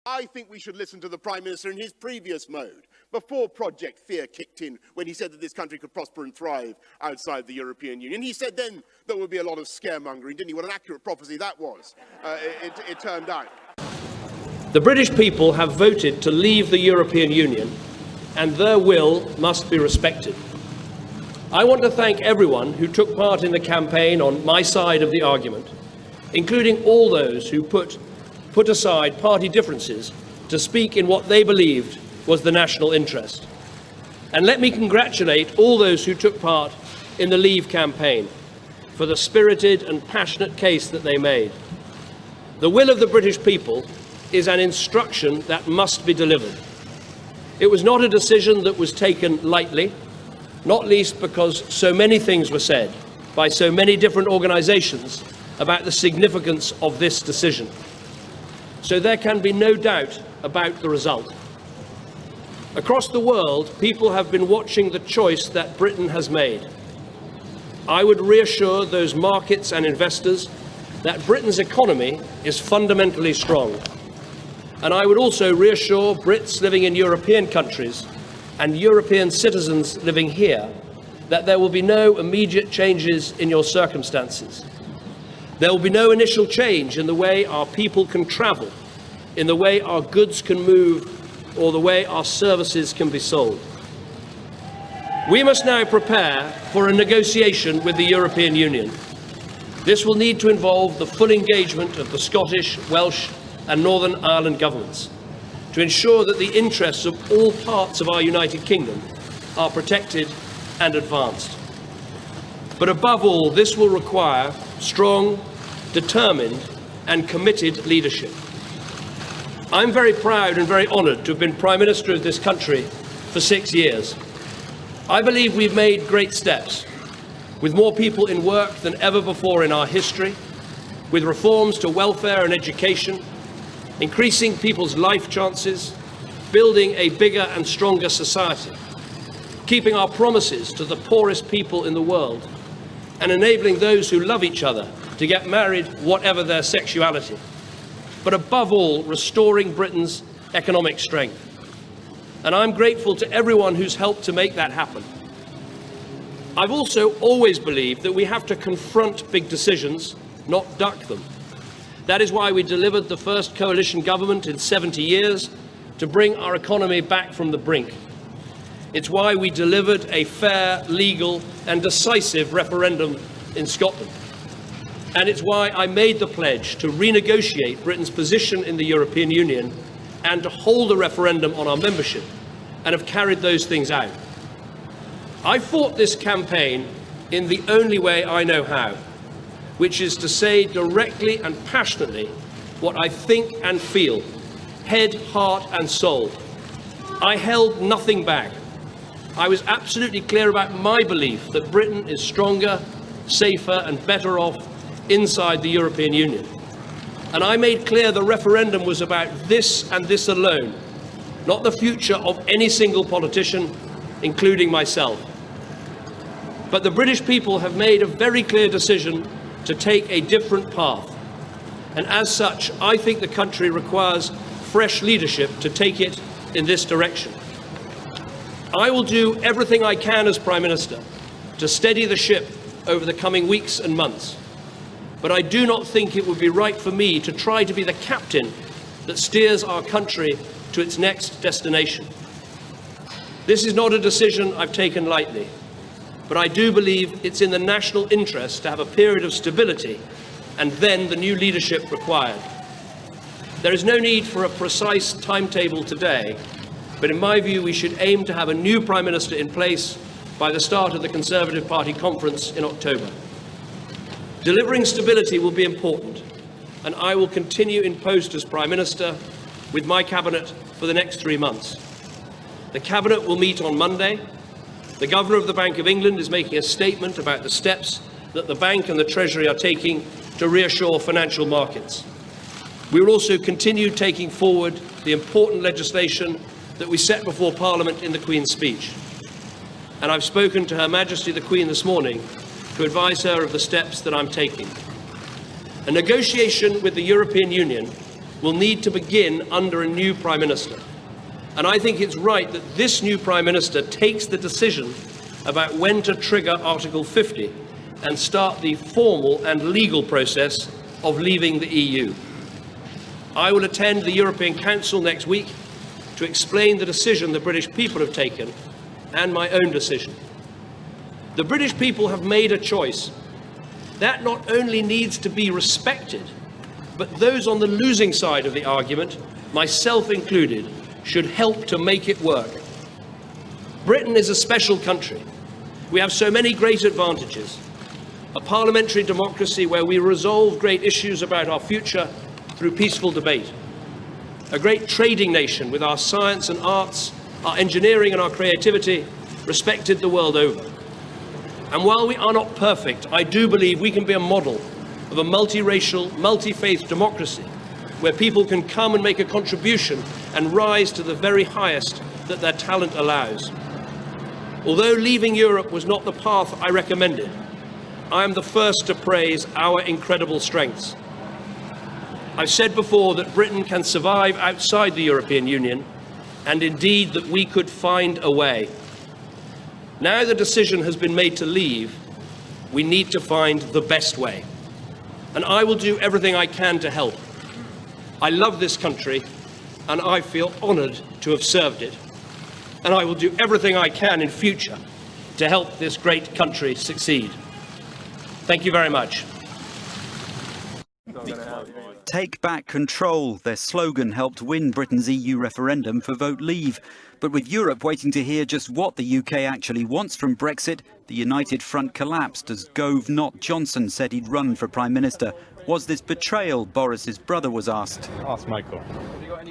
I think we should listen to the Prime Minister in his previous mode, before Project Fear kicked in, when he said that this country could prosper and thrive outside the European Union. He said then there would be a lot of scaremongering, didn't he? What an accurate prophecy that was, it turned out. The British people have voted to leave the European Union, and their will must be respected. I want to thank everyone who took part in the campaign on my side of the argument, including all those who put aside party differences to speak in what they believed was the national interest. And let me congratulate all those who took part in the Leave campaign for the spirited and passionate case that they made. The will of the British people is an instruction that must be delivered. It was not a decision that was taken lightly, not least because so many things were said by so many different organisations about the significance of this decision. So there can be no doubt about the result. Across the world, people have been watching the choice that Britain has made. I would reassure those markets and investors that Britain's economy is fundamentally strong. And I would also reassure Brits living in European countries and European citizens living here that there will be no immediate changes in your circumstances. There will be no initial change in the way our people can travel, in the way our goods can move, or the way our services can be sold. We must now prepare for a negotiation with the European Union. This will need to involve the full engagement of the Scottish, Welsh and Northern Ireland governments to ensure that the interests of all parts of our United Kingdom are protected and advanced. But above all, this will require strong, determined and committed leadership. I'm very proud and very honoured to have been Prime Minister of this country for 6 years. I believe we've made great steps, with more people in work than ever before in our history, with reforms to welfare and education, increasing people's life chances, building a bigger and stronger society, keeping our promises to the poorest people in the world, and enabling those who love each other to get married whatever their sexuality. But above all, restoring Britain's economic strength. And I'm grateful to everyone who's helped to make that happen. I've also always believed that we have to confront big decisions, not duck them. That is why we delivered the first coalition government in 70 years to bring our economy back from the brink. It's why we delivered a fair, legal and decisive referendum in Scotland. And it's why I made the pledge to renegotiate Britain's position in the European Union and to hold a referendum on our membership, and have carried those things out. I fought this campaign in the only way I know how, which is to say directly and passionately what I think and feel, head, heart and soul. I held nothing back. I was absolutely clear about my belief that Britain is stronger, safer and better off inside the European Union. And I made clear the referendum was about this and this alone, not the future of any single politician, including myself. But the British people have made a very clear decision to take a different path. And as such, I think the country requires fresh leadership to take it in this direction. I will do everything I can as Prime Minister to steady the ship over the coming weeks and months. But I do not think it would be right for me to try to be the captain that steers our country to its next destination. This is not a decision I've taken lightly, but I do believe it's in the national interest to have a period of stability and then the new leadership required. There is no need for a precise timetable today, but in my view we should aim to have a new Prime Minister in place by the start of the Conservative Party conference in October. Delivering stability will be important, and I will continue in post as Prime Minister with my Cabinet for the next 3 months. The Cabinet will meet on Monday. The Governor of the Bank of England is making a statement about the steps that the Bank and the Treasury are taking to reassure financial markets. We will also continue taking forward the important legislation that we set before Parliament in the Queen's speech. And I've spoken to Her Majesty the Queen this morning to advise her of the steps that I'm taking. A negotiation with the European Union will need to begin under a new Prime Minister. And I think it's right that this new Prime Minister takes the decision about when to trigger Article 50 and start the formal and legal process of leaving the EU. I will attend the European Council next week to explain the decision the British people have taken and my own decision. The British people have made a choice. That not only needs to be respected, but those on the losing side of the argument, myself included, should help to make it work. Britain is a special country. We have so many great advantages. A parliamentary democracy where we resolve great issues about our future through peaceful debate. A great trading nation with our science and arts, our engineering and our creativity respected the world over. And while we are not perfect, I do believe we can be a model of a multiracial, multi-faith democracy where people can come and make a contribution and rise to the very highest that their talent allows. Although leaving Europe was not the path I recommended, I am the first to praise our incredible strengths. I've said before that Britain can survive outside the European Union, and indeed that we could find a way. Now the decision has been made to leave, we need to find the best way. And I will do everything I can to help. I love this country, and I feel honoured to have served it. And I will do everything I can in future to help this great country succeed. Thank you very much. Take back control. Their slogan helped win Britain's EU referendum for vote leave. But with Europe waiting to hear just what the UK actually wants from Brexit, the United Front collapsed as Gove, not Johnson, said he'd run for Prime Minister. Was this betrayal, Boris's brother was asked. Ask Michael.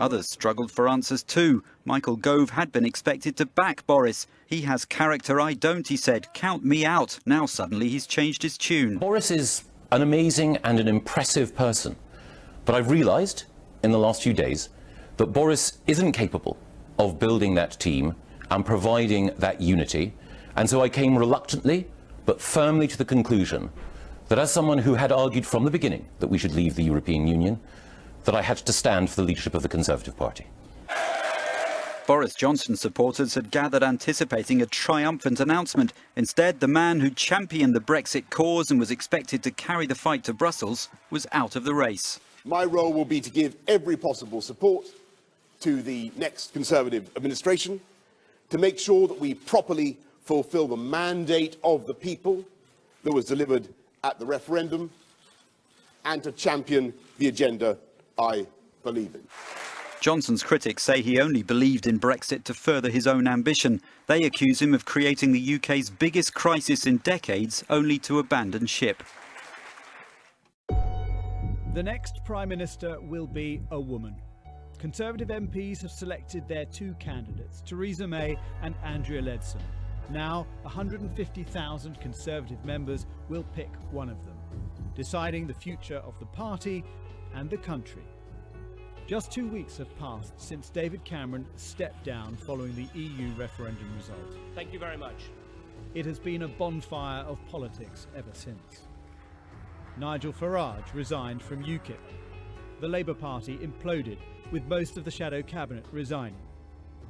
Others struggled for answers too. Michael Gove had been expected to back Boris. He has character I don't, he said. Count me out. Now suddenly he's changed his tune. Boris is an amazing and an impressive person. But I've realised in the last few days that Boris isn't capable of building that team and providing that unity. And so I came reluctantly but firmly to the conclusion that as someone who had argued from the beginning that we should leave the European Union, that I had to stand for the leadership of the Conservative Party. Boris Johnson supporters had gathered anticipating a triumphant announcement. Instead, the man who championed the Brexit cause and was expected to carry the fight to Brussels was out of the race. My role will be to give every possible support to the next Conservative administration to make sure that we properly fulfil the mandate of the people that was delivered at the referendum and to champion the agenda I believe in. Johnson's critics say he only believed in Brexit to further his own ambition. They accuse him of creating the UK's biggest crisis in decades only to abandon ship. The next Prime Minister will be a woman. Conservative MPs have selected their two candidates, Theresa May and Andrea Leadsom. Now, 150,000 Conservative members will pick one of them, deciding the future of the party and the country. Just 2 weeks have passed since David Cameron stepped down following the EU referendum result. Thank you very much. It has been a bonfire of politics ever since. Nigel Farage resigned from UKIP. The Labour Party imploded, with most of the shadow cabinet resigning.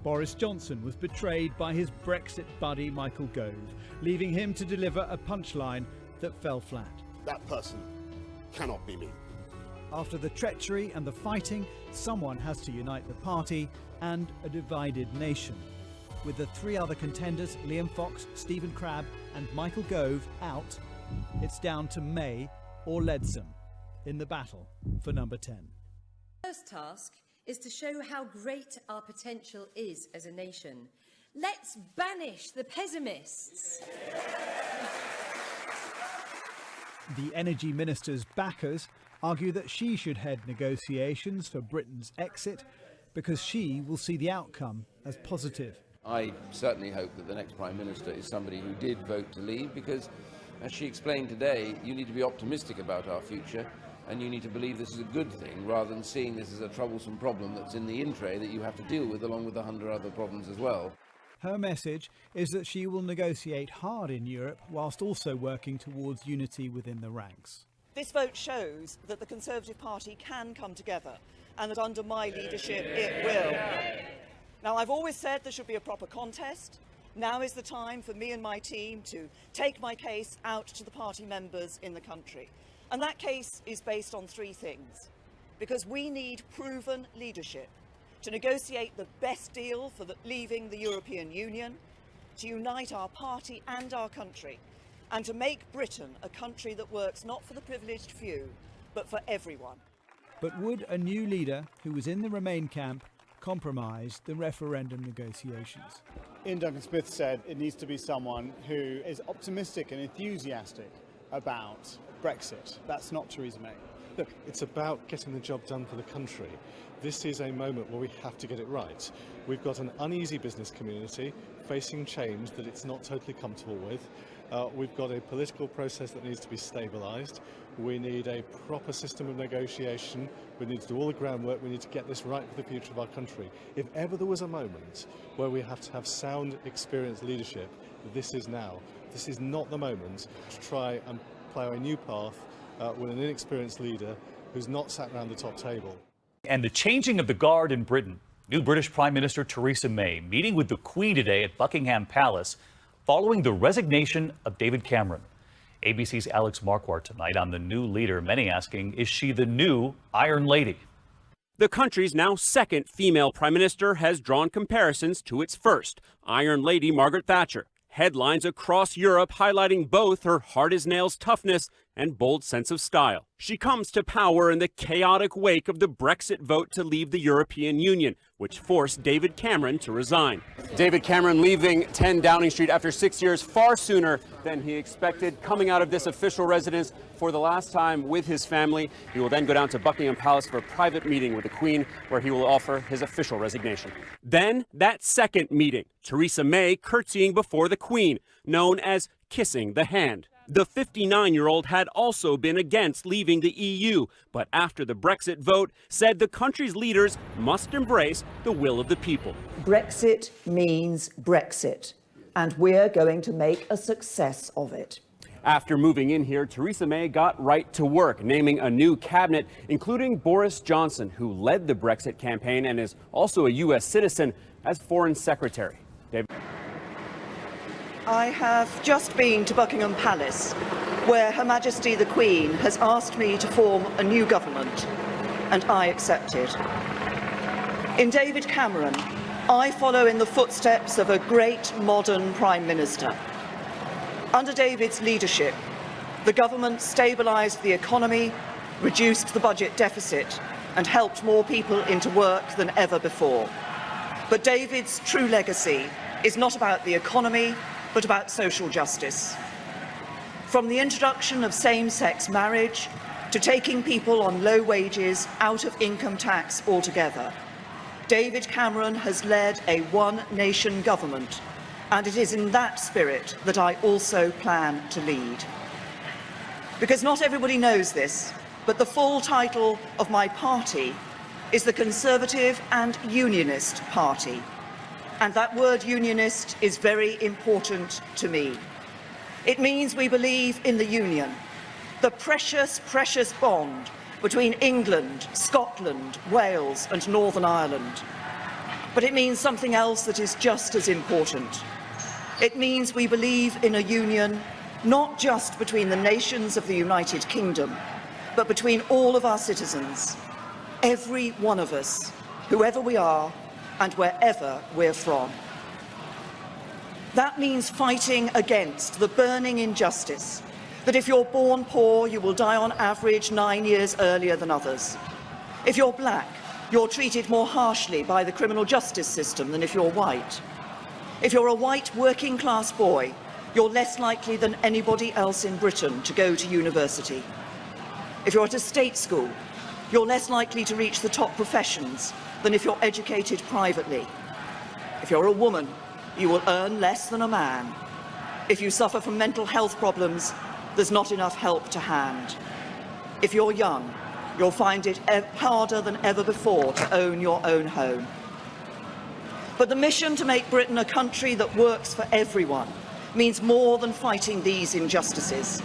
Boris Johnson was betrayed by his Brexit buddy Michael Gove, leaving him to deliver a punchline that fell flat. That person cannot be me. After the treachery and the fighting, someone has to unite the party and a divided nation. With the three other contenders, Liam Fox, Stephen Crabb and Michael Gove, out, it's down to May or Leadsom in the battle for number 10. The first task is to show how great our potential is as a nation. Let's banish the pessimists. The Energy Minister's backers argue that she should head negotiations for Britain's exit because she will see the outcome as positive. I certainly hope that the next Prime Minister is somebody who did vote to leave because, as she explained today, you need to be optimistic about our future and you need to believe this is a good thing rather than seeing this as a troublesome problem that's in the in-tray that you have to deal with along with 100 other problems as well. Her message is that she will negotiate hard in Europe whilst also working towards unity within the ranks. This vote shows that the Conservative Party can come together and that under my leadership it will. Now, I've always said there should be a proper contest. Now is the time for me and my team to take my case out to the party members in the country. And that case is based on three things. Because we need proven leadership to negotiate the best deal for leaving the European Union, to unite our party and our country, and to make Britain a country that works not for the privileged few, but for everyone. But would a new leader who was in the Remain camp compromise the referendum negotiations? Ian Duncan Smith said it needs to be someone who is optimistic and enthusiastic about Brexit. That's not Theresa May. Look, it's about getting the job done for the country. This is a moment where we have to get it right. We've got an uneasy business community facing change that it's not totally comfortable with. We've got a political process that needs to be stabilised. We need a proper system of negotiation. We need to do all the groundwork. We need to get this right for the future of our country. If ever there was a moment where we have to have sound, experienced leadership, this is now. This is not the moment to try and plough a new path with an inexperienced leader who's not sat around the top table. And the changing of the guard in Britain. New British Prime Minister Theresa May meeting with the Queen today at Buckingham Palace following the resignation of David Cameron. ABC's Alex Marquardt tonight on the new leader, many asking, is she the new Iron Lady? The country's now second female prime minister has drawn comparisons to its first, Iron Lady Margaret Thatcher. Headlines across Europe highlighting both her hard-as-nails toughness and bold sense of style. She comes to power in the chaotic wake of the Brexit vote to leave the European Union, which forced David Cameron to resign. David Cameron leaving 10 Downing Street after 6 years, far sooner than he expected, coming out of this official residence for the last time with his family. He will then go down to Buckingham Palace for a private meeting with the Queen, where he will offer his official resignation. Then, that second meeting, Theresa May curtsying before the Queen, known as kissing the hand. The 59-year-old had also been against leaving the EU, but after the Brexit vote, said the country's leaders must embrace the will of the people. Brexit means Brexit, and we're going to make a success of it. After moving in here, Theresa May got right to work, naming a new cabinet, including Boris Johnson, who led the Brexit campaign and is also a U.S. citizen, as Foreign Secretary. David. I have just been to Buckingham Palace, where Her Majesty the Queen has asked me to form a new government, and I accepted. In David Cameron, I follow in the footsteps of a great modern Prime Minister. Under David's leadership, the government stabilised the economy, reduced the budget deficit, and helped more people into work than ever before. But David's true legacy is not about the economy, but about social justice. From the introduction of same-sex marriage to taking people on low wages out of income tax altogether, David Cameron has led a one-nation government, and it is in that spirit that I also plan to lead. Because not everybody knows this, but the full title of my party is the Conservative and Unionist Party. And that word unionist is very important to me. It means we believe in the Union, the precious, precious bond between England, Scotland, Wales and Northern Ireland. But it means something else that is just as important. It means we believe in a union not just between the nations of the United Kingdom, but between all of our citizens, every one of us, whoever we are, and wherever we're from. That means fighting against the burning injustice that if you're born poor, you will die on average 9 years earlier than others. If you're black, you're treated more harshly by the criminal justice system than if you're white. If you're a white working-class boy, you're less likely than anybody else in Britain to go to university. If you're at a state school, you're less likely to reach the top professions than if you're educated privately. If you're a woman, you will earn less than a man. If you suffer from mental health problems, there's not enough help to hand. If you're young, you'll find it harder than ever before to own your own home. But the mission to make Britain a country that works for everyone means more than fighting these injustices.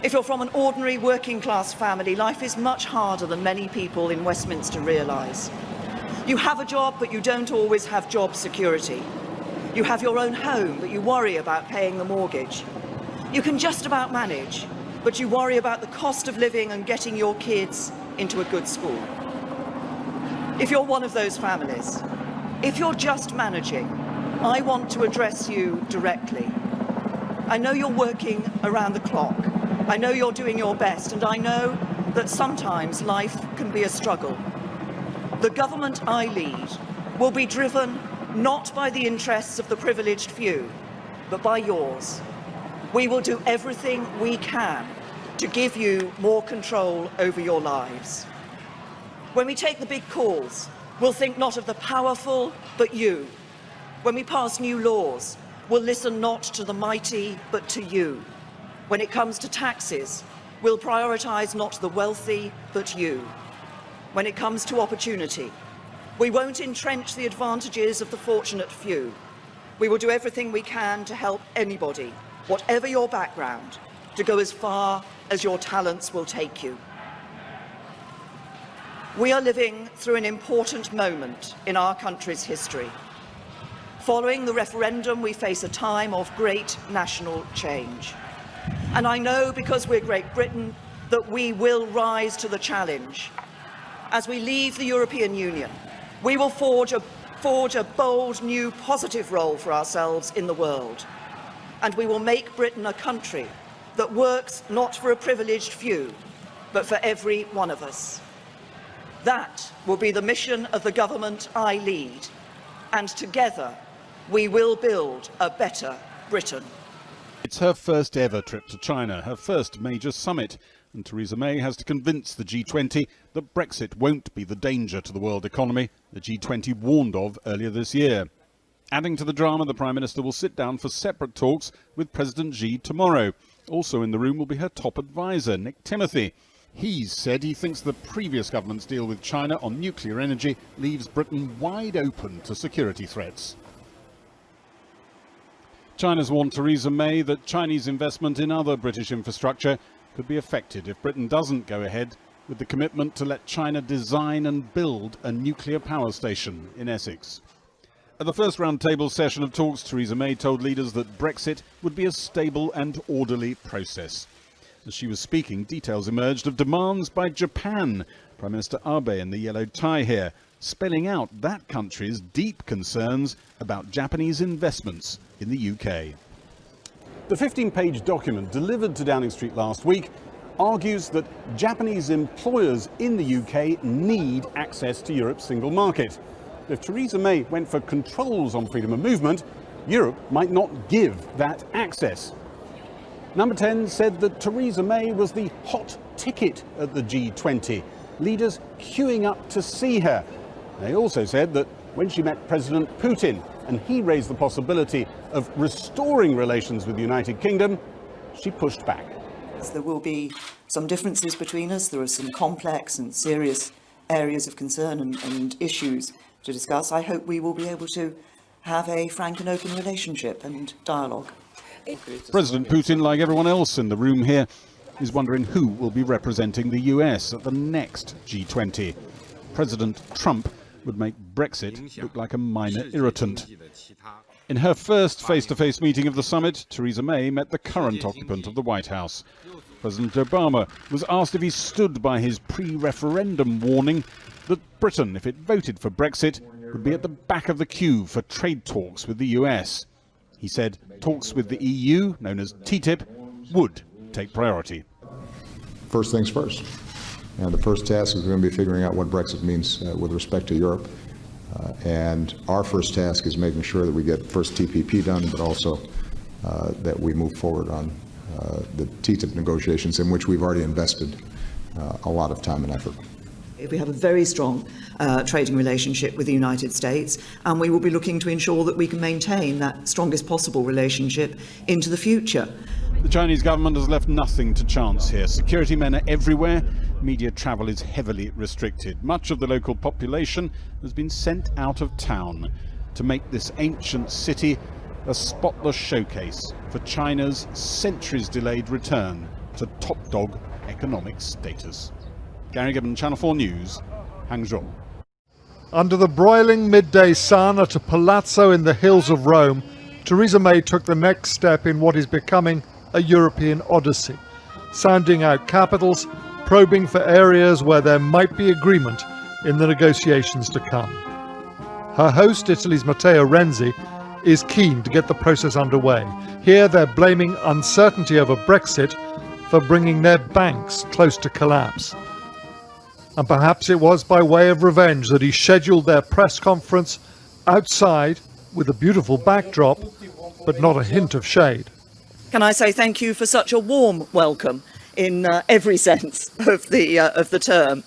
If you're from an ordinary working class family, life is much harder than many people in Westminster realise. You have a job, but you don't always have job security. You have your own home, but you worry about paying the mortgage. You can just about manage, but you worry about the cost of living and getting your kids into a good school. If you're one of those families, if you're just managing, I want to address you directly. I know you're working around the clock. I know you're doing your best, and I know that sometimes life can be a struggle. The government I lead will be driven not by the interests of the privileged few, but by yours. We will do everything we can to give you more control over your lives. When we take the big calls, we'll think not of the powerful, but you. When we pass new laws, we'll listen not to the mighty, but to you. When it comes to taxes, we'll prioritise not the wealthy, but you. When it comes to opportunity, we won't entrench the advantages of the fortunate few. We will do everything we can to help anybody, whatever your background, to go as far as your talents will take you. We are living through an important moment in our country's history. Following the referendum, we face a time of great national change. And I know, because we're Great Britain, that we will rise to the challenge. As we leave the European Union, we will forge a bold, new, positive role for ourselves in the world. And we will make Britain a country that works not for a privileged few, but for every one of us. That will be the mission of the government I lead, and together we will build a better Britain. It's her first ever trip to China, her first major summit, and Theresa May has to convince the G20 that Brexit won't be the danger to the world economy the G20 warned of earlier this year. Adding to the drama, the Prime Minister will sit down for separate talks with President Xi tomorrow. Also in the room will be her top advisor, Nick Timothy. He's said he thinks the previous government's deal with China on nuclear energy leaves Britain wide open to security threats. China's warned Theresa May that Chinese investment in other British infrastructure could be affected if Britain doesn't go ahead with the commitment to let China design and build a nuclear power station in Essex. At the first roundtable session of talks, Theresa May told leaders that Brexit would be a stable and orderly process. As she was speaking, details emerged of demands by Japan. Prime Minister Abe in the yellow tie here, spelling out that country's deep concerns about Japanese investments in the UK. The 15-page document delivered to Downing Street last week argues that Japanese employers in the UK need access to Europe's single market. If Theresa May went for controls on freedom of movement, Europe might not give that access. Number 10 said that Theresa May was the hot ticket at the G20, leaders queuing up to see her. They also said that when she met President Putin and he raised the possibility of restoring relations with the United Kingdom, she pushed back. There will be some differences between us. There are some complex and serious areas of concern and issues to discuss. I hope we will be able to have a frank and open relationship and dialogue. President Putin, like everyone else in the room here, is wondering who will be representing the US at the next G20. President Trump would make Brexit look like a minor irritant. In her first face-to-face meeting of the summit, Theresa May met the current occupant of the White House. President Obama was asked if he stood by his pre-referendum warning that Britain, if it voted for Brexit, would be at the back of the queue for trade talks with the US. He said talks with the EU, known as TTIP, would take priority. First things first. And the first task is going to be figuring out what Brexit means with respect to Europe. And our first task is making sure that we get first TPP done, but also that we move forward on the TTIP negotiations, in which we've already invested a lot of time and effort. We have a very strong trading relationship with the United States, and we will be looking to ensure that we can maintain that strongest possible relationship into the future. The Chinese government has left nothing to chance here. Security men are everywhere. Media travel is heavily restricted. Much of the local population has been sent out of town to make this ancient city a spotless showcase for China's centuries-delayed return to top dog economic status. Gary Gibbon, Channel 4 News, Hangzhou. Under the broiling midday sun at a palazzo in the hills of Rome, Theresa May took the next step in what is becoming a European odyssey, sounding out capitals, probing for areas where there might be agreement in the negotiations to come. Her host, Italy's Matteo Renzi, is keen to get the process underway. Here they're blaming uncertainty over Brexit for bringing their banks close to collapse. And perhaps it was by way of revenge that he scheduled their press conference outside with a beautiful backdrop, but not a hint of shade. Can I say thank you for such a warm welcome in every sense of the term.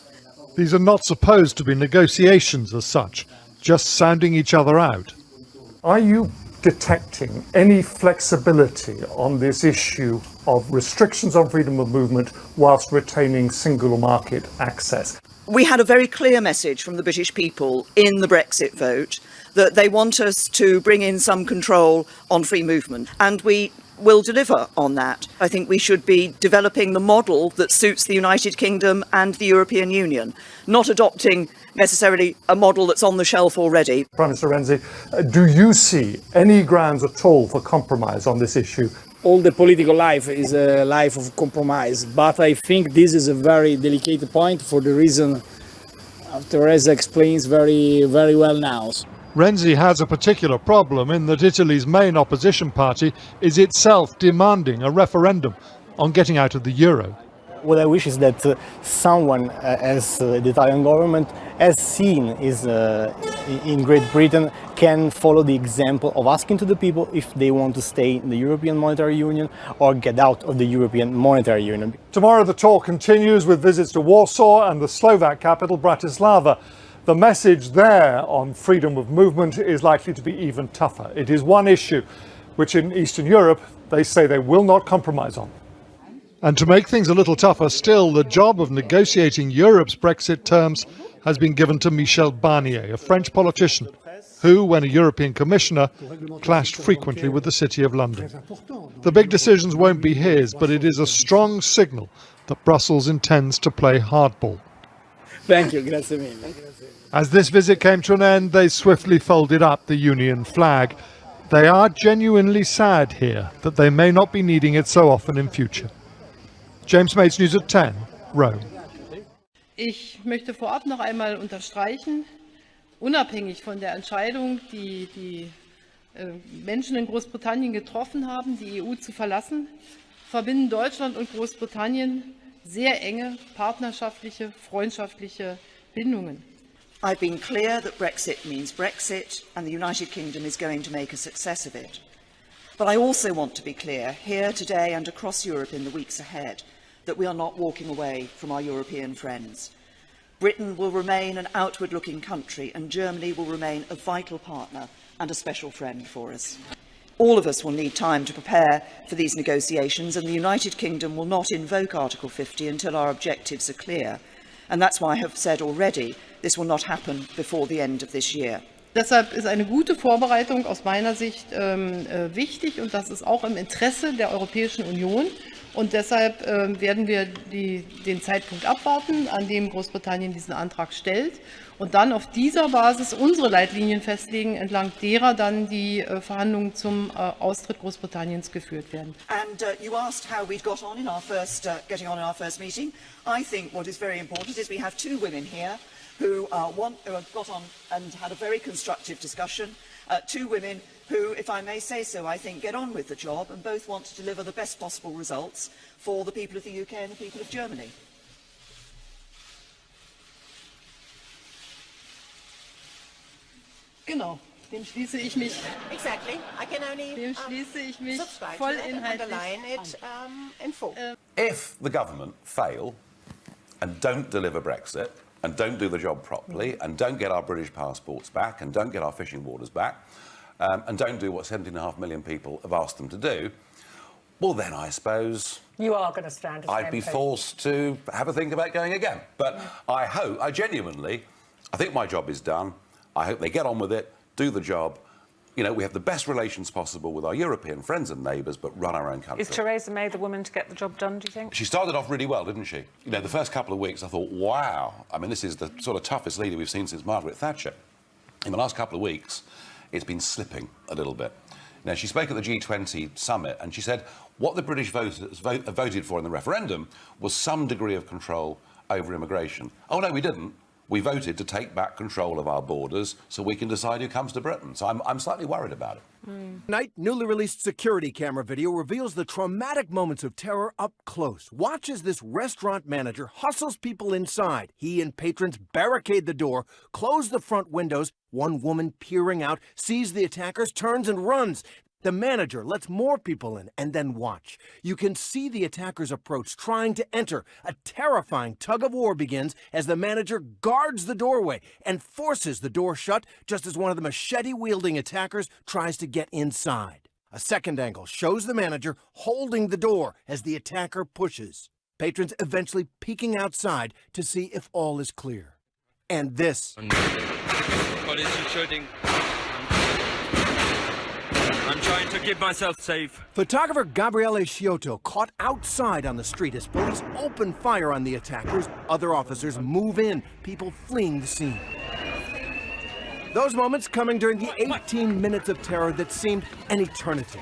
These are not supposed to be negotiations as such, just sounding each other out. Are you detecting any flexibility on this issue of restrictions on freedom of movement whilst retaining single market access? We had a very clear message from the British people in the Brexit vote that they want us to bring in some control on free movement, and we will deliver on that. I think we should be developing the model that suits the United Kingdom and the European Union, not adopting necessarily a model that's on the shelf already. Prime Minister Renzi, do you see any grounds at all for compromise on this issue? All the political life is a life of compromise, but I think this is a very delicate point for the reason Theresa explains very well now. Renzi has a particular problem in that Italy's main opposition party is itself demanding a referendum on getting out of the euro. What I wish is that someone, as the Italian government, as seen is in Great Britain, can follow the example of asking to the people if they want to stay in the European Monetary Union or get out of the European Monetary Union. Tomorrow the tour continues with visits to Warsaw and the Slovak capital Bratislava. The message there on freedom of movement is likely to be even tougher. It is one issue which in Eastern Europe they say they will not compromise on. And to make things a little tougher still, the job of negotiating Europe's Brexit terms has been given to Michel Barnier, a French politician who, when a European commissioner, clashed frequently with the City of London. The big decisions won't be his, but it is a strong signal that Brussels intends to play hardball. Thank you, grazie mille. As this visit came to an end, they swiftly folded up the Union flag. They are genuinely sad here that they may not be needing it so often in future. James Mates, News at 10, Rome. Ich möchte vorab noch einmal unterstreichen, unabhängig von der Entscheidung, die die Menschen in Großbritannien getroffen haben, die EU zu verlassen, verbinden Deutschland und Großbritannien sehr enge partnerschaftliche, freundschaftliche Bindungen. I've been clear that Brexit means Brexit and the United Kingdom is going to make a success of it. But I also want to be clear here today and across Europe in the weeks ahead that we are not walking away from our European friends. Britain will remain an outward-looking country and Germany will remain a vital partner and a special friend for us. All of us will need time to prepare for these negotiations and the United Kingdom will not invoke Article 50 until our objectives are clear. And that's why I have said already this will not happen before the end of this year. Deshalb ist eine gute Vorbereitung aus meiner Sicht wichtig und das ist auch im Interesse der Europäischen Union. Und deshalb werden wir den Zeitpunkt abwarten, an dem Großbritannien diesen Antrag stellt und dann auf dieser Basis unsere Leitlinien festlegen, entlang derer dann die Verhandlungen zum Austritt Großbritanniens geführt werden. And you asked how we'd got on in our first getting on in our first meeting. I think what is very important is we have two women here who have got on and had a very constructive discussion. Two women who, if I may say so, I think get on with the job and both want to deliver the best possible results for the people of the UK and the people of Germany. Genau, dem schließe ich mich. Exactly. I can only Dem schließe ich mich subscribe voll to it and inhaltlich underline it in full. If the government fail and don't deliver Brexit and don't do the job properly and don't get our British passports back and don't get our fishing waters back and don't do what 17.5 million people have asked them to do, well then I suppose You are going to stand as I'd be forced to have a think about going again. But I think my job is done. I hope they get on with it, do the job, You know, we have the best relations possible with our European friends and neighbours, but run our own country. Is Theresa May the woman to get the job done, do you think? She started off really well, didn't she? You know, the first couple of weeks I thought, wow, I mean, this is the sort of toughest leader we've seen since Margaret Thatcher. In the last couple of weeks, it's been slipping a little bit. Now, she spoke at the G20 summit and she said what the British voters voted for in the referendum was some degree of control over immigration. Oh, no, we didn't. We voted to take back control of our borders so we can decide who comes to Britain. So I'm slightly worried about it. Tonight, newly released security camera video reveals the traumatic moments of terror up close. Watch as this restaurant manager hustles people inside. He and patrons barricade the door, close the front windows. One woman peering out sees the attackers, turns and runs. The manager lets more people in and then watch. You can see the attackers approach, trying to enter. A terrifying tug-of-war begins as the manager guards the doorway and forces the door shut just as one of the machete-wielding attackers tries to get inside. A second angle shows the manager holding the door as the attacker pushes. Patrons eventually peeking outside to see if all is clear. And this. Police are shooting. I'm trying to keep myself safe. Photographer Gabriele Sciotto caught outside on the street as police open fire on the attackers. Other officers move in, people fleeing the scene. Those moments coming during the 18 minutes of terror that seemed an eternity.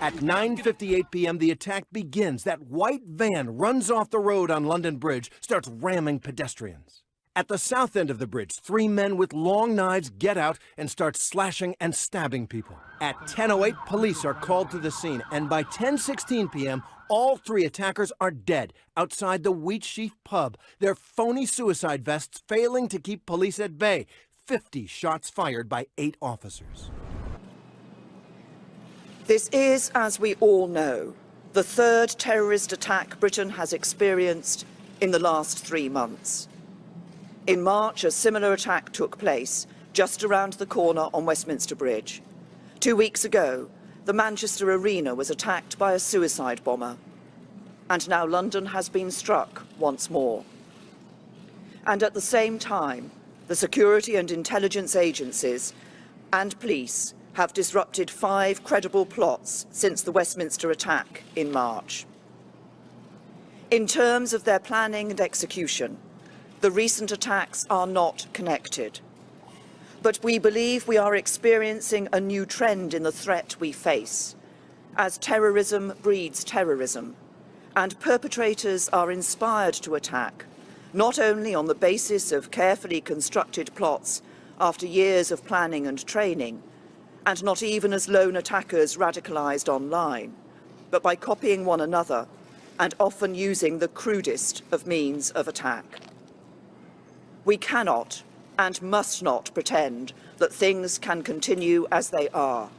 At 9:58 p.m., the attack begins. That white van runs off the road on London Bridge, starts ramming pedestrians. At the south end of the bridge, 3 men with long knives get out and start slashing and stabbing people. At 10:08, police are called to the scene, and by 10:16 p.m., all 3 attackers are dead outside the Wheatsheaf pub, their phony suicide vests failing to keep police at bay. 50 shots fired by 8 officers. This is, as we all know, the 3rd terrorist attack Britain has experienced in the last 3 months. In March, a similar attack took place just around the corner on Westminster Bridge. 2 weeks ago, the Manchester Arena was attacked by a suicide bomber. And now London has been struck once more. And at the same time, the security and intelligence agencies and police have disrupted 5 credible plots since the Westminster attack in March. In terms of their planning and execution, the recent attacks are not connected. But we believe we are experiencing a new trend in the threat we face, as terrorism breeds terrorism, and perpetrators are inspired to attack, not only on the basis of carefully constructed plots after years of planning and training, and not even as lone attackers radicalized online, but by copying one another and often using the crudest of means of attack. We cannot and must not pretend that things can continue as they are.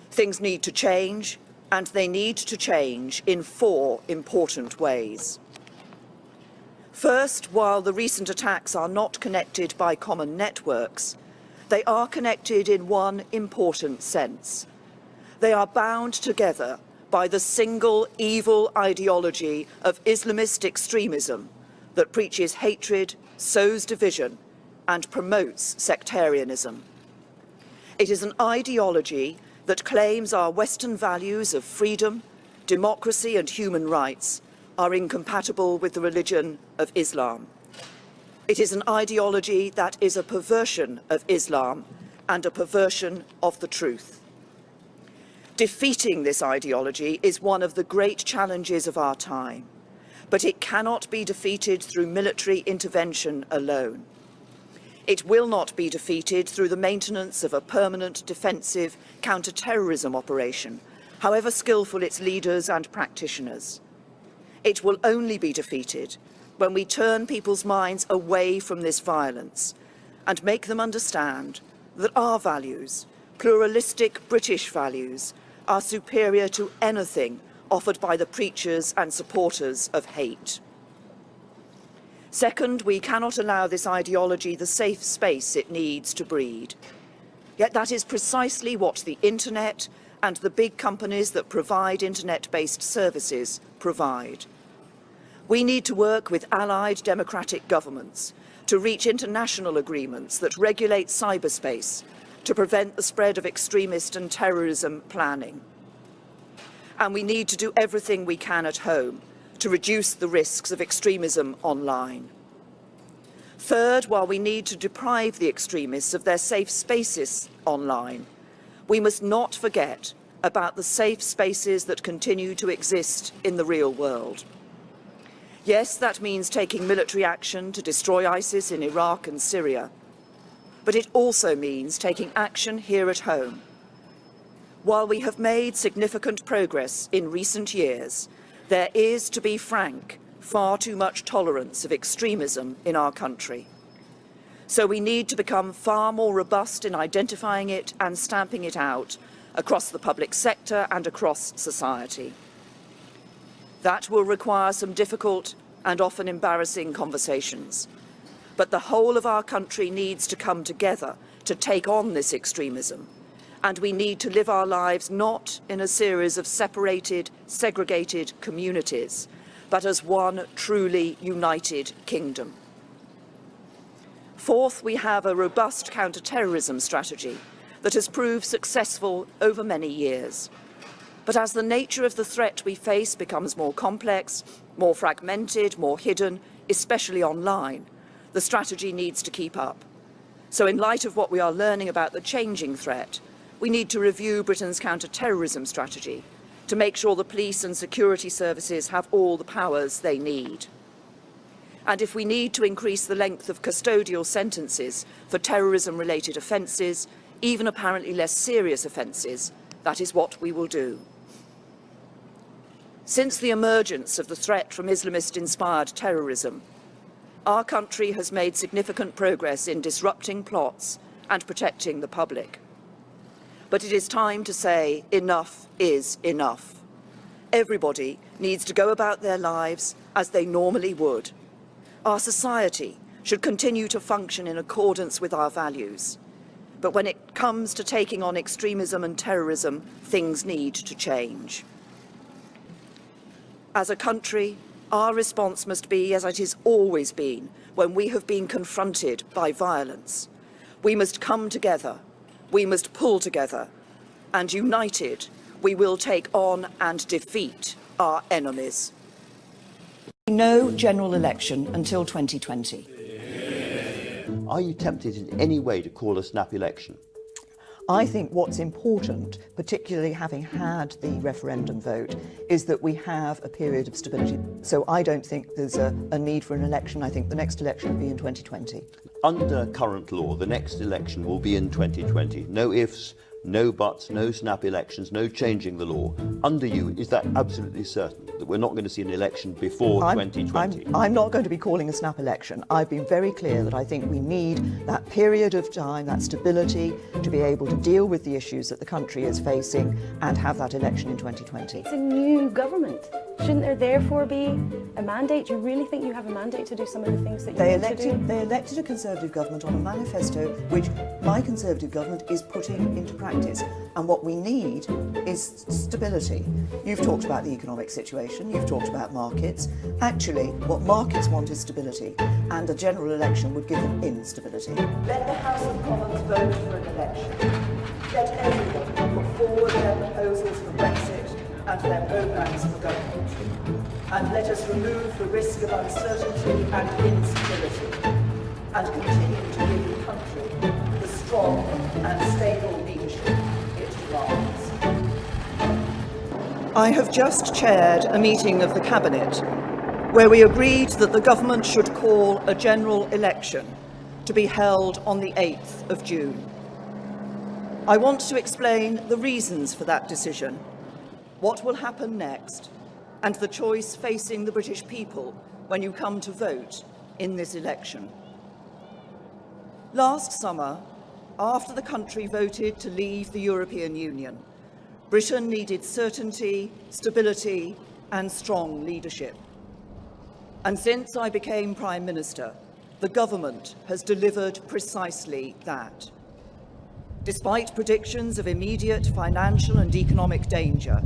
Things need to change, and they need to change in 4 important ways. First, while the recent attacks are not connected by common networks, they are connected in one important sense. They are bound together by the single evil ideology of Islamist extremism that preaches hatred, sows division, and promotes sectarianism. It is an ideology that claims our Western values of freedom, democracy, and human rights are incompatible with the religion of Islam. It is an ideology that is a perversion of Islam and a perversion of the truth. Defeating this ideology is one of the great challenges of our time, but it cannot be defeated through military intervention alone. It will not be defeated through the maintenance of a permanent defensive counter-terrorism operation, however skillful its leaders and practitioners. It will only be defeated when we turn people's minds away from this violence and make them understand that our values, pluralistic British values, are superior to anything offered by the preachers and supporters of hate. Second, we cannot allow this ideology the safe space it needs to breed. Yet that is precisely what the internet and the big companies that provide internet-based services provide. We need to work with allied democratic governments to reach international agreements that regulate cyberspace to prevent the spread of extremist and terrorism planning. And we need to do everything we can at home to reduce the risks of extremism online. Third, while we need to deprive the extremists of their safe spaces online, we must not forget about the safe spaces that continue to exist in the real world. Yes, that means taking military action to destroy ISIS in Iraq and Syria, but it also means taking action here at home. While we have made significant progress in recent years, there is, to be frank, far too much tolerance of extremism in our country. So we need to become far more robust in identifying it and stamping it out across the public sector and across society. That will require some difficult and often embarrassing conversations. But the whole of our country needs to come together to take on this extremism. And we need to live our lives not in a series of separated, segregated communities, but as one truly united kingdom. Fourth, we have a robust counter-terrorism strategy that has proved successful over many years. But as the nature of the threat we face becomes more complex, more fragmented, more hidden, especially online, the strategy needs to keep up. So in light of what we are learning about the changing threat, we need to review Britain's counter-terrorism strategy to make sure the police and security services have all the powers they need. And if we need to increase the length of custodial sentences for terrorism-related offences, even apparently less serious offences, that is what we will do. Since the emergence of the threat from Islamist-inspired terrorism, our country has made significant progress in disrupting plots and protecting the public. But it is time to say enough is enough. Everybody needs to go about their lives as they normally would. Our society should continue to function in accordance with our values. But when it comes to taking on extremism and terrorism, things need to change. As a country, our response must be as it has always been when we have been confronted by violence. We must come together, we must pull together, and united, we will take on and defeat our enemies. No general election until 2020. Are you tempted in any way to call a snap election? I think what's important, particularly having had the referendum vote, is that we have a period of stability. So I don't think there's a need for an election. I think the next election will be in 2020. Under current law, the next election will be in 2020. No ifs, no buts, no snap elections, no changing the law. Under you, is that absolutely certain that we're not going to see an election before 2020? I'm not going to be calling a snap election. I've been very clear that I think we need that period of time, that stability, to be able to deal with the issues that the country is facing and have that election in 2020. It's a new government. Shouldn't there therefore be a mandate? Do you really think you have a mandate to do some of the things that you want to do? They elected a Conservative government on a manifesto which my Conservative government is putting into practice. And what we need is stability. You've talked about the economic situation, you've talked about markets. Actually, what markets want is stability, and a general election would give them instability. Let the House of Commons vote for an election. Let everyone put forward their proposals for Brexit and their programmes for government. And let us remove the risk of uncertainty and instability, and continue to give the country the strong and stable leadership it demands. I have just chaired a meeting of the Cabinet where we agreed that the government should call a general election to be held on the 8th of June. I want to explain the reasons for that decision, what will happen next, and the choice facing the British people when you come to vote in this election. Last summer, after the country voted to leave the European Union, Britain needed certainty, stability, and strong leadership. And since I became Prime Minister, the government has delivered precisely that. Despite predictions of immediate financial and economic danger,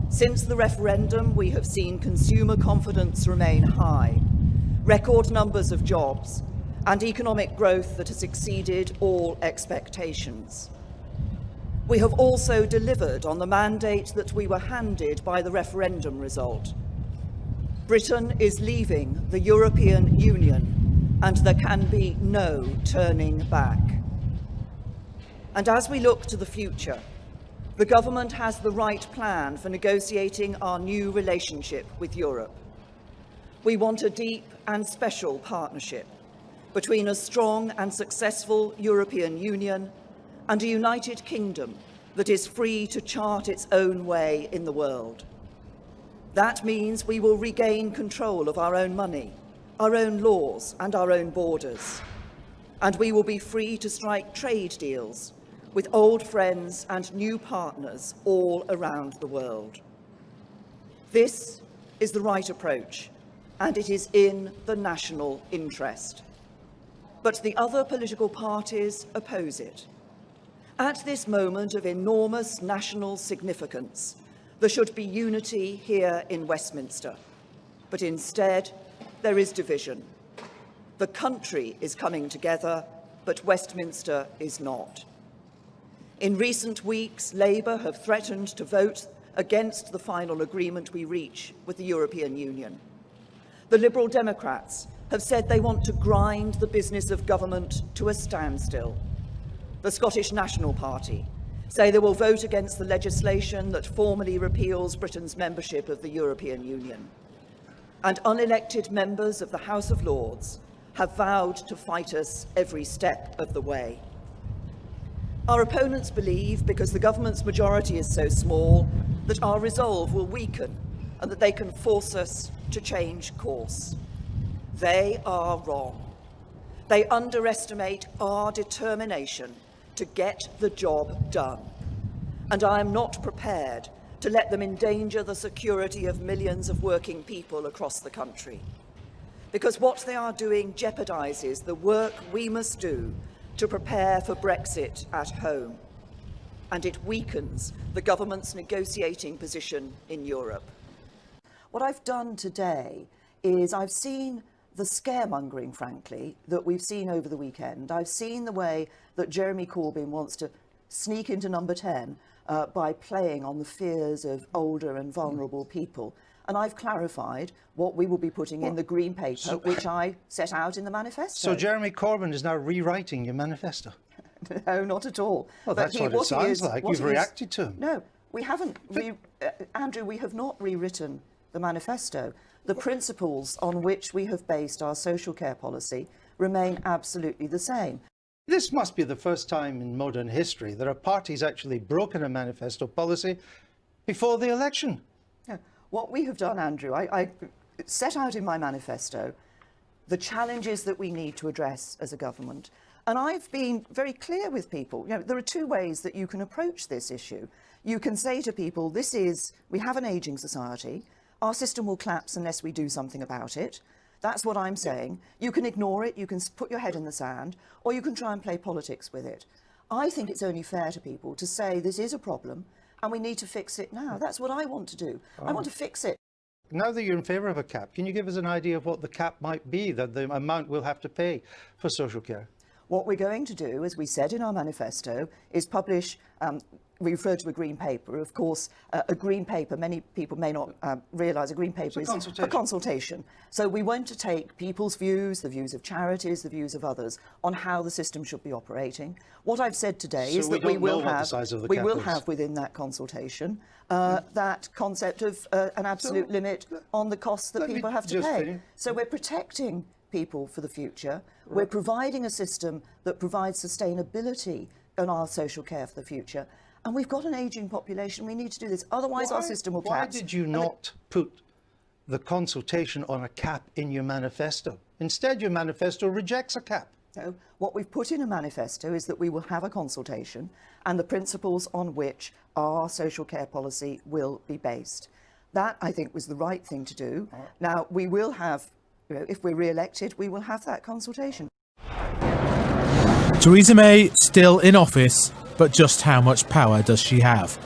since the referendum, we have seen consumer confidence remain high, record numbers of jobs, and economic growth that has exceeded all expectations. We have also delivered on the mandate that we were handed by the referendum result. Britain is leaving the European Union, and there can be no turning back. And as we look to the future, the government has the right plan for negotiating our new relationship with Europe. We want a deep and special partnership between a strong and successful European Union and a United Kingdom that is free to chart its own way in the world. That means we will regain control of our own money, our own laws and our own borders. And we will be free to strike trade deals with old friends and new partners all around the world. This is the right approach, and it is in the national interest. But the other political parties oppose it. At this moment of enormous national significance, there should be unity here in Westminster, but instead there is division. The country is coming together, but Westminster is not. In recent weeks, Labour have threatened to vote against the final agreement we reach with the European Union. The Liberal Democrats have said they want to grind the business of government to a standstill. The Scottish National Party say they will vote against the legislation that formally repeals Britain's membership of the European Union. And unelected members of the House of Lords have vowed to fight us every step of the way. Our opponents believe, because the government's majority is so small, that our resolve will weaken and that they can force us to change course. They are wrong. They underestimate our determination to get the job done. And I am not prepared to let them endanger the security of millions of working people across the country. Because what they are doing jeopardises the work we must do to prepare for Brexit at home. And it weakens the government's negotiating position in Europe. What I've done today is I've seen the scaremongering, frankly, that we've seen over the weekend. I've seen the way that Jeremy Corbyn wants to sneak into number 10 by playing on the fears of older and vulnerable people. And I've clarified what we will be putting in the Green Paper, which I set out in the manifesto. So Jeremy Corbyn is now rewriting your manifesto? No, not at all. Well, that's what it sounds like. You've reacted to him. No, we haven't. Andrew, we have not rewritten the manifesto. The principles on which we have based our social care policy remain absolutely the same. This must be the first time in modern history that a party's actually broken a manifesto policy before the election. Yeah. What we have done, Andrew, I set out in my manifesto the challenges that we need to address as a government. And I've been very clear with people. You know, there are two ways that you can approach this issue. You can say to people, we have an ageing society. Our system will collapse unless we do something about it. That's what I'm saying. You can ignore it, you can put your head in the sand, or you can try and play politics with it. I think it's only fair to people to say this is a problem and we need to fix it now. That's what I want to do. I want to fix it. Now that you're in favour of a cap, can you give us an idea of what the cap might be, that the amount we'll have to pay for social care? What we're going to do, as we said in our manifesto, is publish, we refer to a green paper. Of course, a green paper, many people may not realise, a green paper is a consultation. So we want to take people's views, the views of charities, the views of others, on how the system should be operating. What I've said today is that we will have within that consultation that concept of an absolute limit on the costs that people have to pay. So we're protecting people for the future. We're providing a system that provides sustainability in our social care for the future. And we've got an ageing population. We need to do this. Otherwise, our system will collapse. Why did you not put the consultation on a cap in your manifesto? Instead, your manifesto rejects a cap. No, what we've put in a manifesto is that we will have a consultation and the principles on which our social care policy will be based. That, I think, was the right thing to do. Now, we will have, if we're re-elected, we will have that consultation. Theresa May still in office, but just how much power does she have?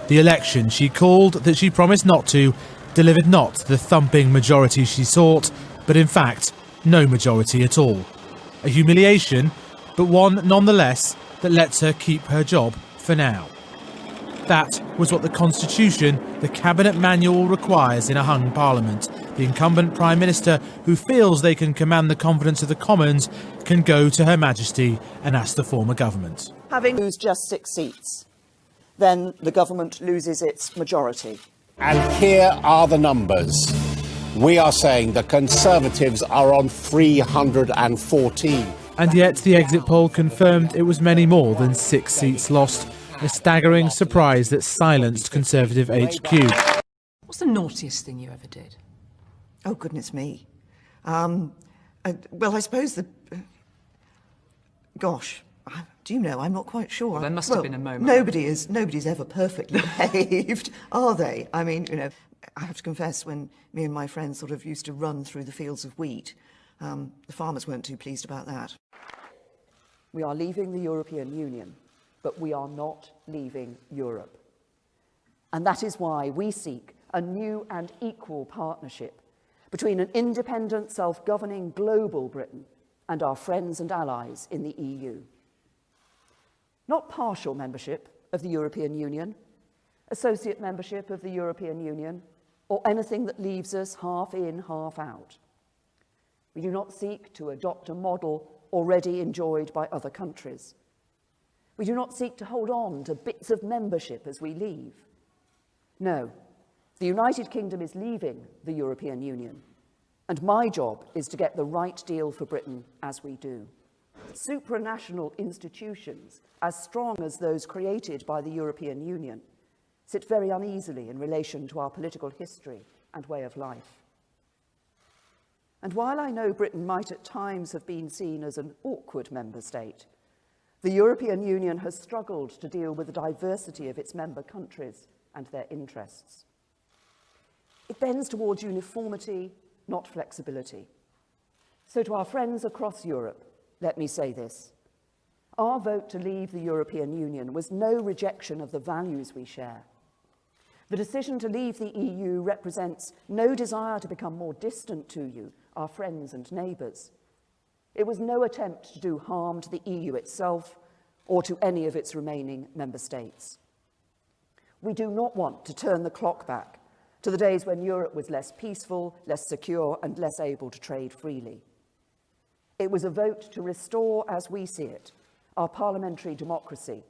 The election she called that she promised not to delivered not the thumping majority she sought, but in fact, no majority at all. A humiliation, but one nonetheless that lets her keep her job for now. That was what the Constitution, the Cabinet Manual, requires in a hung Parliament. The incumbent Prime Minister, who feels they can command the confidence of the Commons, can go to Her Majesty and ask to form a government. Having lose just 6 seats, then the government loses its majority. And here are the numbers. We are saying the Conservatives are on 314. And yet the exit poll confirmed it was many more than 6 seats lost. A staggering surprise that silenced Conservative HQ. What's the naughtiest thing you ever did? Oh, goodness me. Well, I suppose the... gosh, do you know, I'm not quite sure. Well, there must have been a moment. Nobody's ever perfectly behaved, are they? I mean, you know, I have to confess, when me and my friends sort of used to run through the fields of wheat, the farmers weren't too pleased about that. We are leaving the European Union, but we are not leaving Europe. And that is why we seek a new and equal partnership between an independent, self-governing global Britain and our friends and allies in the EU. Not partial membership of the European Union, associate membership of the European Union, or anything that leaves us half in, half out. We do not seek to adopt a model already enjoyed by other countries. We do not seek to hold on to bits of membership as we leave. No, the United Kingdom is leaving the European Union, and my job is to get the right deal for Britain as we do. Supranational institutions, as strong as those created by the European Union, sit very uneasily in relation to our political history and way of life. And while I know Britain might at times have been seen as an awkward member state, the European Union has struggled to deal with the diversity of its member countries and their interests. It bends towards uniformity, not flexibility. So to our friends across Europe, let me say this. Our vote to leave the European Union was no rejection of the values we share. The decision to leave the EU represents no desire to become more distant to you, our friends and neighbours. It was no attempt to do harm to the EU itself or to any of its remaining member states. We do not want to turn the clock back to the days when Europe was less peaceful, less secure, and less able to trade freely. It was a vote to restore, as we see it, our parliamentary democracy,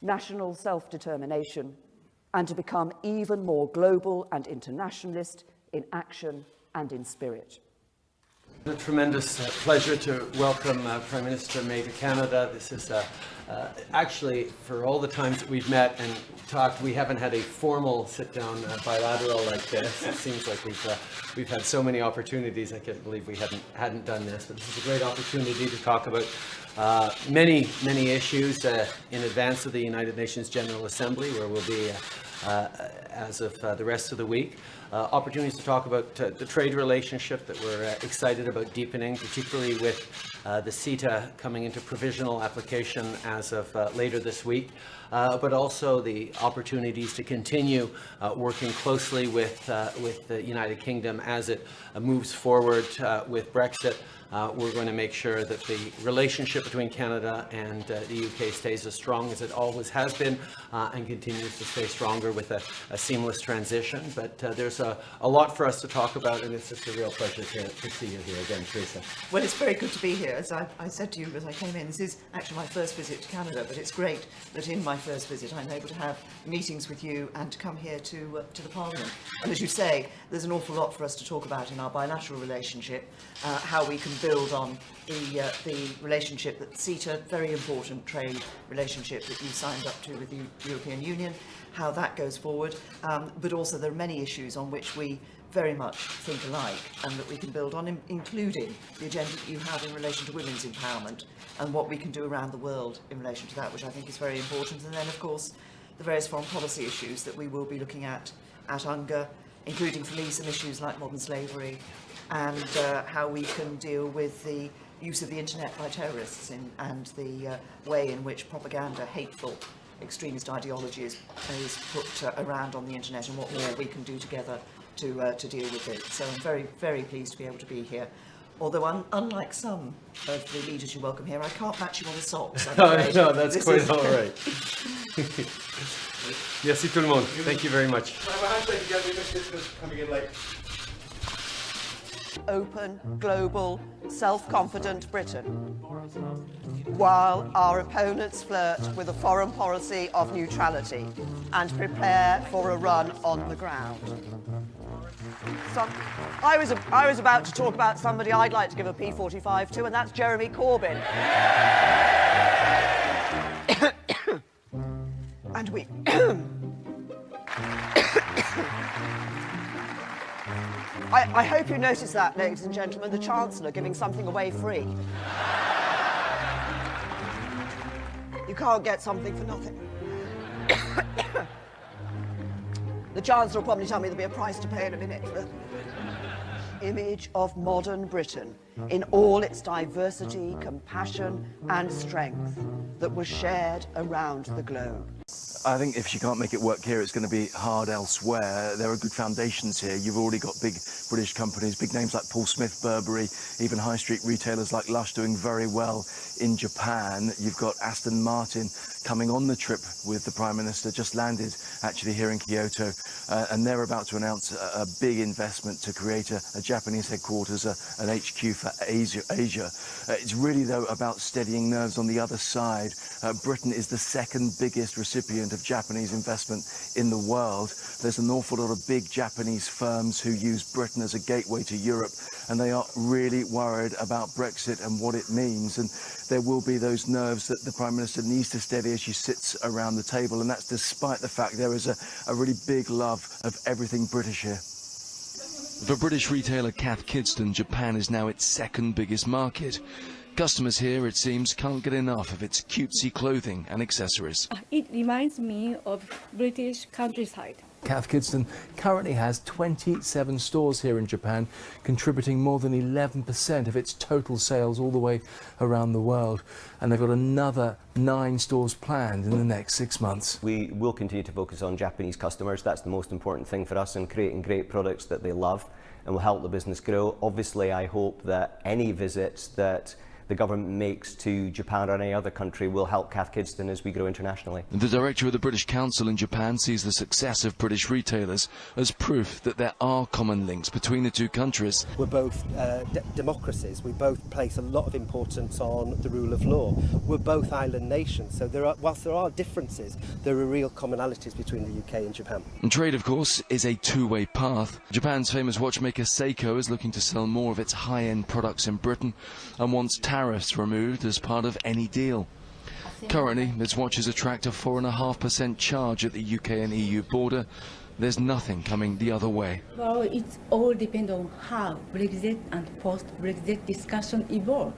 national self-determination, and to become even more global and internationalist in action and in spirit. A tremendous pleasure to welcome Prime Minister May to Canada. This is actually, for all the times that we've met and talked, we haven't had a formal sit-down bilateral like this. It seems like we've had so many opportunities. I can't believe we hadn't done this. But this is a great opportunity to talk about many issues in advance of the United Nations General Assembly, where we'll be as of the rest of the week. Opportunities to talk about the trade relationship that we're excited about deepening, particularly with the CETA coming into provisional application as of later this week, but also the opportunities to continue working closely with the United Kingdom as it moves forward with Brexit. We're going to make sure that the relationship between Canada and the UK stays as strong as it always has been and continues to stay stronger with a seamless transition. But there's a lot for us to talk about, and it's just a real pleasure to see you here again, Theresa. Well, it's very good to be here. As I said to you as I came in, this is actually my first visit to Canada, but it's great that in my first visit I'm able to have meetings with you and to come here to the Parliament. And as you say, there's an awful lot for us to talk about in our bilateral relationship, how we can build on the relationship that CETA, very important trade relationship that you signed up to with the European Union, how that goes forward, but also there are many issues on which we very much think alike and that we can build on, including the agenda that you have in relation to women's empowerment and what we can do around the world in relation to that, which I think is very important. And then, of course, the various foreign policy issues that we will be looking at UNGA, including for me some issues like modern slavery and how we can deal with the use of the internet by terrorists and the way in which propaganda, hateful extremist ideology is put around on the internet, and what more we can do together to deal with it. So I'm very, very pleased to be able to be here. Although unlike some of the leaders you welcome here, I can't match you on the socks. No, that's quite all right. Merci tout le monde. Thank you very much. Open, global, self-confident Britain, while our opponents flirt with a foreign policy of neutrality and prepare for a run on the ground. So, I was about to talk about somebody I'd like to give a P45 to, and that's Jeremy Corbyn. And we... I hope you notice that, ladies and gentlemen, the Chancellor giving something away free. You can't get something for nothing. The Chancellor will probably tell me there'll be a price to pay in a minute for the image of modern Britain in all its diversity, compassion and strength that was shared around the globe. I think if she can't make it work here, it's going to be hard elsewhere. There are good foundations here. You've already got big British companies, big names like Paul Smith, Burberry, even high street retailers like Lush doing very well in Japan. You've got Aston Martin coming on the trip with the Prime Minister, just landed actually here in Kyoto, and they're about to announce a big investment to create a Japanese headquarters, an HQ for Asia. It's really, though, about steadying nerves on the other side. Britain is the second biggest recipient of Japanese investment in the world. There's an awful lot of big Japanese firms who use Britain as a gateway to Europe, and they are really worried about Brexit and what it means. And there will be those nerves that the Prime Minister needs to steady as she sits around the table, and that's despite the fact there is a really big love of everything British here. For British retailer Cath Kidston, Japan is now its second biggest market. Customers here, it seems, can't get enough of its cutesy clothing and accessories. It reminds me of British countryside. Cath Kidston currently has 27 stores here in Japan, contributing more than 11% of its total sales all the way around the world. And they've got another 9 stores planned in the next 6 months. We will continue to focus on Japanese customers. That's the most important thing for us, and creating great products that they love and will help the business grow. Obviously, I hope that any visits that the government makes to Japan or any other country will help Cath Kidston as we grow internationally. The director of the British Council in Japan sees the success of British retailers as proof that there are common links between the two countries. We're both democracies. We both place a lot of importance on the rule of law. We're both island nations, so whilst there are differences, there are real commonalities between the UK and Japan. And trade, of course, is a two-way path. Japan's famous watchmaker Seiko is looking to sell more of its high-end products in Britain and wants tariffs removed as part of any deal. Currently, its watches attract a 4.5% charge at the UK and EU border. There's nothing coming the other way. Well, it all depends on how Brexit and post-Brexit discussion evolve.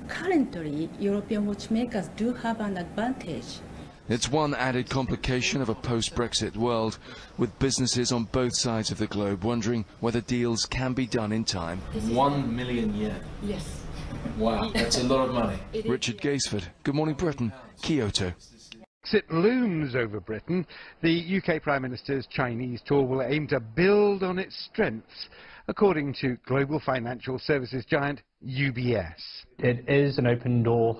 Currently, European watchmakers do have an advantage. It's one added complication of a post-Brexit world, with businesses on both sides of the globe wondering whether deals can be done in time. 1 million yen. Yes. Wow, that's a lot of money. Richard Gaisford, Good Morning Britain, Kyoto. Brexit looms over Britain. The UK Prime Minister's Chinese tour will aim to build on its strengths, according to global financial services giant UBS. It is an open door,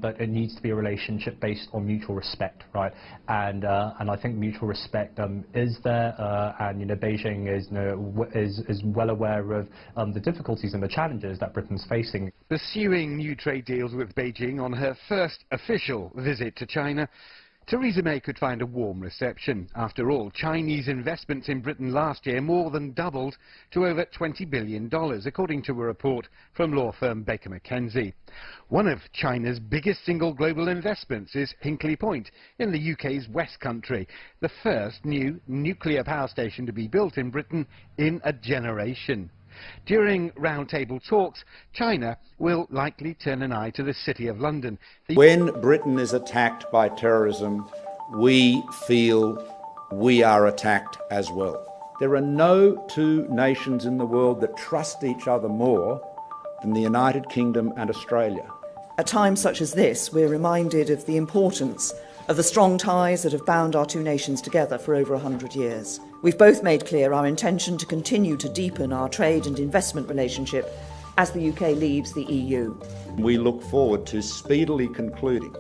but it needs to be a relationship based on mutual respect, right? And I think mutual respect is there, and Beijing is well aware of the difficulties and the challenges that Britain's facing. Pursuing new trade deals with Beijing on her first official visit to China, Theresa May could find a warm reception. After all, Chinese investments in Britain last year more than doubled to over $20 billion, according to a report from law firm Baker McKenzie. One of China's biggest single global investments is Hinkley Point in the UK's West Country, the first new nuclear power station to be built in Britain in a generation. During roundtable talks, China will likely turn an eye to the City of London. When Britain is attacked by terrorism, we feel we are attacked as well. There are no two nations in the world that trust each other more than the United Kingdom and Australia. At times such as this, we're reminded of the importance of the strong ties that have bound our two nations together for over 100 years. We've both made clear our intention to continue to deepen our trade and investment relationship as the UK leaves the EU. We look forward to speedily concluding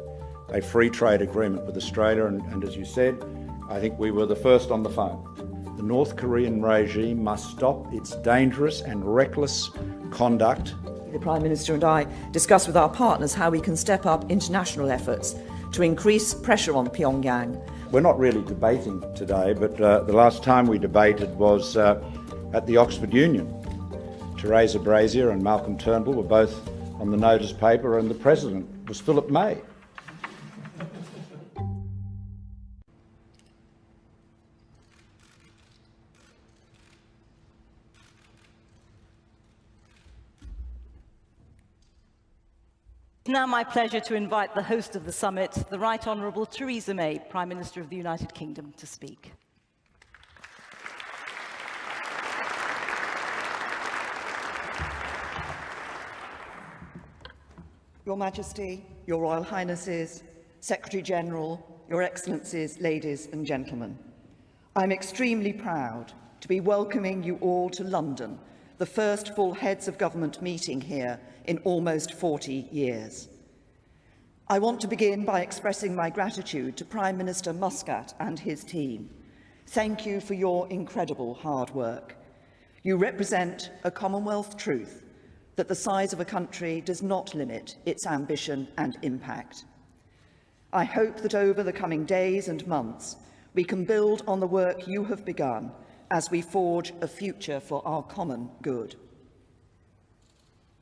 a free trade agreement with Australia, and as you said, I think we were the first on the phone. The North Korean regime must stop its dangerous and reckless conduct. The Prime Minister and I discussed with our partners how we can step up international efforts to increase pressure on Pyongyang. We're not really debating today, but the last time we debated was at the Oxford Union. Theresa Brazier and Malcolm Turnbull were both on the notice paper, and the President was Philip May. It's now my pleasure to invite the host of the summit, the Right Honourable Theresa May, Prime Minister of the United Kingdom, to speak. Your Majesty, Your Royal Highnesses, Secretary-General, Your Excellencies, ladies and gentlemen, I'm extremely proud to be welcoming you all to London, the first full Heads of Government meeting here in almost 40 years. I want to begin by expressing my gratitude to Prime Minister Muscat and his team. Thank you for your incredible hard work. You represent a Commonwealth truth that the size of a country does not limit its ambition and impact. I hope that over the coming days and months, we can build on the work you have begun as we forge a future for our common good.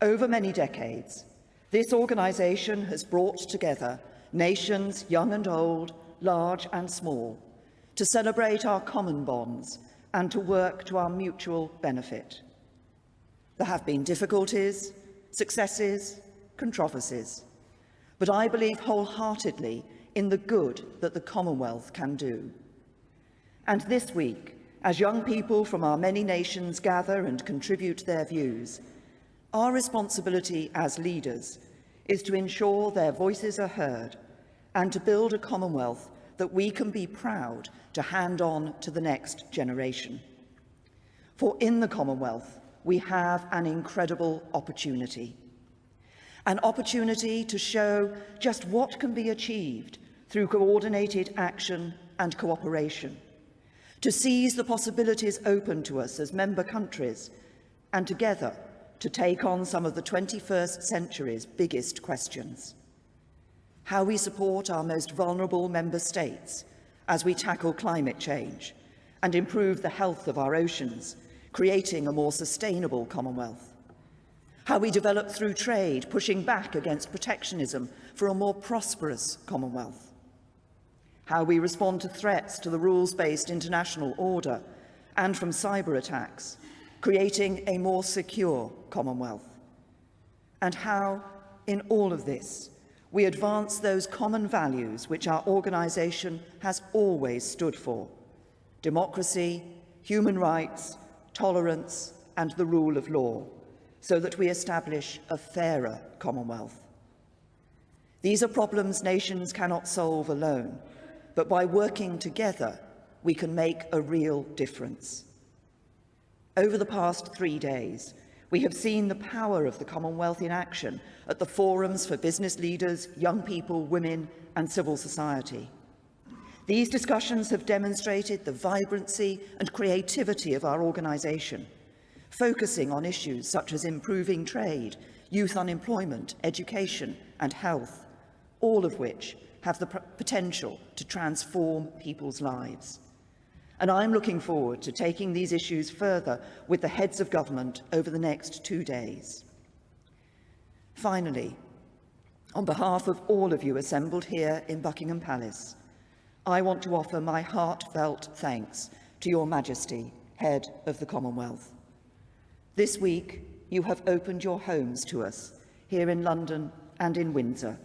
Over many decades, this organisation has brought together nations young and old, large and small, to celebrate our common bonds and to work to our mutual benefit. There have been difficulties, successes, controversies, but I believe wholeheartedly in the good that the Commonwealth can do. And this week, as young people from our many nations gather and contribute their views, our responsibility as leaders is to ensure their voices are heard and to build a Commonwealth that we can be proud to hand on to the next generation. For in the Commonwealth, we have an incredible opportunity. An opportunity to show just what can be achieved through coordinated action and cooperation, to seize the possibilities open to us as member countries, and together to take on some of the 21st century's biggest questions. How we support our most vulnerable member states as we tackle climate change and improve the health of our oceans, creating a more sustainable Commonwealth. How we develop through trade, pushing back against protectionism for a more prosperous Commonwealth. How we respond to threats to the rules-based international order and from cyber attacks, creating a more secure Commonwealth. And how, in all of this, we advance those common values which our organisation has always stood for: democracy, human rights, tolerance and the rule of law, so that we establish a fairer Commonwealth. These are problems nations cannot solve alone, but by working together, we can make a real difference. Over the past 3 days, we have seen the power of the Commonwealth in action at the forums for business leaders, young people, women and civil society. These discussions have demonstrated the vibrancy and creativity of our organisation, focusing on issues such as improving trade, youth unemployment, education and health, all of which have the potential to transform people's lives. And I'm looking forward to taking these issues further with the heads of government over the next 2 days. Finally, on behalf of all of you assembled here in Buckingham Palace, I want to offer my heartfelt thanks to Your Majesty, Head of the Commonwealth. This week, you have opened your homes to us here in London and in Windsor.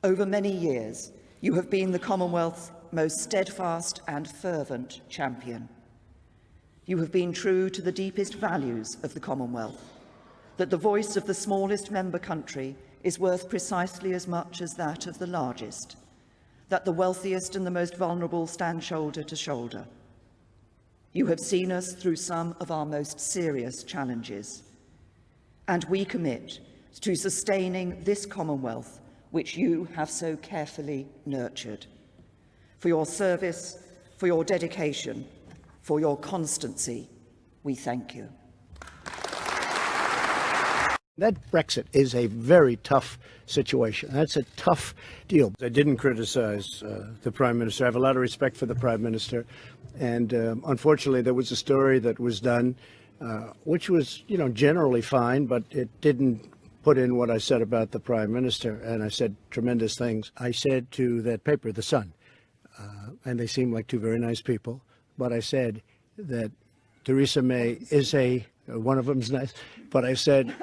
Over many years, you have been the Commonwealth's most steadfast and fervent champion. You have been true to the deepest values of the Commonwealth, that the voice of the smallest member country is worth precisely as much as that of the largest, that the wealthiest and the most vulnerable stand shoulder to shoulder. You have seen us through some of our most serious challenges. and we commit to sustaining this Commonwealth which you have so carefully nurtured. For your service, for your dedication, for your constancy, we thank you. That Brexit is a very tough situation. That's a tough deal. I didn't criticize the Prime Minister. I have a lot of respect for the Prime Minister. And unfortunately, there was a story that was done, which was, generally fine, but it didn't put in what I said about the Prime Minister. And I said tremendous things. I said to that paper, The Sun, and they seem like two very nice people, but I said that Theresa May is one of them's nice, but I said,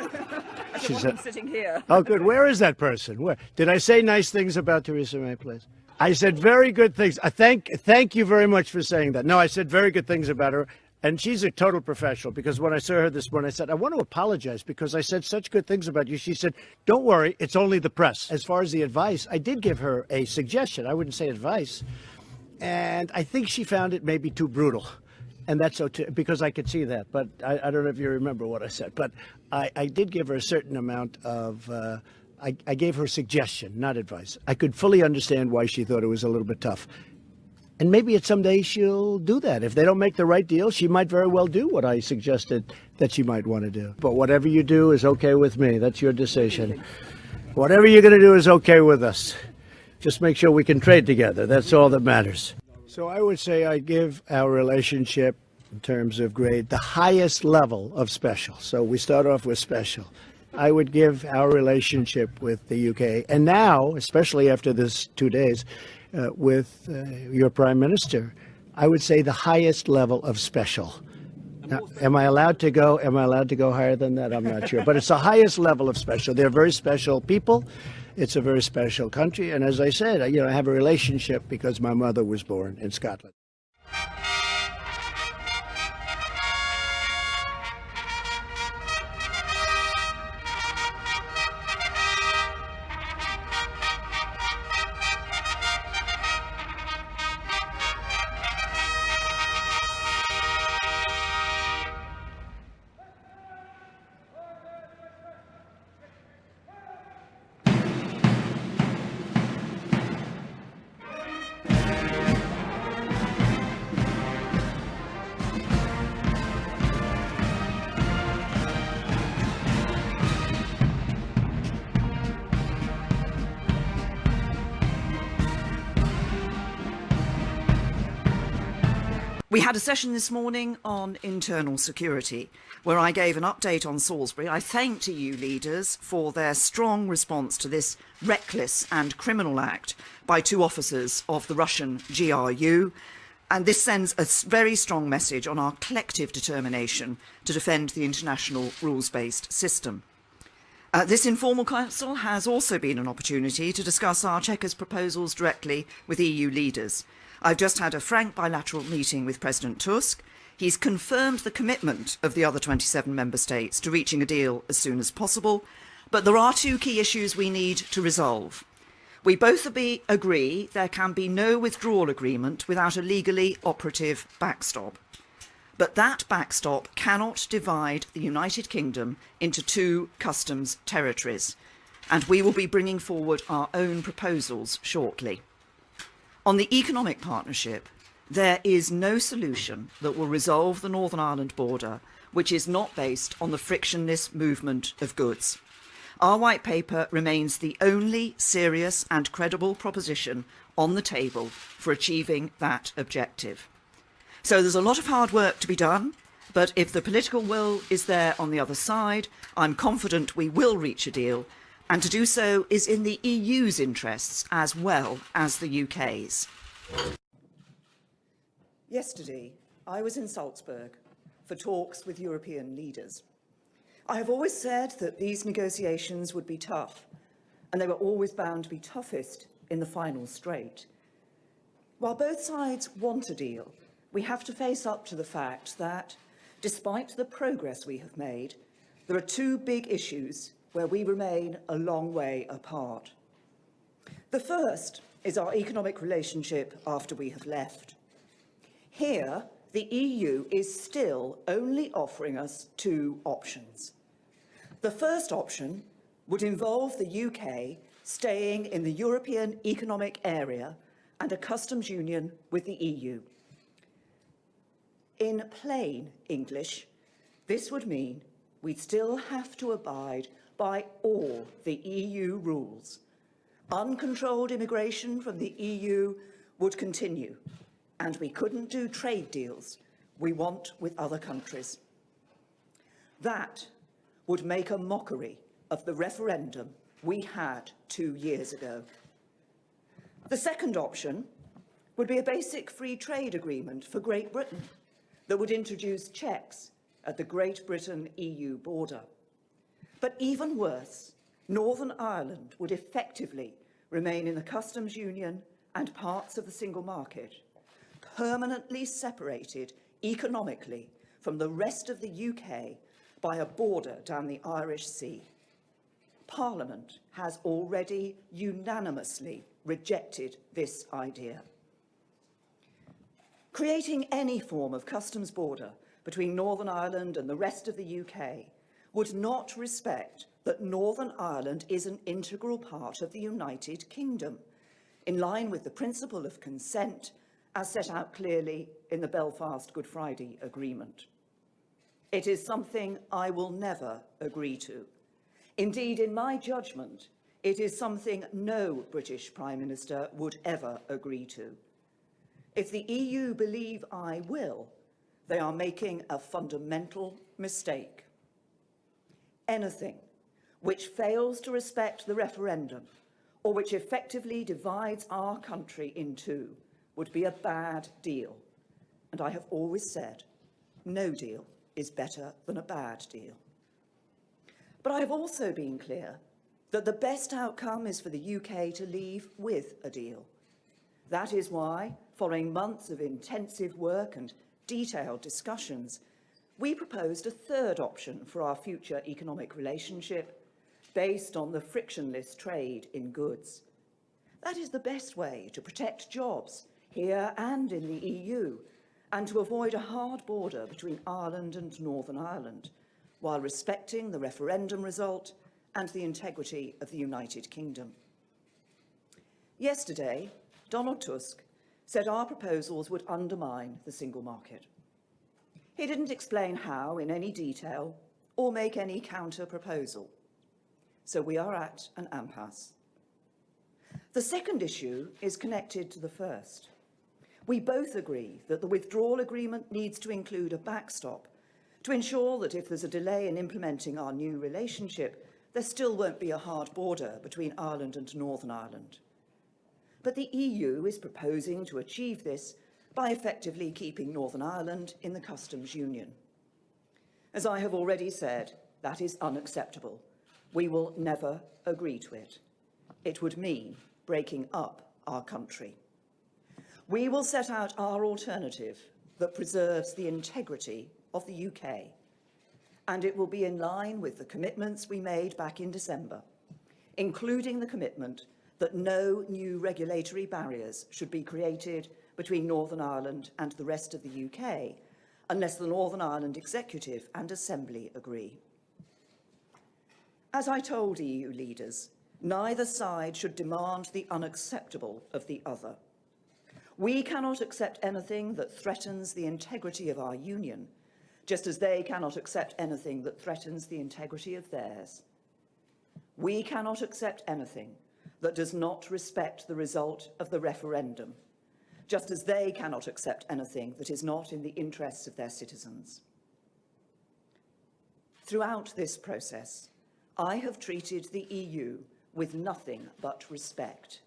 she's sitting here. Oh, good. Where is that person? Where did I say nice things about Theresa May, please? I said very good things. Thank you very much for saying that. No, I said very good things about her, and she's a total professional, because when I saw her this morning, I said, I want to apologize because I said such good things about you. She said, don't worry, it's only the press. As far as the advice, I did give her a suggestion. I wouldn't say advice. And I think she found it maybe too brutal. And that's okay, because I could see that. But I don't know if you remember what I said. But I did give her a certain amount of, I gave her a suggestion, not advice. I could fully understand why she thought it was a little bit tough. And maybe someday she'll do that. If they don't make the right deal, she might very well do what I suggested that she might want to do. But whatever you do is okay with me. That's your decision. Whatever you're going to do is okay with us. Just make sure we can trade together. That's all that matters. So I would say I give our relationship, in terms of grade, the highest level of special. So we start off with special. I would give our relationship with the UK, and now, especially after this 2 days, with your Prime Minister, I would say the highest level of special. Now, am I allowed to go higher than that? I'm not sure. But it's the highest level of special. They're very special people. It's a very special country. And as I said, I have a relationship because my mother was born in Scotland. We had a session this morning on internal security, where I gave an update on Salisbury. I thanked EU leaders for their strong response to this reckless and criminal act by two officers of the Russian GRU, and this sends a very strong message on our collective determination to defend the international rules-based system. This informal council has also been an opportunity to discuss our Chequers proposals directly with EU leaders. I've just had a frank bilateral meeting with President Tusk. He's confirmed the commitment of the other 27 member states to reaching a deal as soon as possible, but there are two key issues we need to resolve. We both agree there can be no withdrawal agreement without a legally operative backstop. But that backstop cannot divide the United Kingdom into two customs territories, and we will be bringing forward our own proposals shortly. On the economic partnership, there is no solution that will resolve the Northern Ireland border which is not based on the frictionless movement of goods. Our white paper remains the only serious and credible proposition on the table for achieving that objective. So there's a lot of hard work to be done, but if the political will is there on the other side, I'm confident we will reach a deal, and to do so is in the EU's interests as well as the UK's. Yesterday, I was in Salzburg for talks with European leaders. I have always said that these negotiations would be tough, and they were always bound to be toughest in the final straight. While both sides want a deal, we have to face up to the fact that, despite the progress we have made, there are two big issues where we remain a long way apart. The first is our economic relationship after we have left. Here, the EU is still only offering us two options. The first option would involve the UK staying in the European Economic Area and a customs union with the EU. In plain English, this would mean we'd still have to abide by all the EU rules. Uncontrolled immigration from the EU would continue, and we couldn't do trade deals we want with other countries. That would make a mockery of the referendum we had 2 years ago. The second option would be a basic free trade agreement for Great Britain that would introduce checks at the Great Britain-EU border. But even worse, Northern Ireland would effectively remain in the customs union and parts of the single market, permanently separated economically from the rest of the UK by a border down the Irish Sea. Parliament has already unanimously rejected this idea. Creating any form of customs border between Northern Ireland and the rest of the UK would not respect that Northern Ireland is an integral part of the United Kingdom, in line with the principle of consent as set out clearly in the Belfast Good Friday Agreement. It is something I will never agree to. Indeed, in my judgment, it is something no British Prime Minister would ever agree to. If the EU believe I will, they are making a fundamental mistake. Anything which fails to respect the referendum or which effectively divides our country in two would be a bad deal. And I have always said, no deal is better than a bad deal. But I have also been clear that the best outcome is for the UK to leave with a deal. That is why, following months of intensive work and detailed discussions, we proposed a third option for our future economic relationship based on the frictionless trade in goods. That is the best way to protect jobs here and in the EU, and to avoid a hard border between Ireland and Northern Ireland, while respecting the referendum result and the integrity of the United Kingdom. Yesterday, Donald Tusk said our proposals would undermine the single market. He didn't explain how in any detail or make any counter-proposal. So we are at an impasse. The second issue is connected to the first. We both agree that the withdrawal agreement needs to include a backstop to ensure that if there's a delay in implementing our new relationship, there still won't be a hard border between Ireland and Northern Ireland. But the EU is proposing to achieve this by effectively keeping Northern Ireland in the customs union. As I have already said, that is unacceptable. We will never agree to it. It would mean breaking up our country. We will set out our alternative that preserves the integrity of the UK, and it will be in line with the commitments we made back in December, including the commitment that no new regulatory barriers should be created between Northern Ireland and the rest of the UK, unless the Northern Ireland Executive and Assembly agree. As I told EU leaders, neither side should demand the unacceptable of the other. We cannot accept anything that threatens the integrity of our union, just as they cannot accept anything that threatens the integrity of theirs. We cannot accept anything that does not respect the result of the referendum, just as they cannot accept anything that is not in the interests of their citizens. Throughout this process, I have treated the EU with nothing but respect.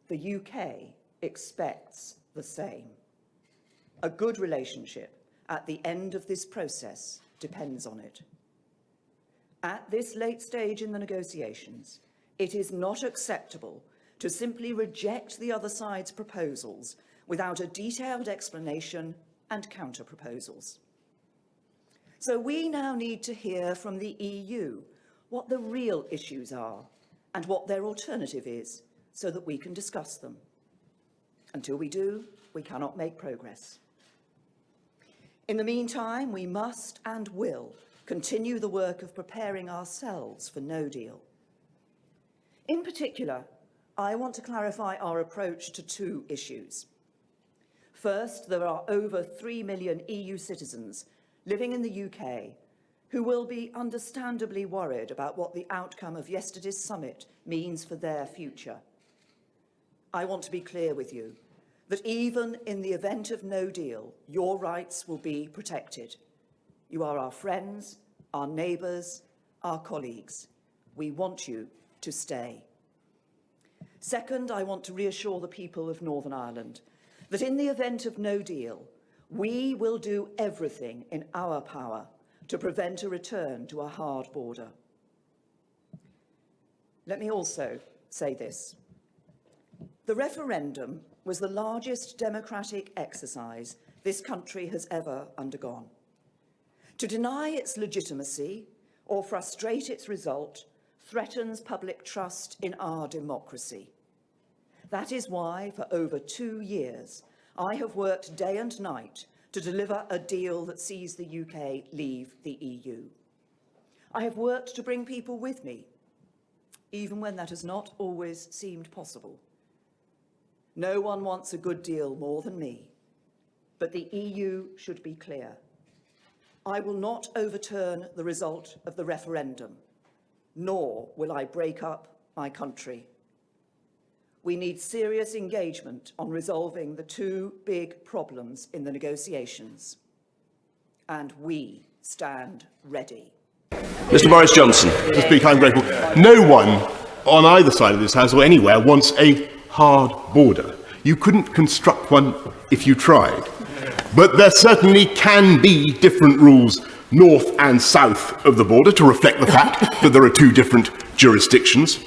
The UK expects the same. A good relationship at the end of this process depends on it. At this late stage in the negotiations, it is not acceptable to simply reject the other side's proposals without a detailed explanation and counter-proposals. So we now need to hear from the EU what the real issues are and what their alternative is, so that we can discuss them. Until we do, we cannot make progress. In the meantime, we must and will continue the work of preparing ourselves for no deal. In particular, I want to clarify our approach to two issues. First, there are over 3 million EU citizens living in the UK who will be understandably worried about what the outcome of yesterday's summit means for their future. I want to be clear with you that even in the event of no deal, your rights will be protected. You are our friends, our neighbours, our colleagues. We want you to stay. Second, I want to reassure the people of Northern Ireland that in the event of no deal, we will do everything in our power to prevent a return to a hard border. Let me also say this. The referendum was the largest democratic exercise this country has ever undergone. To deny its legitimacy or frustrate its result threatens public trust in our democracy. That is why, for over 2 years, I have worked day and night to deliver a deal that sees the UK leave the EU. I have worked to bring people with me, even when that has not always seemed possible. No one wants a good deal more than me, but the EU should be clear. I will not overturn the result of the referendum, nor will I break up my country. We need serious engagement on resolving the two big problems in the negotiations, and we stand ready. Mr. Boris Johnson. Mr. Speaker, I'm grateful. No one on either side of this House or anywhere wants a hard border. You couldn't construct one if you tried. But there certainly can be different rules north and south of the border to reflect the fact that there are two different jurisdictions.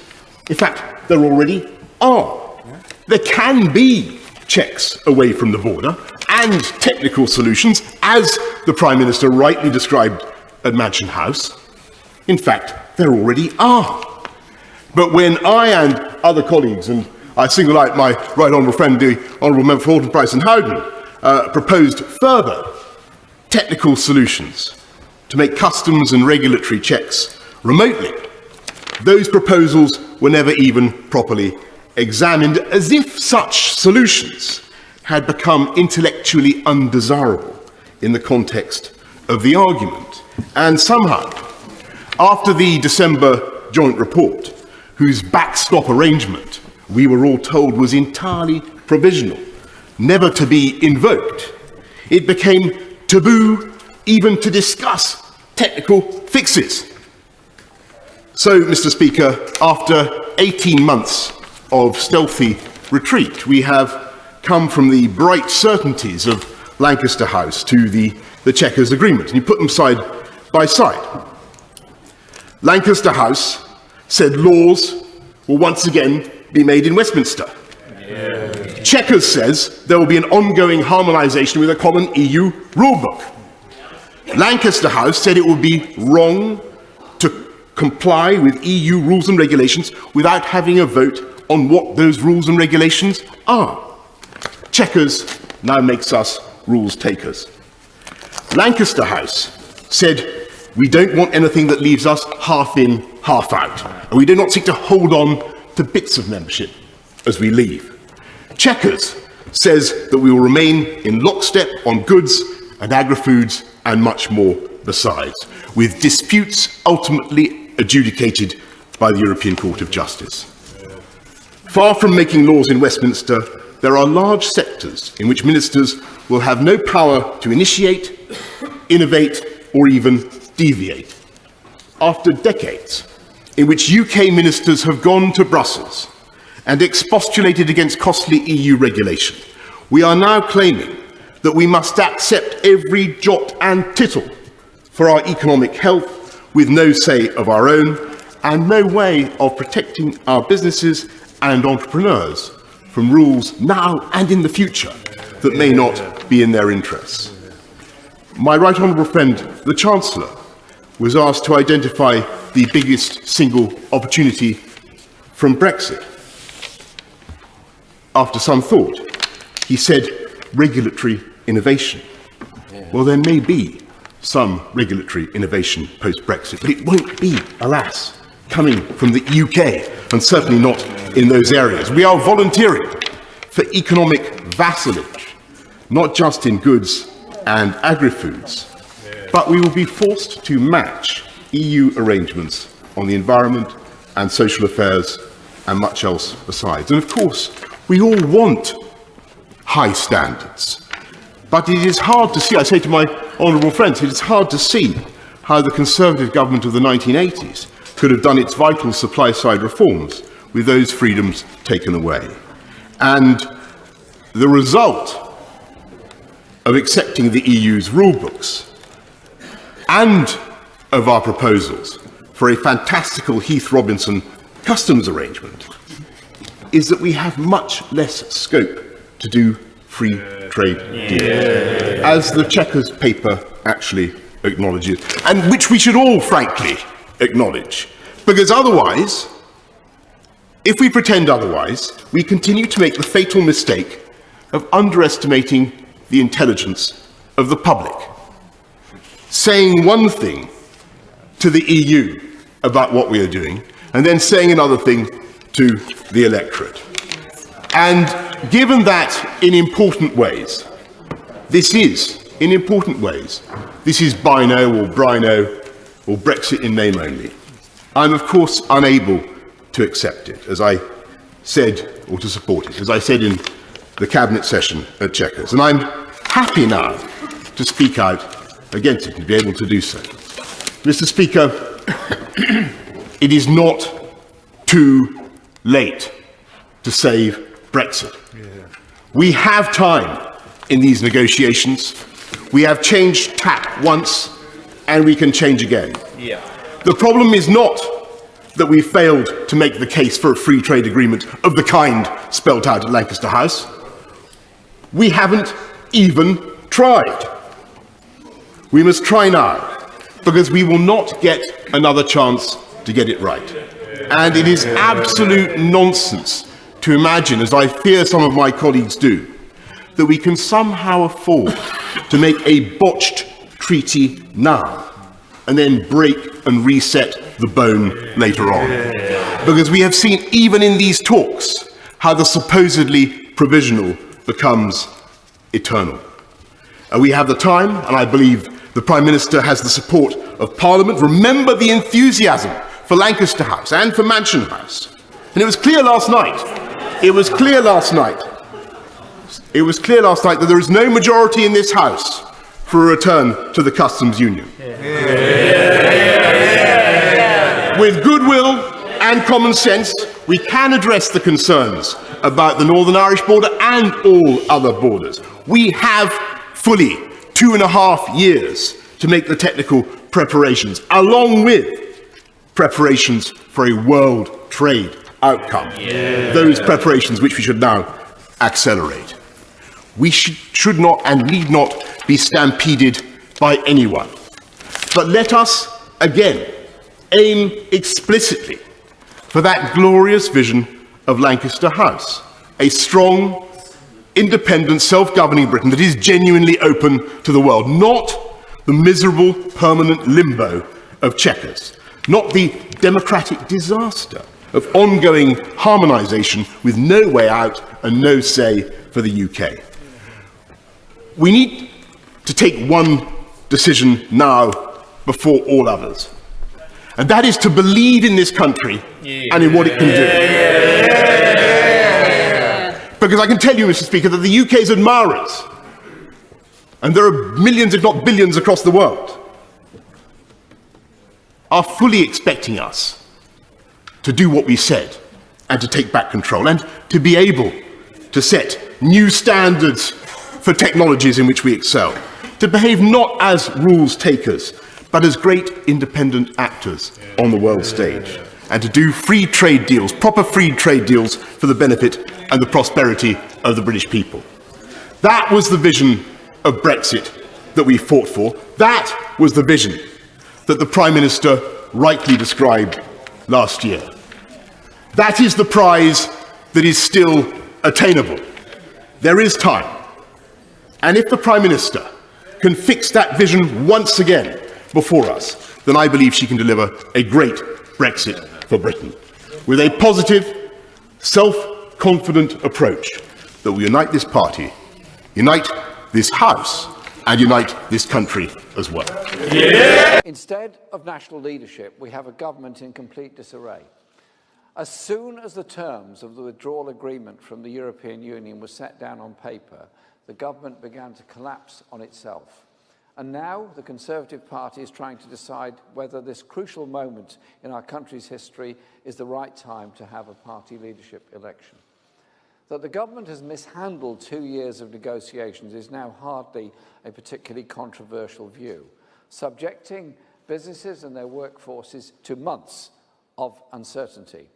In fact, there already are. There can be checks away from the border and technical solutions, as the Prime Minister rightly described at Mansion House. In fact, there already are. But when I and other colleagues, and I single out my right honourable friend, the Honourable Member for Horton, Price and Howden, proposed further technical solutions to make customs and regulatory checks remotely, those proposals were never even properly examined, as if such solutions had become intellectually undesirable in the context of the argument. And somehow, after the December joint report, whose backstop arrangement we were all told was entirely provisional, never to be invoked, it became taboo even to discuss technical fixes. So, Mr. Speaker, after 18 months of stealthy retreat, we have come from the bright certainties of Lancaster House to the Chequers Agreement, and you put them side by side. Lancaster House said laws will once again be made in Westminster. Yeah. Chequers says there will be an ongoing harmonisation with a common EU rulebook. Lancaster House said it would be wrong to comply with EU rules and regulations without having a vote on what those rules and regulations are. Chequers now makes us rules takers. Lancaster House said we don't want anything that leaves us half in, half out, and we do not seek to hold on to bits of membership as we leave. Chequers says that we will remain in lockstep on goods and agri-foods and much more besides, with disputes ultimately adjudicated by the European Court of Justice. Far from making laws in Westminster, there are large sectors in which ministers will have no power to initiate, innovate, or even deviate. After decades in which UK ministers have gone to Brussels and expostulated against costly EU regulation, we are now claiming that we must accept every jot and tittle for our economic health with no say of our own and no way of protecting our businesses and entrepreneurs from rules now and in the future that may not be in their interests. My right honourable friend, the Chancellor, was asked to identify the biggest single opportunity from Brexit. After some thought, he said regulatory innovation. Well, there may be some regulatory innovation post-Brexit, but it won't be, alas, coming from the UK, and certainly not in those areas. We are volunteering for economic vassalage, not just in goods and agri-foods, but we will be forced to match EU arrangements on the environment and social affairs and much else besides. And of course, we all want high standards, but it is hard to see, I say to my honourable friends, it is hard to see how the Conservative government of the 1980s could have done its vital supply-side reforms with those freedoms taken away. And the result of accepting the EU's rulebooks and of our proposals for a fantastical Heath-Robinson customs arrangement is that we have much less scope to do free trade deals, as the Chequers paper actually acknowledges, and which we should all, frankly, acknowledge. Because otherwise, if we pretend otherwise, we continue to make the fatal mistake of underestimating the intelligence of the public, saying one thing to the EU about what we are doing, and then saying another thing to the electorate. And given that in important ways, this is Bino or Brino or Brexit in name only, I'm of course unable to accept it, as I said, or to support it, as I said in the Cabinet session at Chequers. And I'm happy now to speak out against it and be able to do so. Mr. Speaker, it is not too late to save Brexit. We have time in these negotiations. We have changed tack once, and we can change again. The problem is not that we failed to make the case for a free trade agreement of the kind spelt out at Lancaster House. We haven't even tried. We must try now, because we will not get another chance to get it right. And it is absolute nonsense to imagine, as I fear some of my colleagues do, that we can somehow afford to make a botched treaty now and then break and reset the bone later on. Because we have seen, even in these talks, how the supposedly provisional becomes eternal. And we have the time, and I believe the Prime Minister has the support of Parliament. Remember the enthusiasm for Lancaster House and for Mansion House. And it was clear last night, that there is no majority in this House for a return to the customs union. With goodwill and common sense, we can address the concerns about the Northern Irish border and all other borders. We have fully 2.5 years to make the technical preparations, along with preparations for a world trade outcome. Those preparations which we should now accelerate. We should not and need not be stampeded by anyone. But let us, again, aim explicitly for that glorious vision of Lancaster House, a strong, independent, self-governing Britain that is genuinely open to the world, not the miserable, permanent limbo of Chequers, not the democratic disaster of ongoing harmonisation with no way out and no say for the UK. We need to take one decision now before all others, and that is to believe in this country and in what it can do. Because I can tell you, Mr. Speaker, that the UK's admirers, and there are millions, if not billions, across the world, are fully expecting us to do what we said and to take back control and to be able to set new standards for technologies in which we excel, to behave not as rules takers, but as great independent actors on the world stage, and to do free trade deals, proper free trade deals for the benefit and the prosperity of the British people. That was the vision of Brexit that we fought for. That was the vision that the Prime Minister rightly described last year. That is the prize that is still attainable. There is time. And if the Prime Minister can fix that vision once again before us, then I believe she can deliver a great Brexit for Britain, with a positive, self-confident approach that will unite this party, unite this House, and unite this country as well. Yeah. Instead of national leadership, we have a government in complete disarray. As soon as the terms of the withdrawal agreement from the European Union were set down on paper, the government began to collapse on itself. And now the Conservative Party is trying to decide whether this crucial moment in our country's history is the right time to have a party leadership election. That the government has mishandled 2 years of negotiations is now hardly a particularly controversial view, subjecting businesses and their workforces to months of uncertainty.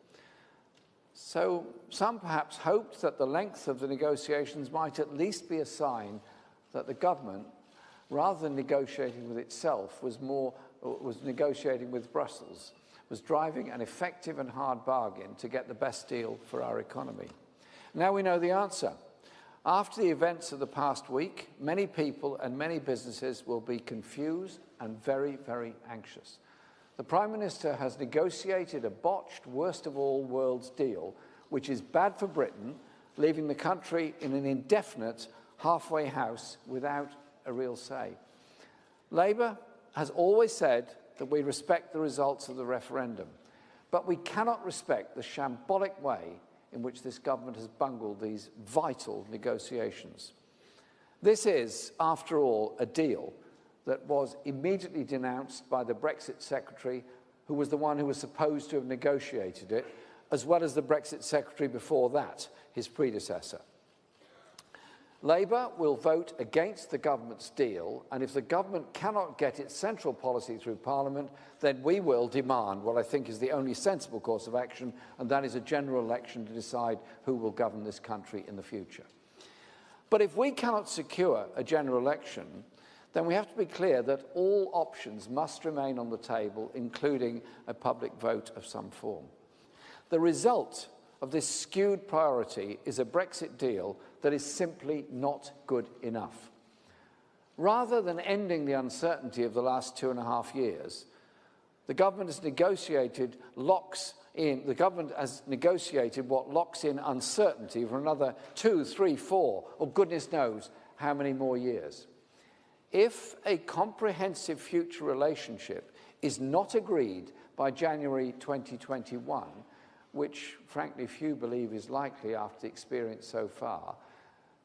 So some perhaps hoped that the length of the negotiations might at least be a sign that the government, rather than negotiating with itself, was negotiating with Brussels, was driving an effective and hard bargain to get the best deal for our economy. Now we know the answer. After the events of the past week, many people and many businesses will be confused and very, very anxious. The Prime Minister has negotiated a botched, worst of all worlds deal, which is bad for Britain, leaving the country in an indefinite halfway house without a real say. Labour has always said that we respect the results of the referendum, but we cannot respect the shambolic way in which this government has bungled these vital negotiations. This is, after all, a deal that was immediately denounced by the Brexit Secretary, who was the one who was supposed to have negotiated it, as well as the Brexit Secretary before that, his predecessor. Labour will vote against the government's deal, and if the government cannot get its central policy through Parliament, then we will demand what I think is the only sensible course of action, and that is a general election to decide who will govern this country in the future. But if we cannot secure a general election, then we have to be clear that all options must remain on the table, including a public vote of some form. The result of this skewed priority is a Brexit deal that is simply not good enough. Rather than ending the uncertainty of the last 2.5 years, the government has negotiated what locks in uncertainty for another 2, 3, 4, or goodness knows how many more years. If a comprehensive future relationship is not agreed by January 2021, which frankly few believe is likely after the experience so far,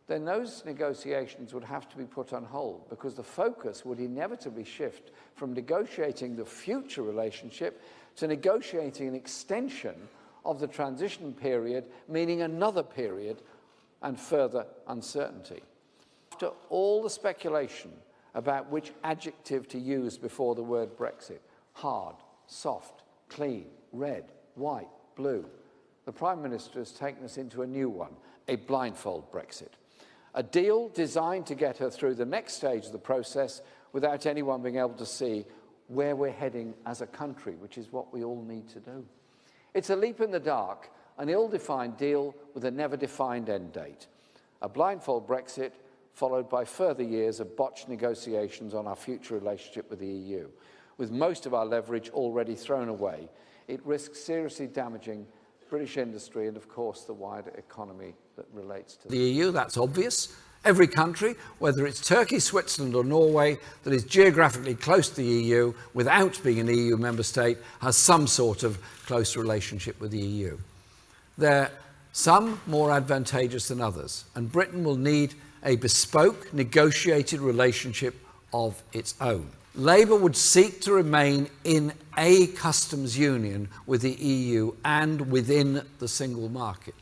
then those negotiations would have to be put on hold because the focus would inevitably shift from negotiating the future relationship to negotiating an extension of the transition period, meaning another period and further uncertainty. After all the speculation about which adjective to use before the word Brexit, hard, soft, clean, red, white, blue, the Prime Minister has taken us into a new one, a blindfold Brexit. A deal designed to get her through the next stage of the process without anyone being able to see where we're heading as a country, which is what we all need to do. It's a leap in the dark, an ill-defined deal with a never-defined end date. A blindfold Brexit followed by further years of botched negotiations on our future relationship with the EU. With most of our leverage already thrown away, it risks seriously damaging British industry and, of course, the wider economy that relates to the EU. That's obvious. Every country, whether it's Turkey, Switzerland or Norway, that is geographically close to the EU without being an EU member state, has some sort of close relationship with the EU. They're some more advantageous than others, and Britain will need a bespoke, negotiated relationship of its own. Labour would seek to remain in a customs union with the EU and within the single market.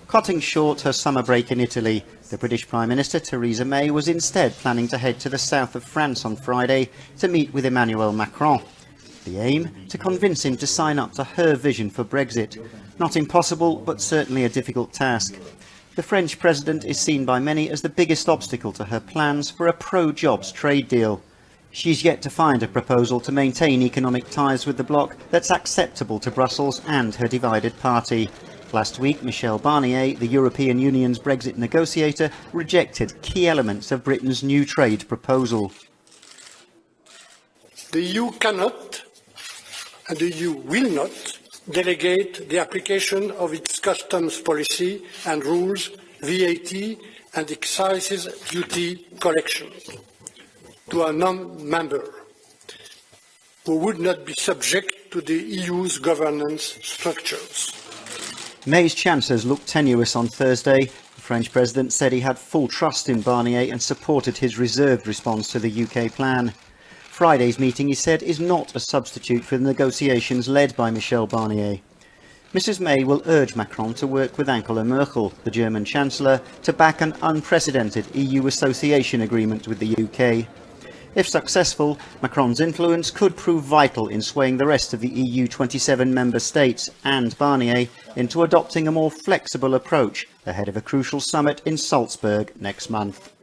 Cutting short her summer break in Italy, the British Prime Minister Theresa May was instead planning to head to the south of France on Friday to meet with Emmanuel Macron. The aim? To convince him to sign up to her vision for Brexit. Not impossible, but certainly a difficult task. The French president is seen by many as the biggest obstacle to her plans for a pro-jobs trade deal. She's yet to find a proposal to maintain economic ties with the bloc that's acceptable to Brussels and her divided party. Last week, Michel Barnier, the European Union's Brexit negotiator, rejected key elements of Britain's new trade proposal. The EU cannot and the EU will not delegate the application of its customs policy and rules, VAT and excise duty collection to a non-member who would not be subject to the EU's governance structures. May's chances looked tenuous on Thursday. The French president said he had full trust in Barnier and supported his reserved response to the UK plan. Friday's meeting, he said, is not a substitute for the negotiations led by Michel Barnier. Mrs May will urge Macron to work with Angela Merkel, the German Chancellor, to back an unprecedented EU association agreement with the UK. If successful, Macron's influence could prove vital in swaying the rest of the EU 27 member states and Barnier into adopting a more flexible approach ahead of a crucial summit in Salzburg next month.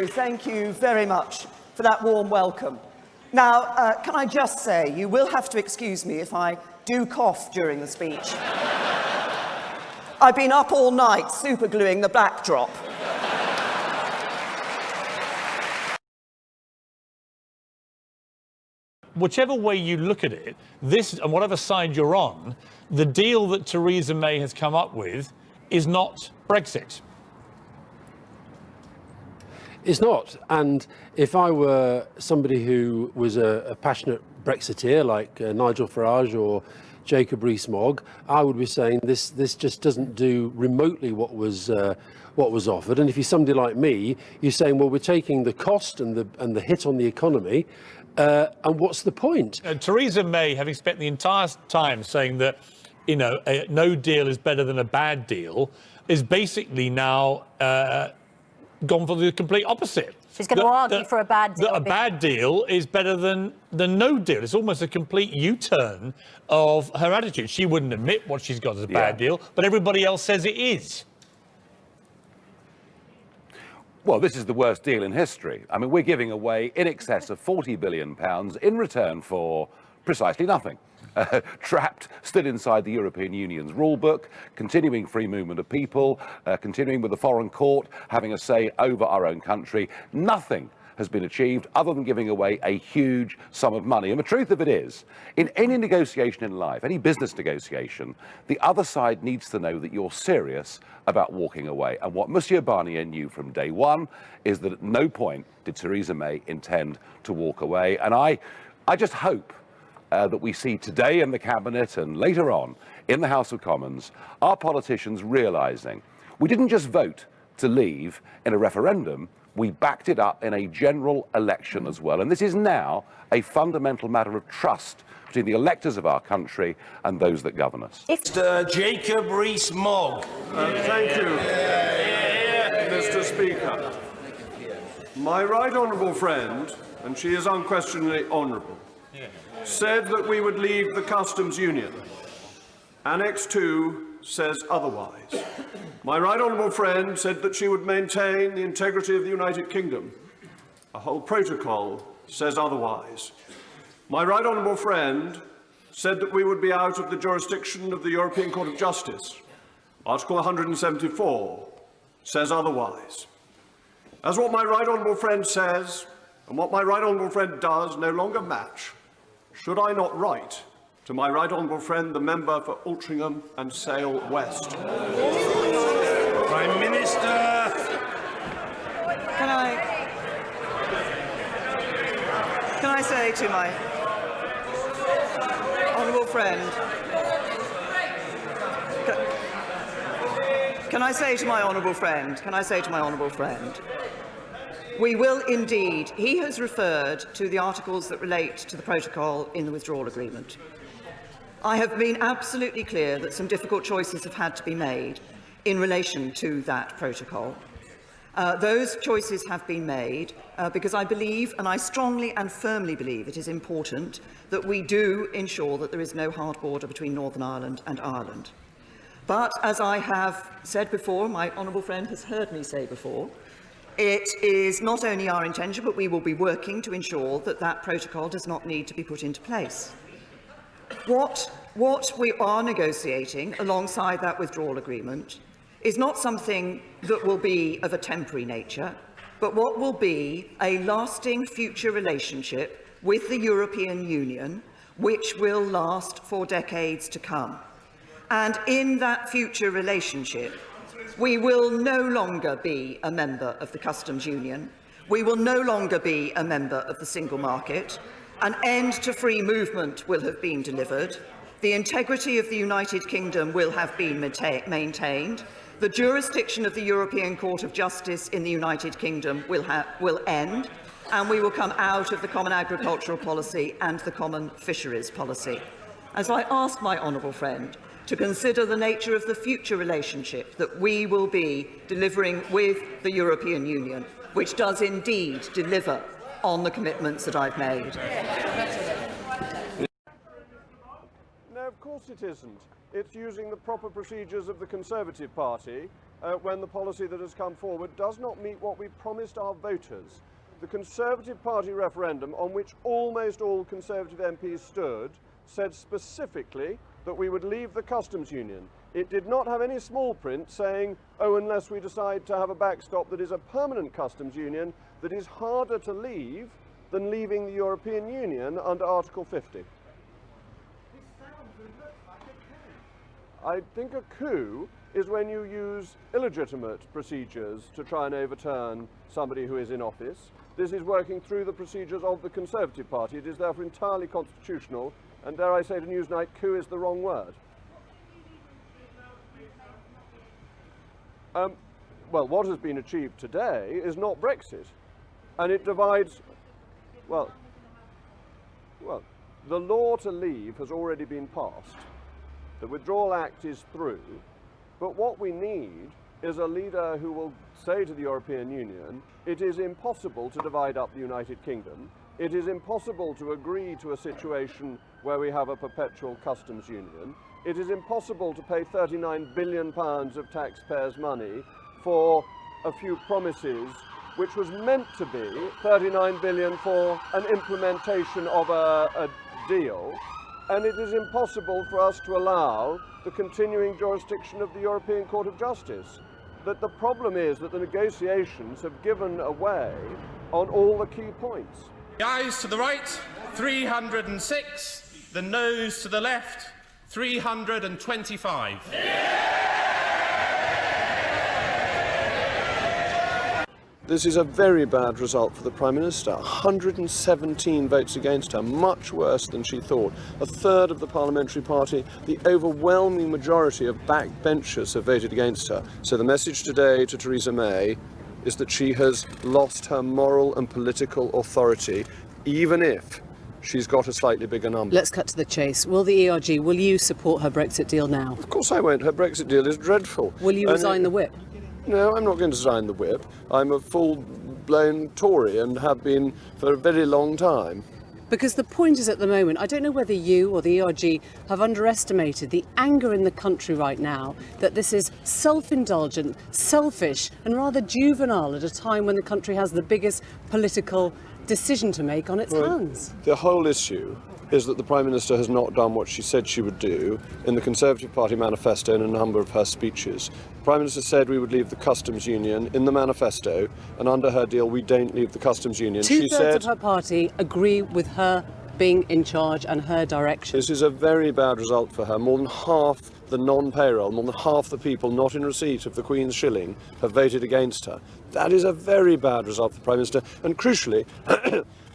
Thank you very much for that warm welcome. Now, can I just say, you will have to excuse me if I do cough during the speech. I've been up all night supergluing the backdrop. Whichever way you look at it, this, and whatever side you're on, the deal that Theresa May has come up with is not Brexit. It's not. And if I were somebody who was a passionate Brexiteer like Nigel Farage or Jacob Rees-Mogg, I would be saying this just doesn't do remotely what was offered. And if you're somebody like me, you're saying, well, we're taking the cost and the hit on the economy, and what's the point? Theresa May, having spent the entire time saying that, you know, no deal is better than a bad deal, is basically now gone for the complete opposite. She's going to argue for a bad deal. A bad deal is better than no deal. It's almost a complete U-turn of her attitude. She wouldn't admit what she's got as a bad deal, but everybody else says it is. Well, this is the worst deal in history. I mean, we're giving away in excess of £40 billion in return for precisely nothing. Trapped still inside the European Union's rule book, continuing free movement of people, continuing with the foreign court having a say over our own country. Nothing has been achieved other than giving away a huge sum of money. And the truth of it is, in any negotiation in life, any business negotiation, the other side needs to know that you're serious about walking away. And what Monsieur Barnier knew from day one is that at no point did Theresa May intend to walk away. And I just hope that we see today in the Cabinet and later on in the House of Commons, our politicians realising we didn't just vote to leave in a referendum, we backed it up in a general election as well. And this is now a fundamental matter of trust between the electors of our country and those that govern us. Mr. Jacob Rees-Mogg. Thank you, Mr. Speaker. My right honourable friend, and she is unquestionably honourable, said that we would leave the customs union. Annex 2 says otherwise. My right honourable friend said that she would maintain the integrity of the United Kingdom. A whole protocol says otherwise. My right honourable friend said that we would be out of the jurisdiction of the European Court of Justice. Article 174 says otherwise. As what my right honourable friend says and what my right honourable friend does no longer match, should I not write to my right honourable friend, the member for Altrincham and Sale West? Prime Minister. Can I say to my honourable friend, can I say to my honourable friend, we will indeed, he has referred to the articles that relate to the protocol in the withdrawal agreement. I have been absolutely clear that some difficult choices have had to be made in relation to that protocol. Those choices have been made because I believe, and I strongly and firmly believe, it is important that we do ensure that there is no hard border between Northern Ireland and Ireland. But as I have said before, my honourable friend has heard me say before, it is not only our intention, but we will be working to ensure that that protocol does not need to be put into place. What we are negotiating alongside that withdrawal agreement is not something that will be of a temporary nature, but what will be a lasting future relationship with the European Union, which will last for decades to come. And in that future relationship, we will no longer be a member of the customs union. We will no longer be a member of the single market. An end to free movement will have been delivered. The integrity of the United Kingdom will have been maintained. The jurisdiction of the European Court of Justice in the United Kingdom will end, and we will come out of the Common Agricultural Policy and the Common Fisheries Policy. As I ask my honourable friend to consider the nature of the future relationship that we will be delivering with the European Union, which does indeed deliver on the commitments that I've made. No, of course it isn't. It's using the proper procedures of the Conservative Party when the policy that has come forward does not meet what we promised our voters. The Conservative Party referendum, on which almost all Conservative MPs stood, said specifically that we would leave the customs union. It did not have any small print saying, oh, unless we decide to have a backstop that is a permanent customs union that is harder to leave than leaving the European Union under Article 50. I think a coup is when you use illegitimate procedures to try and overturn somebody who is in office. This is working through the procedures of the Conservative Party. It is therefore entirely constitutional, and dare I say to Newsnight, coup is the wrong word. Well, what has been achieved today is not Brexit, and it divides, well, the law to leave has already been passed. The Withdrawal Act is through, but what we need is a leader who will say to the European Union, it is impossible to divide up the United Kingdom, it is impossible to agree to a situation where we have a perpetual customs union, it is impossible to pay £39 billion of taxpayers' money for a few promises which was meant to be £39 billion for an implementation of a deal, and it is impossible for us to allow the continuing jurisdiction of the European Court of Justice. But the problem is that the negotiations have given away on all the key points. The ayes to the right, 306. The noes to the left, 325. This is a very bad result for the Prime Minister. 117 votes against her, much worse than she thought. A third of the parliamentary party, the overwhelming majority of backbenchers have voted against her. So the message today to Theresa May is that she has lost her moral and political authority, even if she's got a slightly bigger number. Let's cut to the chase. Will the ERG, will you support her Brexit deal now? Of course I won't. Her Brexit deal is dreadful. Will you resign the whip? No, I'm not going to sign the whip. I'm a full-blown Tory and have been for a very long time. Because the point is, at the moment, I don't know whether you or the ERG have underestimated the anger in the country right now that this is self-indulgent, selfish and rather juvenile at a time when the country has the biggest political decision to make on its hands. The whole issue is that the Prime Minister has not done what she said she would do in the Conservative Party manifesto and a number of her speeches. The Prime Minister said we would leave the customs union in the manifesto, and under her deal we don't leave the customs union. Two-thirds of her party agree with her being in charge and her direction. This is a very bad result for her. More than half the non-payroll, more than half the people not in receipt of the Queen's shilling have voted against her. That is a very bad result for the Prime Minister, and crucially,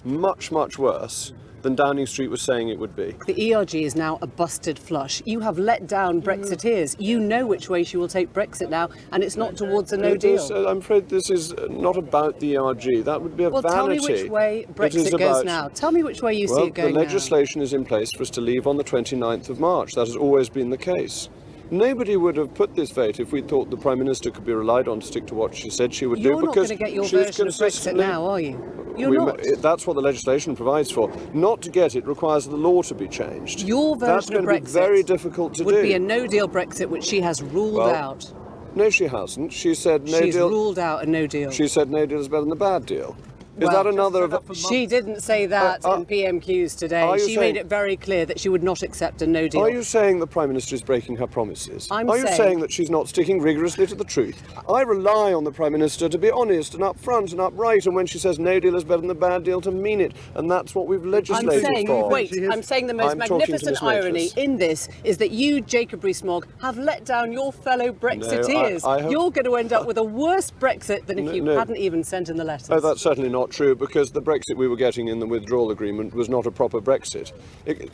much, much worse than Downing Street was saying it would be. The ERG is now a busted flush. You have let down Brexiteers. You know which way she will take Brexit now, and it's not towards a no deal. I'm afraid this is not about the ERG. That would be a vanity. Well, tell me which way Brexit goes now. Tell me which way you see it going now. The legislation is in place for us to leave on the 29th of March. That has always been the case. Nobody would have put this vote if we thought the Prime Minister could be relied on to stick to what she said she would do. You're not going to get your version of Brexit now, are you? You're not. That's what the legislation provides for. Not to get it requires the law to be changed. Your version of Brexit That's going to be very difficult to do. Would be a no-deal Brexit, which she has ruled out. No, she hasn't. She said no deal. She's ruled out a no deal. She said no deal is better than a bad deal. Is that another of... She didn't say that in PMQs today. She made it very clear that she would not accept a no deal. Are you saying the Prime Minister is breaking her promises? Are you saying that she's not sticking rigorously to the truth? I rely on the Prime Minister to be honest and upfront and upright, and when she says no deal is better than a bad deal, to mean it. And that's what we've legislated for. I'm saying the most magnificent irony in this is that you, Jacob Rees-Mogg, have let down your fellow Brexiteers. No, You're going to end up with a worse Brexit than if you hadn't even sent in the letters. Oh, that's certainly not true, because the Brexit we were getting in the withdrawal agreement was not a proper Brexit.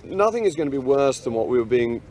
Nothing is going to be worse than what we were being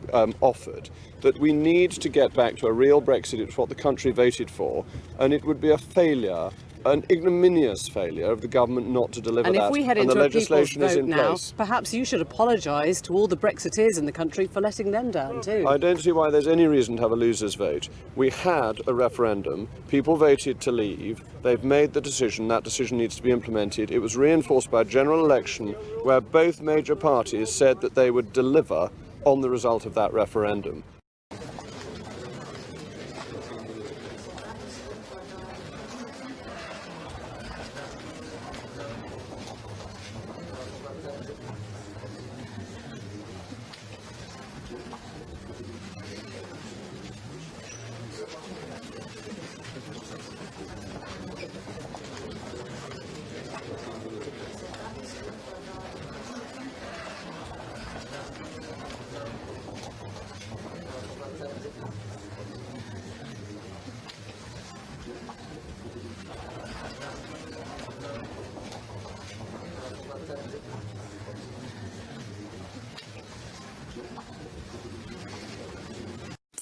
offered. That we need to get back to a real Brexit. It's what the country voted for, and it would be a failure, an ignominious failure of the government not to deliver that. And if we head into a people's vote now, perhaps you should apologise to all the Brexiteers in the country for letting them down too. I don't see why there's any reason to have a loser's vote. We had a referendum, people voted to leave, they've made the decision, that decision needs to be implemented. It was reinforced by a general election where both major parties said that they would deliver on the result of that referendum.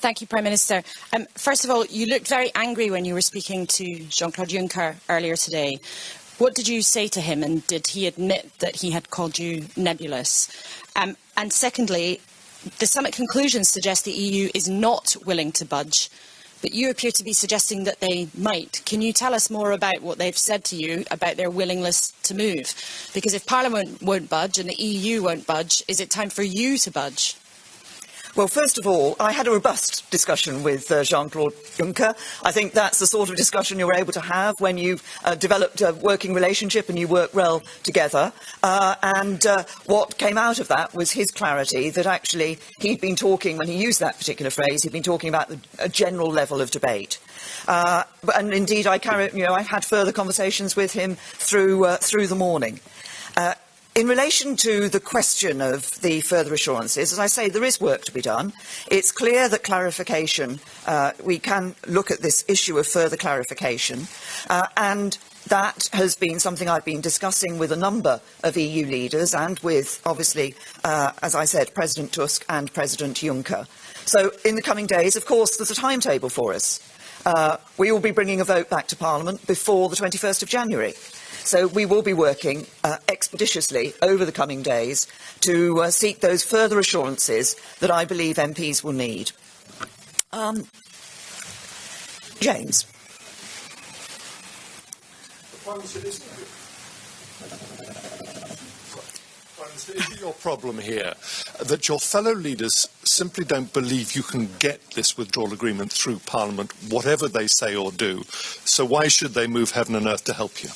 Thank you, Prime Minister. First of all, you looked very angry when you were speaking to Jean-Claude Juncker earlier today. What did you say to him, and did he admit that he had called you nebulous? And secondly, the summit conclusions suggest the EU is not willing to budge, but you appear to be suggesting that they might. Can you tell us more about what they've said to you about their willingness to move? Because if Parliament won't budge and the EU won't budge, is it time for you to budge? Well, first of all, I had a robust discussion with Jean-Claude Juncker. I think that's the sort of discussion you're able to have when you've developed a working relationship and you work well together. What came out of that was his clarity that actually he'd been talking, when he used that particular phrase, he'd been talking about a general level of debate. And indeed, I had further conversations with him through the morning. In relation to the question of the further assurances, as I say, there is work to be done. It's clear that clarification, we can look at this issue of further clarification, and that has been something I've been discussing with a number of EU leaders and with, obviously, as I said, President Tusk and President Juncker. So in the coming days, of course, there's a timetable for us. We will be bringing a vote back to Parliament before the 21st of January. So we will be working expeditiously over the coming days to seek those further assurances that I believe MPs will need. James. Is it your problem here that your fellow leaders simply don't believe you can get this withdrawal agreement through Parliament, whatever they say or do? So why should they move heaven and earth to help you?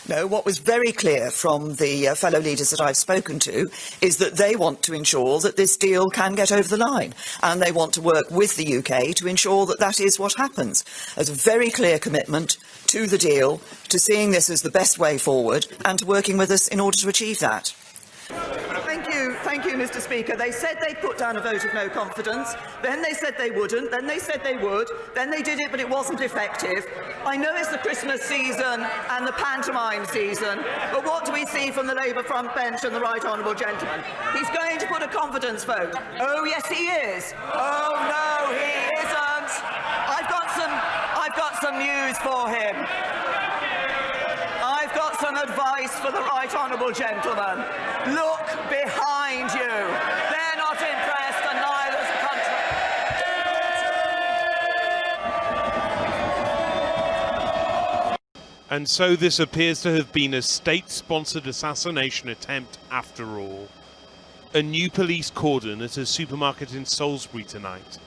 No, what was very clear from the fellow leaders that I've spoken to is that they want to ensure that this deal can get over the line, and they want to work with the UK to ensure that that is what happens. There's a very clear commitment to the deal, to seeing this as the best way forward, and to working with us in order to achieve that. Thank you, Mr. Speaker. They said they'd put down a vote of no confidence, then they said they wouldn't, then they said they would, then they did it but it wasn't effective. I know it's the Christmas season and the pantomime season, but what do we see from the Labour front bench and the right honourable gentleman? He's going to put a confidence vote. Oh yes he is. Oh no he isn't. I've got some news for him. I've got some advice for the right honourable gentleman. Look behind you. They're not impressed and neither's the country. And so this appears to have been a state-sponsored assassination attempt after all. A new police cordon at a supermarket in Salisbury tonight.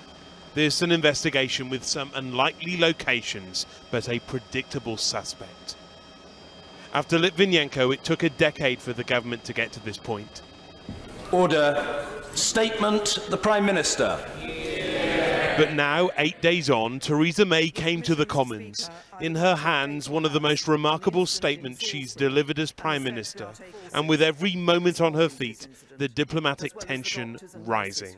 This an investigation with some unlikely locations, but a predictable suspect. After Litvinenko, it took a decade for the government to get to this point. Order. Statement, the Prime Minister. But now, 8 days on, Theresa May came to the Commons. In her hands, one of the most remarkable statements she's delivered as Prime Minister. And with every moment on her feet, the diplomatic tension rising.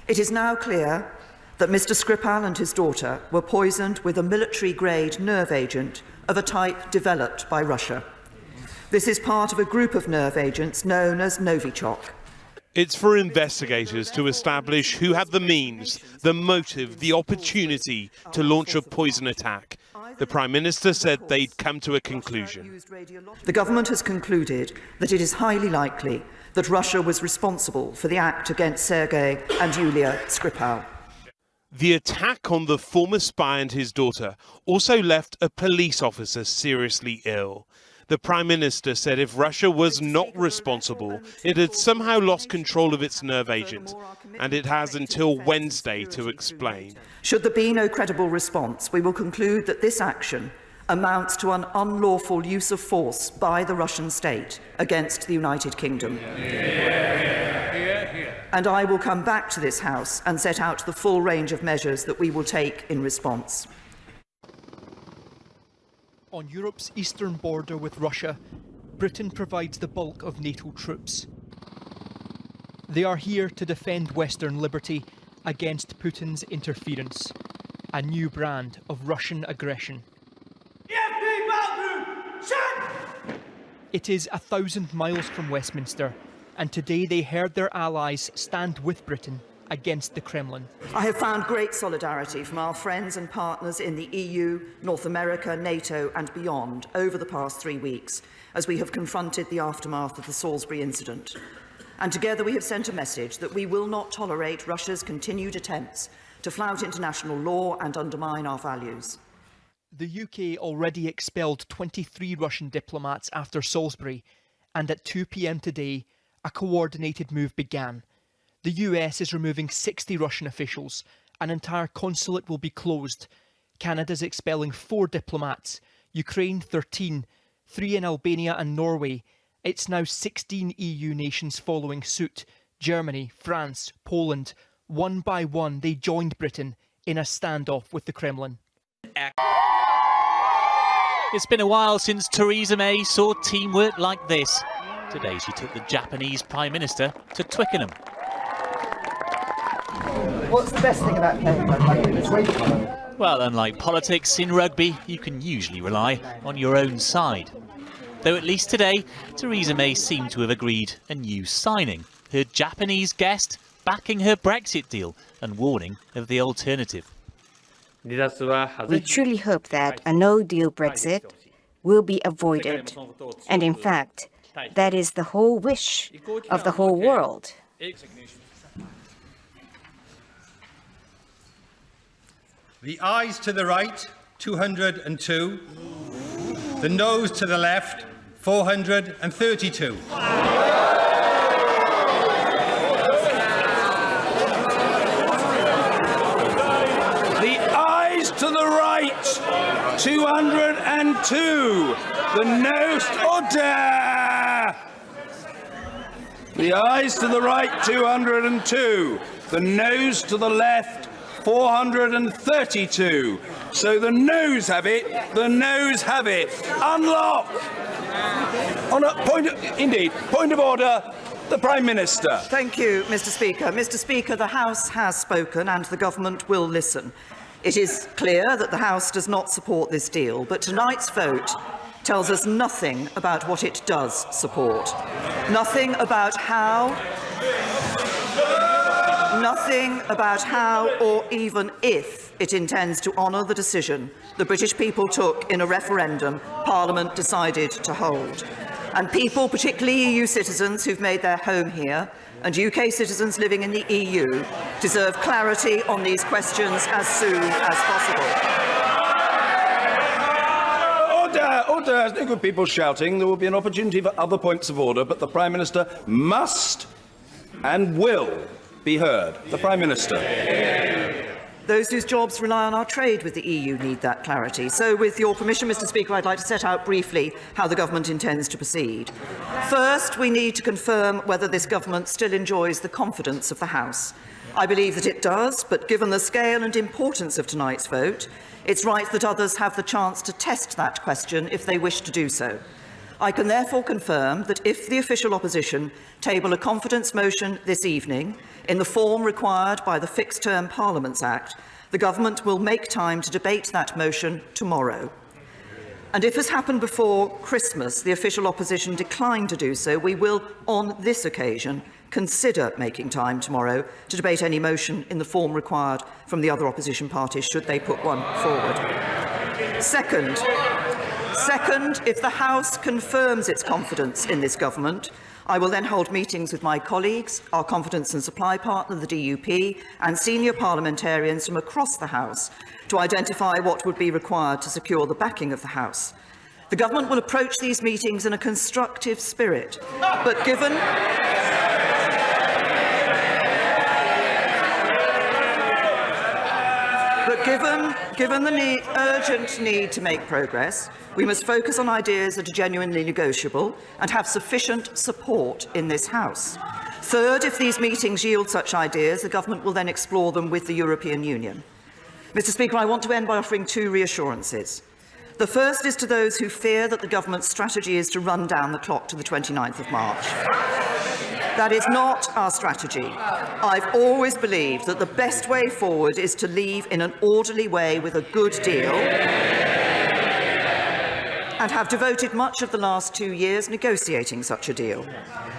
It is now clear that Mr. Skripal and his daughter were poisoned with a military-grade nerve agent of a type developed by Russia. This is part of a group of nerve agents known as Novichok. It's for investigators to establish who had the means, the motive, the opportunity to launch a poison attack. The Prime Minister said they'd come to a conclusion. The government has concluded that it is highly likely that Russia was responsible for the act against Sergei and Yulia Skripal. The attack on the former spy and his daughter also left a police officer seriously ill. The Prime Minister said if Russia was not responsible, it had somehow lost control of its nerve agent, and it has until Wednesday to explain. Should there be no credible response, we will conclude that this action amounts to an unlawful use of force by the Russian state against the United Kingdom. And I will come back to this House and set out the full range of measures that we will take in response. On Europe's eastern border with Russia, Britain provides the bulk of NATO troops. They are here to defend Western liberty against Putin's interference, a new brand of Russian aggression. It is 1,000 miles from Westminster, and today they heard their allies stand with Britain against the Kremlin. I have found great solidarity from our friends and partners in the EU, North America, NATO and beyond over the past 3 weeks as we have confronted the aftermath of the Salisbury incident. And together we have sent a message that we will not tolerate Russia's continued attempts to flout international law and undermine our values. The UK already expelled 23 Russian diplomats after Salisbury, and at 2 p.m. today, a coordinated move began. The US is removing 60 Russian officials. An entire consulate will be closed. Canada's expelling 4 diplomats. Ukraine 13, 3 in Albania and Norway. It's now 16 EU nations following suit. Germany, France, Poland. One by one, they joined Britain in a standoff with the Kremlin. It's been a while since Theresa May saw teamwork like this. Today she took the Japanese Prime Minister to Twickenham. What's the best thing about playing rugby this week? Well, unlike politics, in rugby you can usually rely on your own side. Though at least today, Theresa May seemed to have agreed a new signing. Her Japanese guest backing her Brexit deal and warning of the alternative. We truly hope that a no-deal Brexit will be avoided. And in fact, that is the whole wish of the whole world. The ayes to the right, 202. The noes to the left, 432. to the right, 202. The noes, order. The ayes to the right, 202. The noes to the left, 432. So the noes have it. The noes have it. Unlock. On a point of order. The Prime Minister. Thank you, Mr. Speaker. Mr. Speaker, the House has spoken and the government will listen. It is clear that the House does not support this deal, but tonight's vote tells us nothing about what it does support. Nothing about how or even if it intends to honour the decision the British people took in a referendum Parliament decided to hold. And people, particularly EU citizens who've made their home here, and UK citizens living in the EU, deserve clarity on these questions as soon as possible. Order. There's no good people shouting. There will be an opportunity for other points of order, but the Prime Minister must and will be heard. The Prime Minister. Those whose jobs rely on our trade with the EU need that clarity. So, with your permission, Mr. Speaker, I'd like to set out briefly how the government intends to proceed. First, we need to confirm whether this government still enjoys the confidence of the House. I believe that it does, but given the scale and importance of tonight's vote, it's right that others have the chance to test that question if they wish to do so. I can therefore confirm that if the official opposition table a confidence motion this evening in the form required by the Fixed Term Parliaments Act, the government will make time to debate that motion tomorrow. And if, as happened before Christmas, the official opposition declined to do so, we will, on this occasion, consider making time tomorrow to debate any motion in the form required from the other opposition parties, should they put one forward. Second, if the House confirms its confidence in this government, I will then hold meetings with my colleagues, our confidence and supply partner, the DUP, and senior parliamentarians from across the House to identify what would be required to secure the backing of the House. The government will approach these meetings in a constructive spirit, but given the urgent need to make progress, we must focus on ideas that are genuinely negotiable and have sufficient support in this House. Third, if these meetings yield such ideas, the government will then explore them with the European Union. Mr. Speaker, I want to end by offering two reassurances. The first is to those who fear that the government's strategy is to run down the clock to the 29th of March. That is not our strategy. I've always believed that the best way forward is to leave in an orderly way with a good deal, and have devoted much of the last 2 years negotiating such a deal.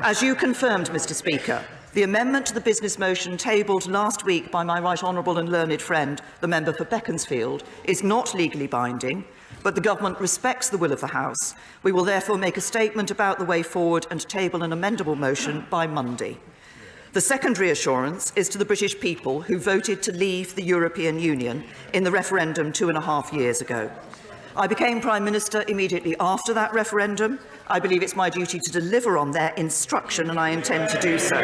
As you confirmed, Mr. Speaker, the amendment to the business motion tabled last week by my right honourable and learned friend, the member for Beaconsfield, is not legally binding, but the government respects the will of the House. We will therefore make a statement about the way forward and table an amendable motion by Monday. The second reassurance is to the British people who voted to leave the European Union in the referendum 2.5 years ago. I became Prime Minister immediately after that referendum. I believe it's my duty to deliver on their instruction, and I intend to do so.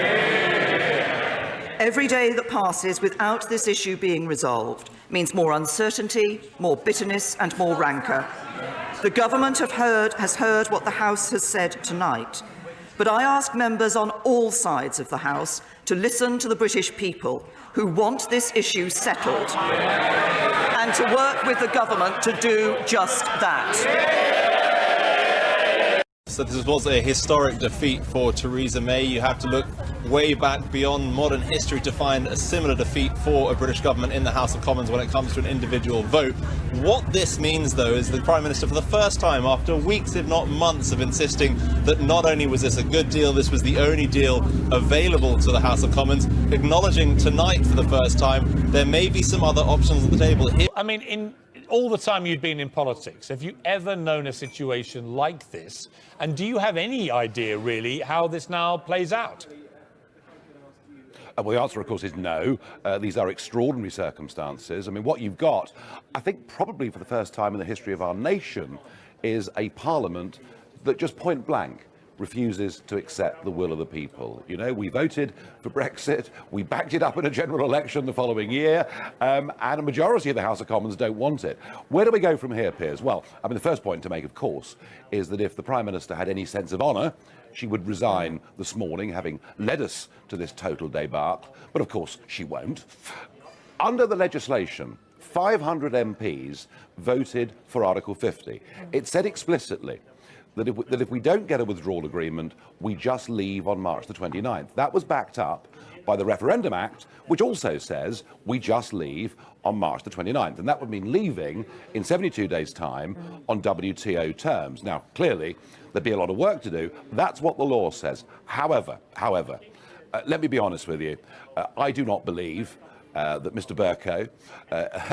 Every day that passes without this issue being resolved means more uncertainty, more bitterness and more rancour. The government has heard what the House has said tonight, but I ask members on all sides of the House to listen to the British people who want this issue settled and to work with the government to do just that. So this was a historic defeat for Theresa May. You have to look way back beyond modern history to find a similar defeat for a British government in the House of Commons when it comes to an individual vote. What this means, though, is the Prime Minister, for the first time, after weeks, if not months, of insisting that not only was this a good deal, this was the only deal available to the House of Commons, acknowledging tonight for the first time there may be some other options on the table. I mean, in all the time you've been in politics, have you ever known a situation like this? And do you have any idea, really, how this now plays out? Well, the answer, of course, is no. These are extraordinary circumstances. I mean, what you've got, I think probably for the first time in the history of our nation, is a parliament that just point blank refuses to accept the will of the people. You know, we voted for Brexit, we backed it up in a general election the following year, and a majority of the House of Commons don't want it. Where do we go from here, Piers? Well, I mean, the first point to make, of course, is that if the Prime Minister had any sense of honour, she would resign this morning, having led us to this total debacle, but of course she won't. Under the legislation, 500 MPs voted for Article 50. It said explicitly that if we don't get a withdrawal agreement, we just leave on March the 29th. That was backed up by the Referendum Act, which also says we just leave on March the 29th. And that would mean leaving in 72 days' time on WTO terms. Now, clearly, there'd be a lot of work to do. That's what the law says. However, let me be honest with you. I do not believe that Mr Bercow,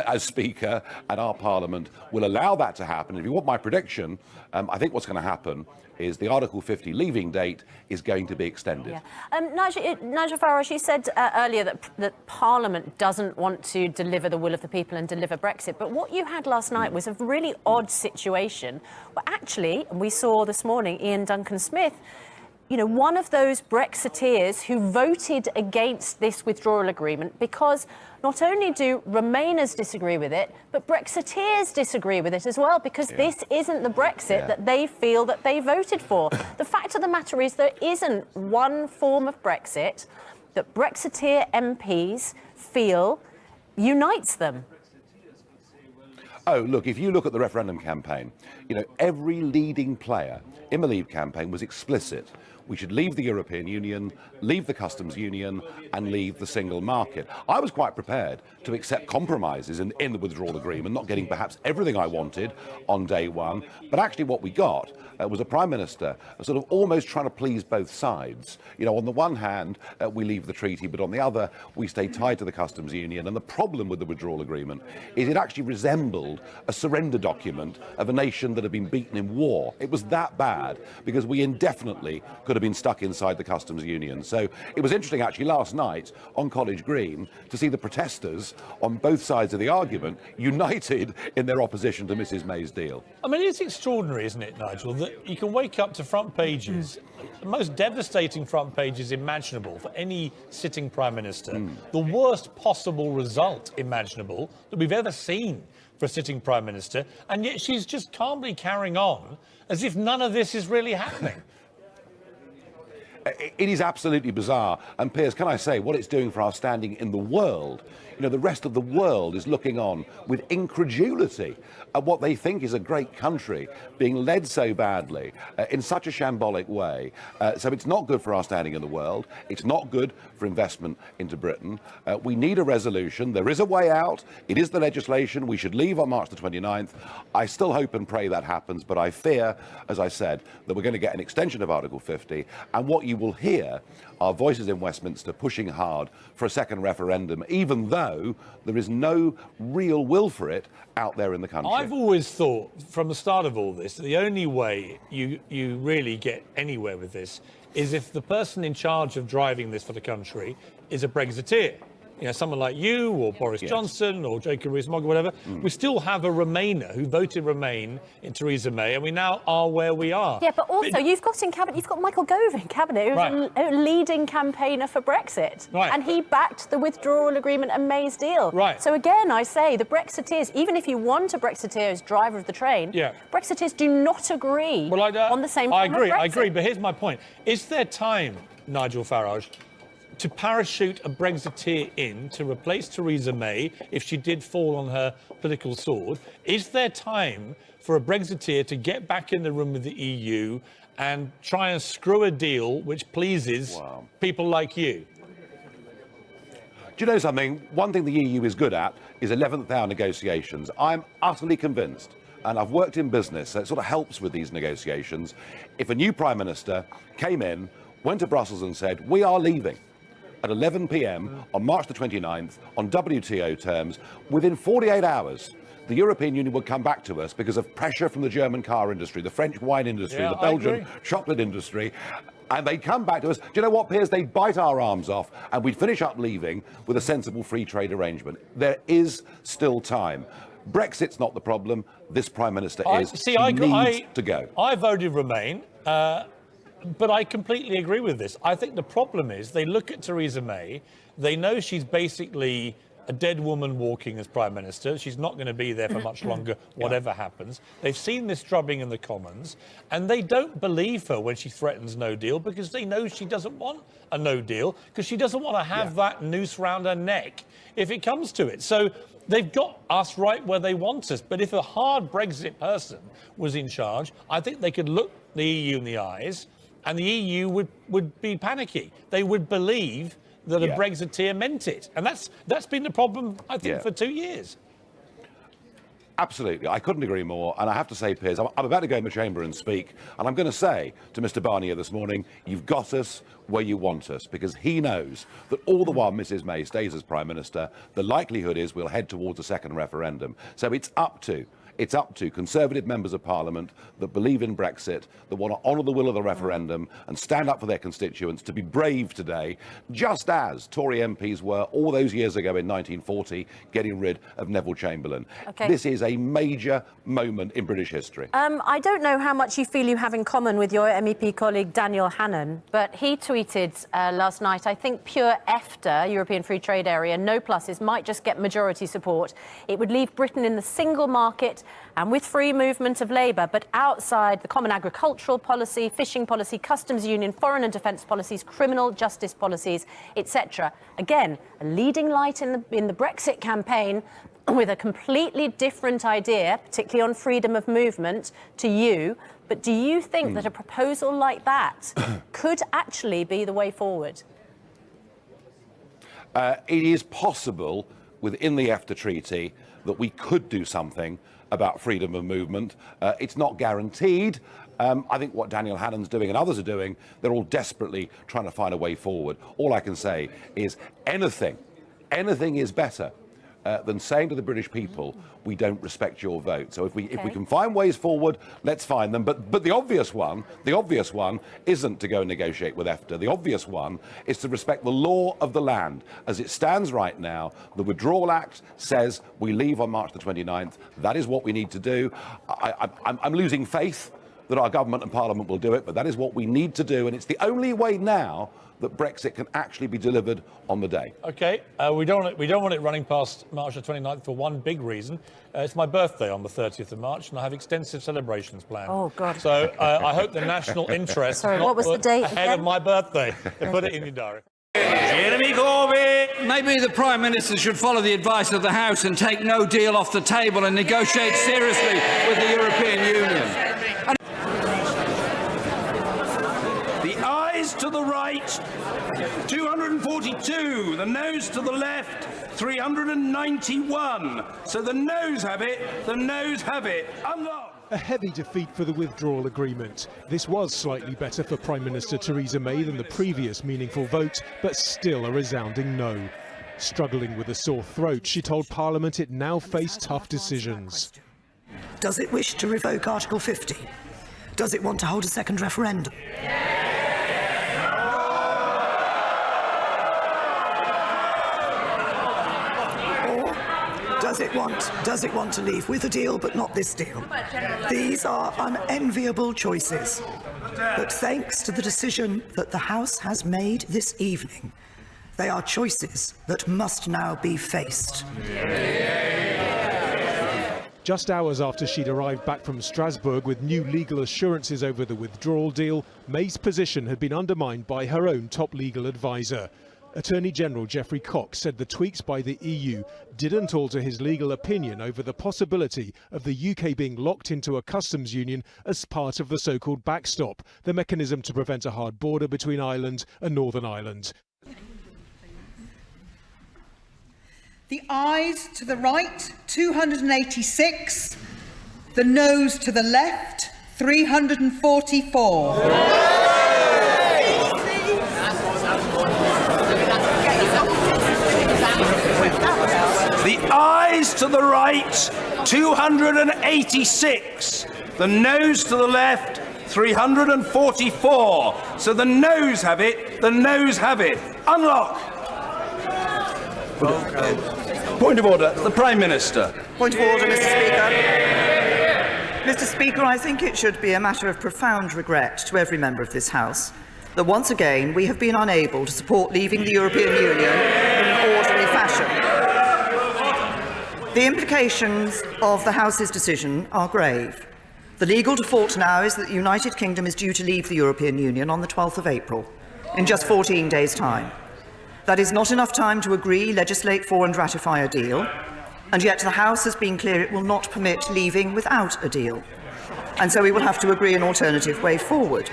as Speaker, and our Parliament will allow that to happen. If you want my prediction, I think what's going to happen is the Article 50 leaving date is going to be extended. Yeah. Nigel Farage, you said earlier that Parliament doesn't want to deliver the will of the people and deliver Brexit. But what you had last night was a really odd situation where actually, and we saw this morning, Ian Duncan-Smith, you know, one of those Brexiteers who voted against this withdrawal agreement because not only do Remainers disagree with it, but Brexiteers disagree with it as well, because this isn't the Brexit that they feel that they voted for. The fact of the matter is there isn't one form of Brexit that Brexiteer MPs feel unites them. Oh, look, if you look at the referendum campaign, you know, every leading player in the Leave campaign was explicit. We should leave the European Union, leave the customs union, and leave the single market. I was quite prepared to accept compromises in the withdrawal agreement, not getting perhaps everything I wanted on day one, but actually what we got was a Prime Minister sort of almost trying to please both sides. You know, on the one hand, we leave the treaty, but on the other, we stay tied to the customs union. And the problem with the withdrawal agreement is it actually resembled a surrender document of a nation that had been beaten in war. It was that bad because we indefinitely could have been stuck inside the customs union. So it was interesting actually last night on College Green to see the protesters on both sides of the argument united in their opposition to Mrs May's deal. I mean, it's extraordinary, isn't it, Nigel, that you can wake up to front pages, the most devastating front pages imaginable for any sitting Prime Minister, the worst possible result imaginable that we've ever seen for a sitting Prime Minister, and yet she's just calmly carrying on as if none of this is really happening. It is absolutely bizarre. And Piers, can I say what it's doing for our standing in the world? You know, the rest of the world is looking on with incredulity at what they think is a great country being led so badly in such a shambolic way. So it's not good for our standing in the world. It's not good for investment into Britain. We need a resolution. There is a way out. It is the legislation. We should leave on March the 29th. I still hope and pray that happens, but I fear, as I said, that we're going to get an extension of Article 50. And what you will hear are voices in Westminster pushing hard for a second referendum, even though there is no real will for it out there in the country. I've always thought, from the start of all this, that the only way you really get anywhere with this is if the person in charge of driving this for the country is a Brexiteer. You know, someone like you or Boris Johnson or Jacob Rees-Mogg or whatever. We still have a Remainer who voted Remain in Theresa May, and we now are where we are. Yeah, but also you've got in cabinet, you've got Michael Gove in cabinet, who's a leading campaigner for Brexit, and he backed the withdrawal agreement and May's deal. So again, I say the Brexiteers, even if you want a Brexiteer as driver of the train, Brexiteers do not agree on the same. I agree. But here's my point: is there time, Nigel Farage, to parachute a Brexiteer in to replace Theresa May if she did fall on her political sword? Is there time for a Brexiteer to get back in the room with the EU and try and screw a deal which pleases people like you? Do you know something? One thing the EU is good at is 11th hour negotiations. I'm utterly convinced, and I've worked in business, so it sort of helps with these negotiations. If a new Prime Minister came in, went to Brussels and said, we are leaving at 11 p.m. on March the 29th on WTO terms, within 48 hours, the European Union would come back to us because of pressure from the German car industry, the French wine industry, the Belgian chocolate industry, and they'd come back to us. Do you know what, Piers? They'd bite our arms off and we'd finish up leaving with a sensible free trade arrangement. There is still time. Brexit's not the problem. This Prime Minister is. She needs to go. I voted Remain. But I completely agree with this. I think the problem is they look at Theresa May, they know she's basically a dead woman walking as Prime Minister. She's not going to be there for much longer, whatever happens. They've seen this drubbing in the Commons, and they don't believe her when she threatens no deal because they know she doesn't want a no deal, because she doesn't want to have that noose round her neck if it comes to it. So they've got us right where they want us. But if a hard Brexit person was in charge, I think they could look the EU in the eyes, and the EU would be panicky. They would believe that a Brexiteer meant it. And that's been the problem, I think, for 2 years. Absolutely. I couldn't agree more. And I have to say, Piers, I'm about to go in the chamber and speak, and I'm going to say to Mr Barnier this morning, you've got us where you want us, because he knows that all the while Mrs May stays as Prime Minister, the likelihood is we'll head towards a second referendum. So it's up to Conservative members of Parliament that believe in Brexit, that want to honour the will of the referendum and stand up for their constituents, to be brave today, just as Tory MPs were all those years ago in 1940, getting rid of Neville Chamberlain. Okay. This is a major moment in British history. I don't know how much you feel you have in common with your MEP colleague Daniel Hannan, but he tweeted last night, I think pure EFTA, European Free Trade Area, no pluses, might just get majority support. It would leave Britain in the single market and with free movement of labour, but outside the common agricultural policy, fishing policy, customs union, foreign and defence policies, criminal justice policies, etc. Again, a leading light in the Brexit campaign with a completely different idea, particularly on freedom of movement, to you. But do you think that a proposal like that could actually be the way forward? It is possible within the EFTA treaty that we could do something about freedom of movement. It's not guaranteed. I think what Daniel Hannan's doing and others are doing, they're all desperately trying to find a way forward. All I can say is anything is better than saying to the British people, we don't respect your vote. So if we can find ways forward, let's find them. But the obvious one isn't to go and negotiate with EFTA. The obvious one is to respect the law of the land. As it stands right now, the Withdrawal Act says we leave on March the 29th. That is what we need to do. I'm losing faith that our government and Parliament will do it, but that is what we need to do, and it's the only way now that Brexit can actually be delivered on the day. OK, we don't want it running past March the 29th for one big reason. It's my birthday on the 30th of March, and I have extensive celebrations planned. Oh, God. So I hope the national interest Sorry, what was the date ahead again? of my birthday. Put it in your diary. Jeremy Corbyn! Maybe the Prime Minister should follow the advice of the House and take no deal off the table and negotiate seriously with the European Union. To the right, 242. The noes to the left, 391. So the noes have it. The noes have it. Unlock. A heavy defeat for the withdrawal agreement. This was slightly better for Prime Minister Theresa May than the previous meaningful vote, but still a resounding no. Struggling with a sore throat, she told Parliament it now faced tough decisions. Does it wish to revoke Article 50? Does it want to hold a second referendum? Does it want to leave with a deal but not this deal? These are unenviable choices. But thanks to the decision that the House has made this evening, they are choices that must now be faced. Just hours after she'd arrived back from Strasbourg with new legal assurances over the withdrawal deal, May's position had been undermined by her own top legal advisor. Attorney General Geoffrey Cox said the tweaks by the EU didn't alter his legal opinion over the possibility of the UK being locked into a customs union as part of the so-called backstop, the mechanism to prevent a hard border between Ireland and Northern Ireland. The ayes to the right, 286. The noes to the left, 344. The ayes to the right, 286. The noes to the left, 344. So the noes have it. The noes have it. Unlock. Point of order. The Prime Minister. Point of order, Mr. Speaker. Mr. Speaker, I think it should be a matter of profound regret to every member of this House that once again we have been unable to support leaving the European Union in an orderly fashion. The implications of the House's decision are grave. The legal default now is that the United Kingdom is due to leave the European Union on the 12th of April, in just 14 days' time. That is not enough time to agree, legislate for and ratify a deal, and yet the House has been clear it will not permit leaving without a deal. And so we will have to agree an alternative way forward.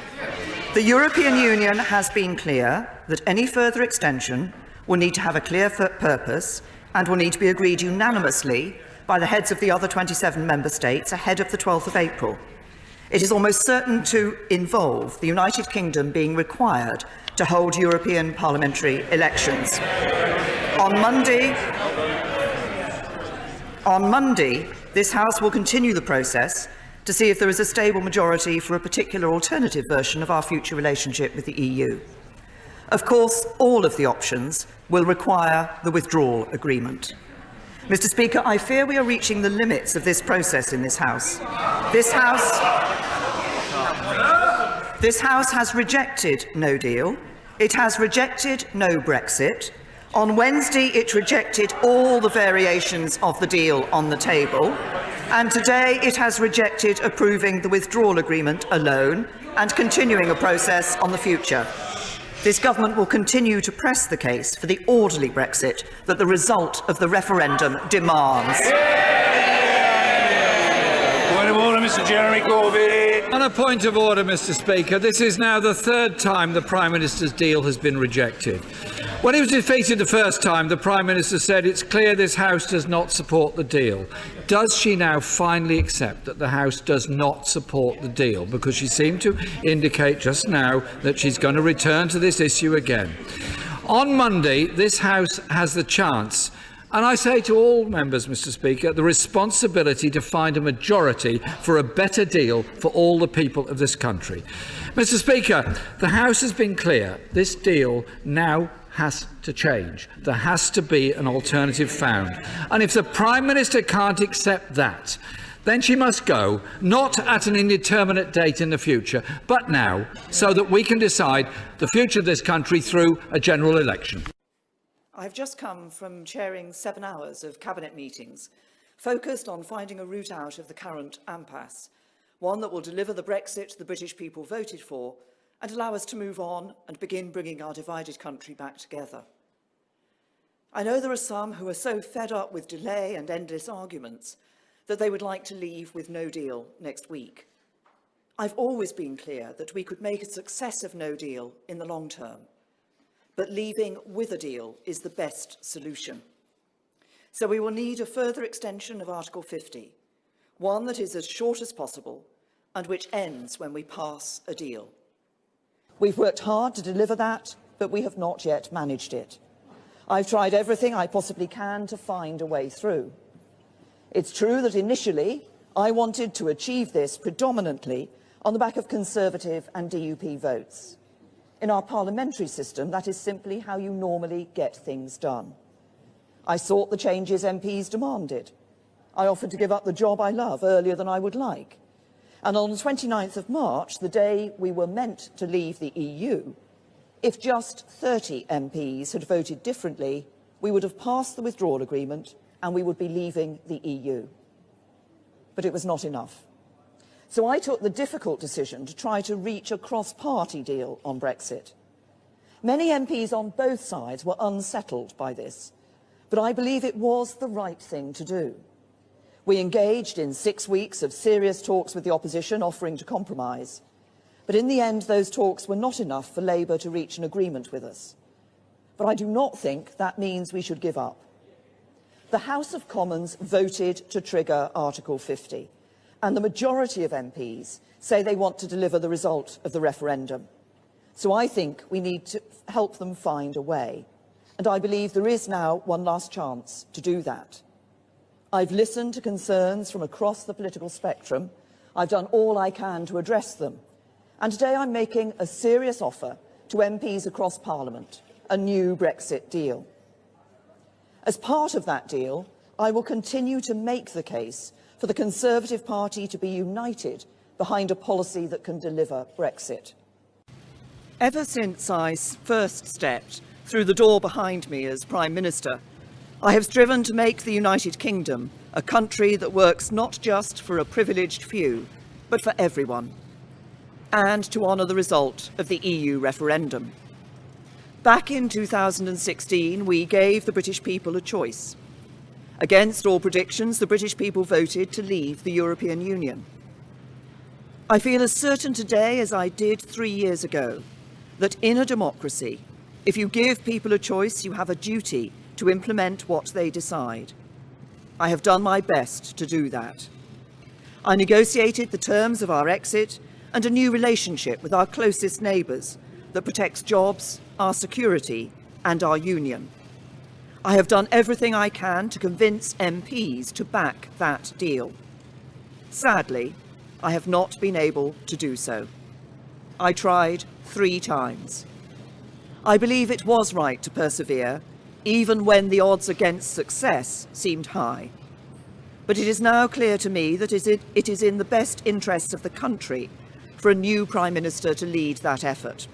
The European Union has been clear that any further extension will need to have a clear purpose and will need to be agreed unanimously by the heads of the other 27 member states ahead of the 12th of April. It is almost certain to involve the United Kingdom being required to hold European parliamentary elections. On Monday, this House will continue the process to see if there is a stable majority for a particular alternative version of our future relationship with the EU. Of course, all of the options will require the withdrawal agreement. Mr. Speaker, I fear we are reaching the limits of this process in this House. This House has rejected no deal. It has rejected no Brexit. On Wednesday, it rejected all the variations of the deal on the table. And today, it has rejected approving the withdrawal agreement alone and continuing a process on the future. This government will continue to press the case for the orderly Brexit that the result of the referendum demands. Point of order, Mr. Jeremy Corbyn. On a point of order, Mr. Speaker, this is now the third time the Prime Minister's deal has been rejected. When he was defeated the first time, the Prime Minister said it's clear this House does not support the deal. Does she now finally accept that the House does not support the deal? Because she seemed to indicate just now that she's going to return to this issue again. On Monday, this House has the chance, and I say to all members, Mr. Speaker, the responsibility to find a majority for a better deal for all the people of this country. Mr. Speaker, the House has been clear. This deal now has to change. There has to be an alternative found. And if the Prime Minister can't accept that, then she must go, not at an indeterminate date in the future, but now, so that we can decide the future of this country through a general election. I've just come from chairing 7 hours of cabinet meetings, focused on finding a route out of the current impasse, one that will deliver the Brexit the British people voted for and allow us to move on and begin bringing our divided country back together. I know there are some who are so fed up with delay and endless arguments that they would like to leave with no deal next week. I've always been clear that we could make a success of no deal in the long term, but leaving with a deal is the best solution. So we will need a further extension of Article 50, one that is as short as possible and which ends when we pass a deal. We've worked hard to deliver that, but we have not yet managed it. I've tried everything I possibly can to find a way through. It's true that initially I wanted to achieve this predominantly on the back of Conservative and DUP votes. In our parliamentary system, that is simply how you normally get things done. I sought the changes MPs demanded. I offered to give up the job I love earlier than I would like. And on the 29th of March, the day we were meant to leave the EU, if just 30 MPs had voted differently, we would have passed the withdrawal agreement and we would be leaving the EU. But it was not enough. So I took the difficult decision to try to reach a cross-party deal on Brexit. Many MPs on both sides were unsettled by this, but I believe it was the right thing to do. We engaged in 6 weeks of serious talks with the opposition, offering to compromise. But in the end, those talks were not enough for Labour to reach an agreement with us. But I do not think that means we should give up. The House of Commons voted to trigger Article 50, and the majority of MPs say they want to deliver the result of the referendum. So I think we need to help them find a way. And I believe there is now one last chance to do that. I've listened to concerns from across the political spectrum. I've done all I can to address them. And today I'm making a serious offer to MPs across Parliament, a new Brexit deal. As part of that deal, I will continue to make the case for the Conservative Party to be united behind a policy that can deliver Brexit. Ever since I first stepped through the door behind me as Prime Minister, I have striven to make the United Kingdom a country that works not just for a privileged few, but for everyone, and to honour the result of the EU referendum. Back in 2016, we gave the British people a choice. Against all predictions, the British people voted to leave the European Union. I feel as certain today as I did 3 years ago that in a democracy, if you give people a choice, you have a duty to implement what they decide. I have done my best to do that. I negotiated the terms of our exit and a new relationship with our closest neighbours that protects jobs, our security and our union. I have done everything I can to convince MPs to back that deal. Sadly, I have not been able to do so. I tried 3 times. I believe it was right to persevere, even when the odds against success seemed high. But it is now clear to me that it is in the best interests of the country for a new Prime Minister to lead that effort.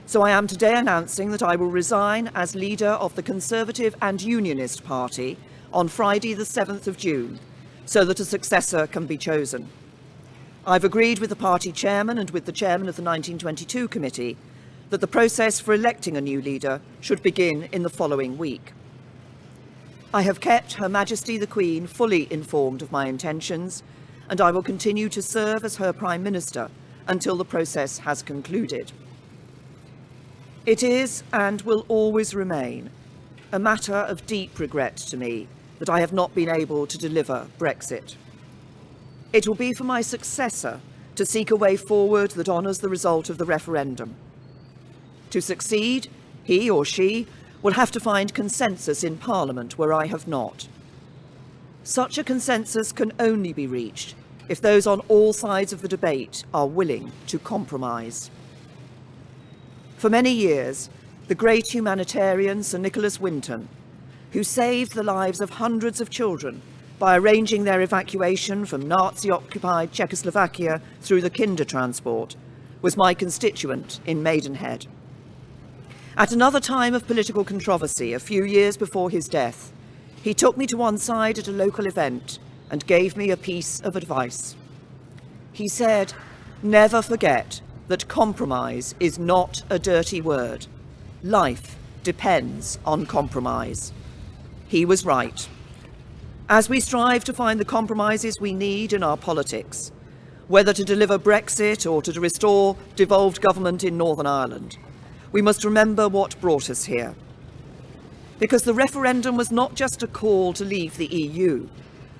So I am today announcing that I will resign as leader of the Conservative and Unionist Party on Friday the 7th of June, so that a successor can be chosen. I've agreed with the party chairman and with the chairman of the 1922 committee that the process for electing a new leader should begin in the following week. I have kept Her Majesty the Queen fully informed of my intentions, and I will continue to serve as her Prime Minister until the process has concluded. It is, and will always remain, a matter of deep regret to me that I have not been able to deliver Brexit. It will be for my successor to seek a way forward that honours the result of the referendum. To succeed, he or she will have to find consensus in Parliament where I have not. Such a consensus can only be reached if those on all sides of the debate are willing to compromise. For many years, the great humanitarian Sir Nicholas Winton, who saved the lives of hundreds of children by arranging their evacuation from Nazi-occupied Czechoslovakia through the Kinder transport, was my constituent in Maidenhead. At another time of political controversy, a few years before his death, he took me to one side at a local event and gave me a piece of advice. He said, "Never forget that compromise is not a dirty word. Life depends on compromise." He was right. As we strive to find the compromises we need in our politics, whether to deliver Brexit or to restore devolved government in Northern Ireland, we must remember what brought us here. Because the referendum was not just a call to leave the EU,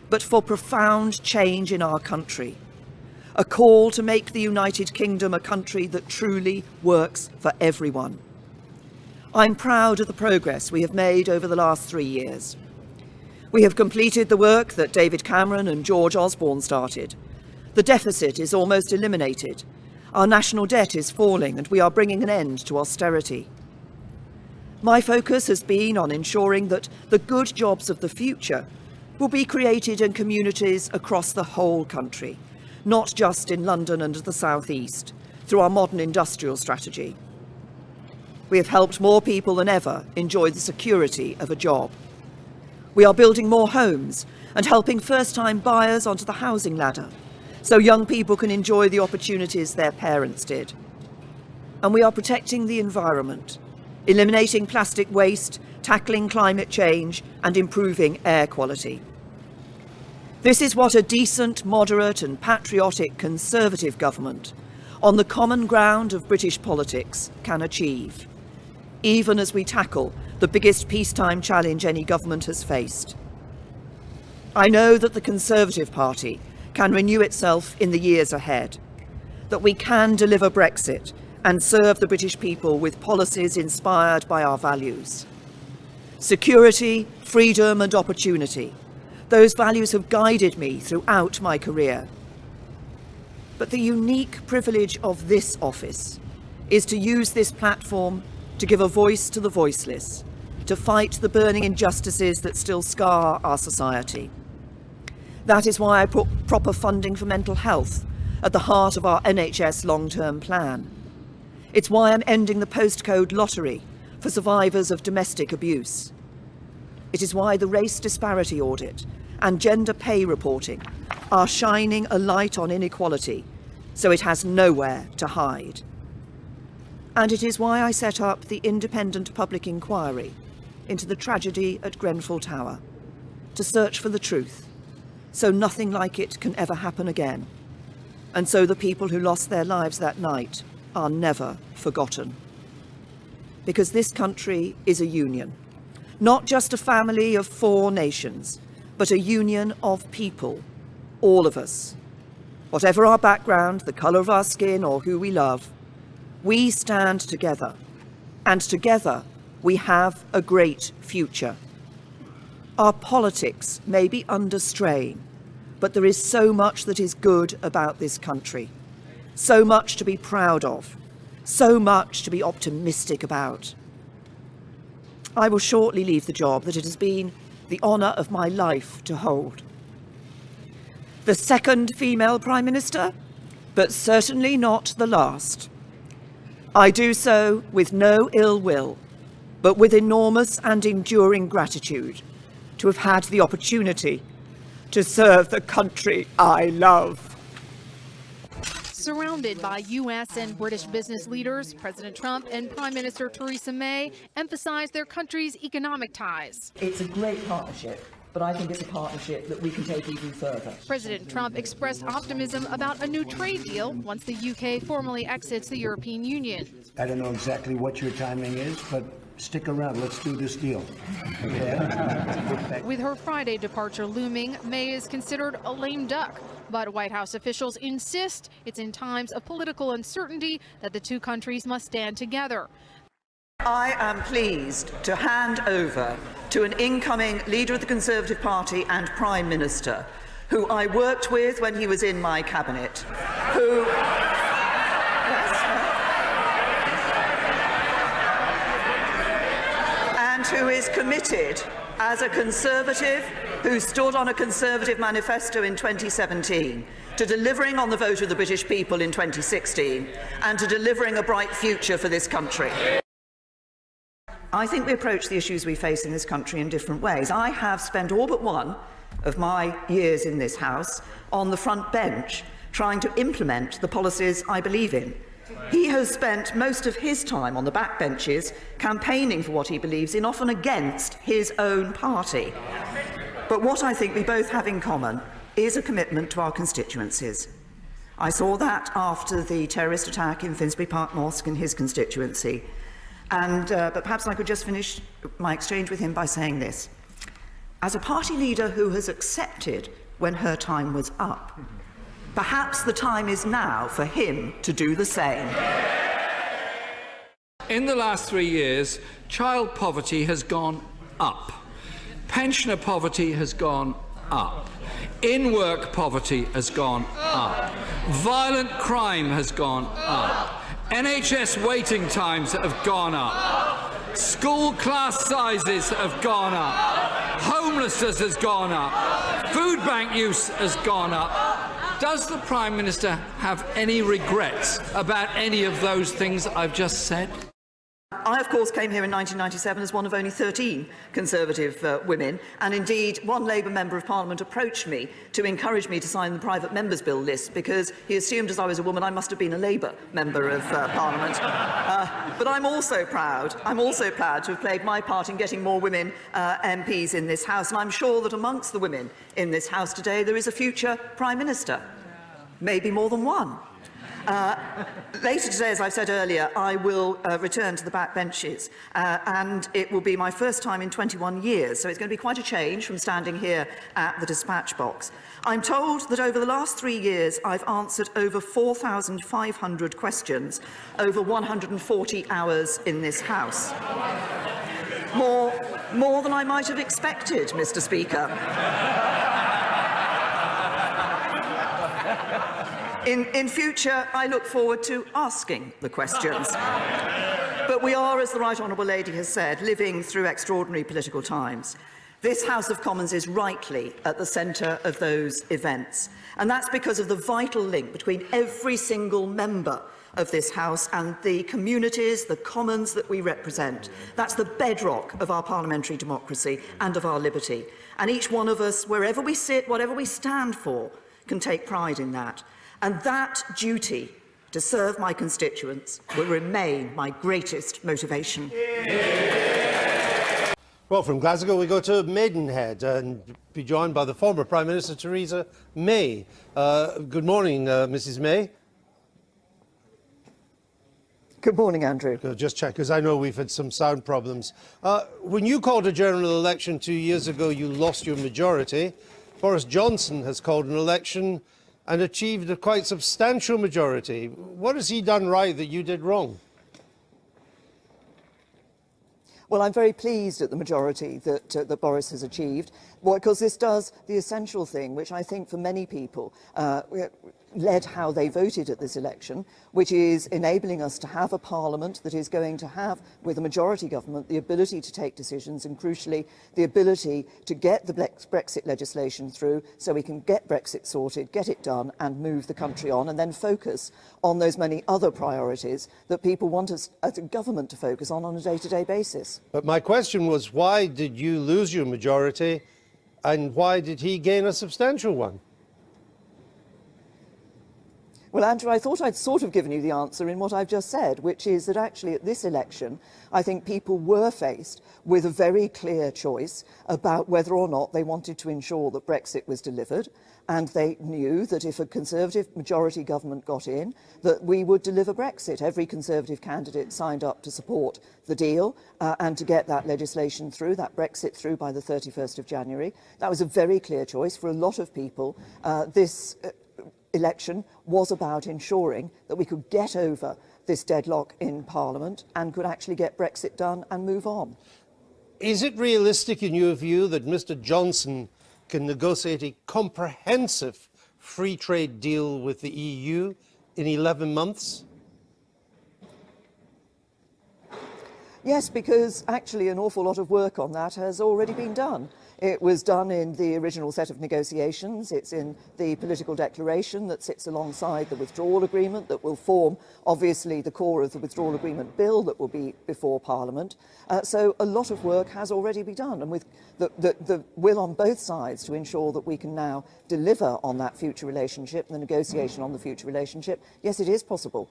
but for profound change in our country. A call to make the United Kingdom a country that truly works for everyone. I'm proud of the progress we have made over the last 3 years. We have completed the work that David Cameron and George Osborne started. The deficit is almost eliminated. Our national debt is falling and we are bringing an end to austerity. My focus has been on ensuring that the good jobs of the future will be created in communities across the whole country, not just in London and the South East, through our modern industrial strategy. We have helped more people than ever enjoy the security of a job. We are building more homes and helping first-time buyers onto the housing ladder, so young people can enjoy the opportunities their parents did. And we are protecting the environment, eliminating plastic waste, tackling climate change, and improving air quality. This is what a decent, moderate and patriotic Conservative government, on the common ground of British politics, can achieve, even as we tackle the biggest peacetime challenge any government has faced. I know that the Conservative Party can renew itself in the years ahead, that we can deliver Brexit and serve the British people with policies inspired by our values. Security, freedom and opportunity. Those values have guided me throughout my career. But the unique privilege of this office is to use this platform to give a voice to the voiceless, to fight the burning injustices that still scar our society. That is why I put proper funding for mental health at the heart of our NHS long-term plan. It's why I'm ending the postcode lottery for survivors of domestic abuse. It is why the race disparity audit and gender pay reporting are shining a light on inequality so it has nowhere to hide. And it is why I set up the independent public inquiry into the tragedy at Grenfell Tower, to search for the truth, so nothing like it can ever happen again, and so the people who lost their lives that night are never forgotten. Because this country is a union, not just a family of 4 nations, but a union of people, all of us. Whatever our background, the colour of our skin, or who we love, we stand together, and together we have a great future. Our politics may be under strain, but there is so much that is good about this country, so much to be proud of, so much to be optimistic about. I will shortly leave the job that it has been the honour of my life to hold. The second female Prime Minister, but certainly not the last. I do so with no ill will, but with enormous and enduring gratitude to have had the opportunity to serve the country I love. Surrounded by U.S. and British business leaders, President Trump and Prime Minister Theresa May emphasized their country's economic ties. It's a great partnership, but I think it's a partnership that we can take even further. President Trump expressed optimism about a new trade deal once the UK formally exits the European Union. I don't know exactly what your timing is, but stick around. Let's do this deal. Okay? With her Friday departure looming, May is considered a lame duck. But White House officials insist it's in times of political uncertainty that the two countries must stand together. I am pleased to hand over to an incoming leader of the Conservative Party and Prime Minister, who I worked with when he was in my cabinet, who... and who is committed as a Conservative who stood on a Conservative manifesto in 2017 to delivering on the vote of the British people in 2016 and to delivering a bright future for this country. I think we approach the issues we face in this country in different ways. I have spent all but one of my years in this House on the front bench trying to implement the policies I believe in. He has spent most of his time on the backbenches campaigning for what he believes in, often against his own party. But what I think we both have in common is a commitment to our constituencies. I saw that after the terrorist attack in Finsbury Park Mosque in his constituency. But perhaps I could just finish my exchange with him by saying this. As a party leader who has accepted when her time was up, perhaps the time is now for him to do the same. In the last 3 years, child poverty has gone up. Pensioner poverty has gone up. In-work poverty has gone up. Violent crime has gone up. NHS waiting times have gone up. School class sizes have gone up. Homelessness has gone up. Food bank use has gone up. Does the Prime Minister have any regrets about any of those things I've just said? I, of course, came here in 1997 as one of only 13 Conservative women, and indeed one Labour Member of Parliament approached me to encourage me to sign the private members' bill list because he assumed as I was a woman I must have been a Labour Member of Parliament. But I'm also proud to have played my part in getting more women MPs in this House, and I'm sure that amongst the women in this House today there is a future Prime Minister, maybe more than one. Later today, as I said earlier, I will return to the backbenches, and it will be my first time in 21 years, so it's going to be quite a change from standing here at the dispatch box. I'm told that over the last 3 years I've answered over 4,500 questions over 140 hours in this House. More than I might have expected, Mr. Speaker. In future, I look forward to asking the questions. But we are, as the Right Honourable Lady has said, living through extraordinary political times. This House of Commons is rightly at the centre of those events, and that's because of the vital link between every single member of this House and the communities, the commons that we represent. That's the bedrock of our parliamentary democracy and of our liberty. And each one of us, wherever we sit, whatever we stand for, can take pride in that. And that duty to serve my constituents will remain my greatest motivation. Well, from Glasgow we go to Maidenhead and be joined by the former Prime Minister Theresa May. Good morning, Mrs May. Good morning, Andrew. Just check, because I know we've had some sound problems. When you called a general election 2 years ago, you lost your majority. Boris Johnson has called an election and achieved a quite substantial majority. What has he done right that you did wrong? Well, I'm very pleased at the majority that Boris has achieved, because this does the essential thing, which I think for many people led how they voted at this election, which is enabling us to have a parliament that is going to have, with a majority government, the ability to take decisions and, crucially, the ability to get the Brexit legislation through so we can get Brexit sorted, get it done and move the country on, and then focus on those many other priorities that people want us as a government to focus on a day-to-day basis. But my question was, why did you lose your majority and why did he gain a substantial one? Well, Andrew, I thought I'd sort of given you the answer in what I've just said, which is that actually at this election, I think people were faced with a very clear choice about whether or not they wanted to ensure that Brexit was delivered. And they knew that if a Conservative majority government got in, that we would deliver Brexit. Every Conservative candidate signed up to support the deal and to get that legislation through, that Brexit through by the 31st of January. That was a very clear choice for a lot of people. This election was about ensuring that we could get over this deadlock in Parliament and could actually get Brexit done and move on. Is it realistic in your view that Mr Johnson can negotiate a comprehensive free trade deal with the EU in 11 months? Yes, because actually an awful lot of work on that has already been done. It was done in the original set of negotiations. It's in the political declaration that sits alongside the withdrawal agreement that will form, obviously, the core of the withdrawal agreement bill that will be before Parliament. So a lot of work has already been done, and with the will on both sides to ensure that we can now deliver on that future relationship, the negotiation on the future relationship, yes, it is possible.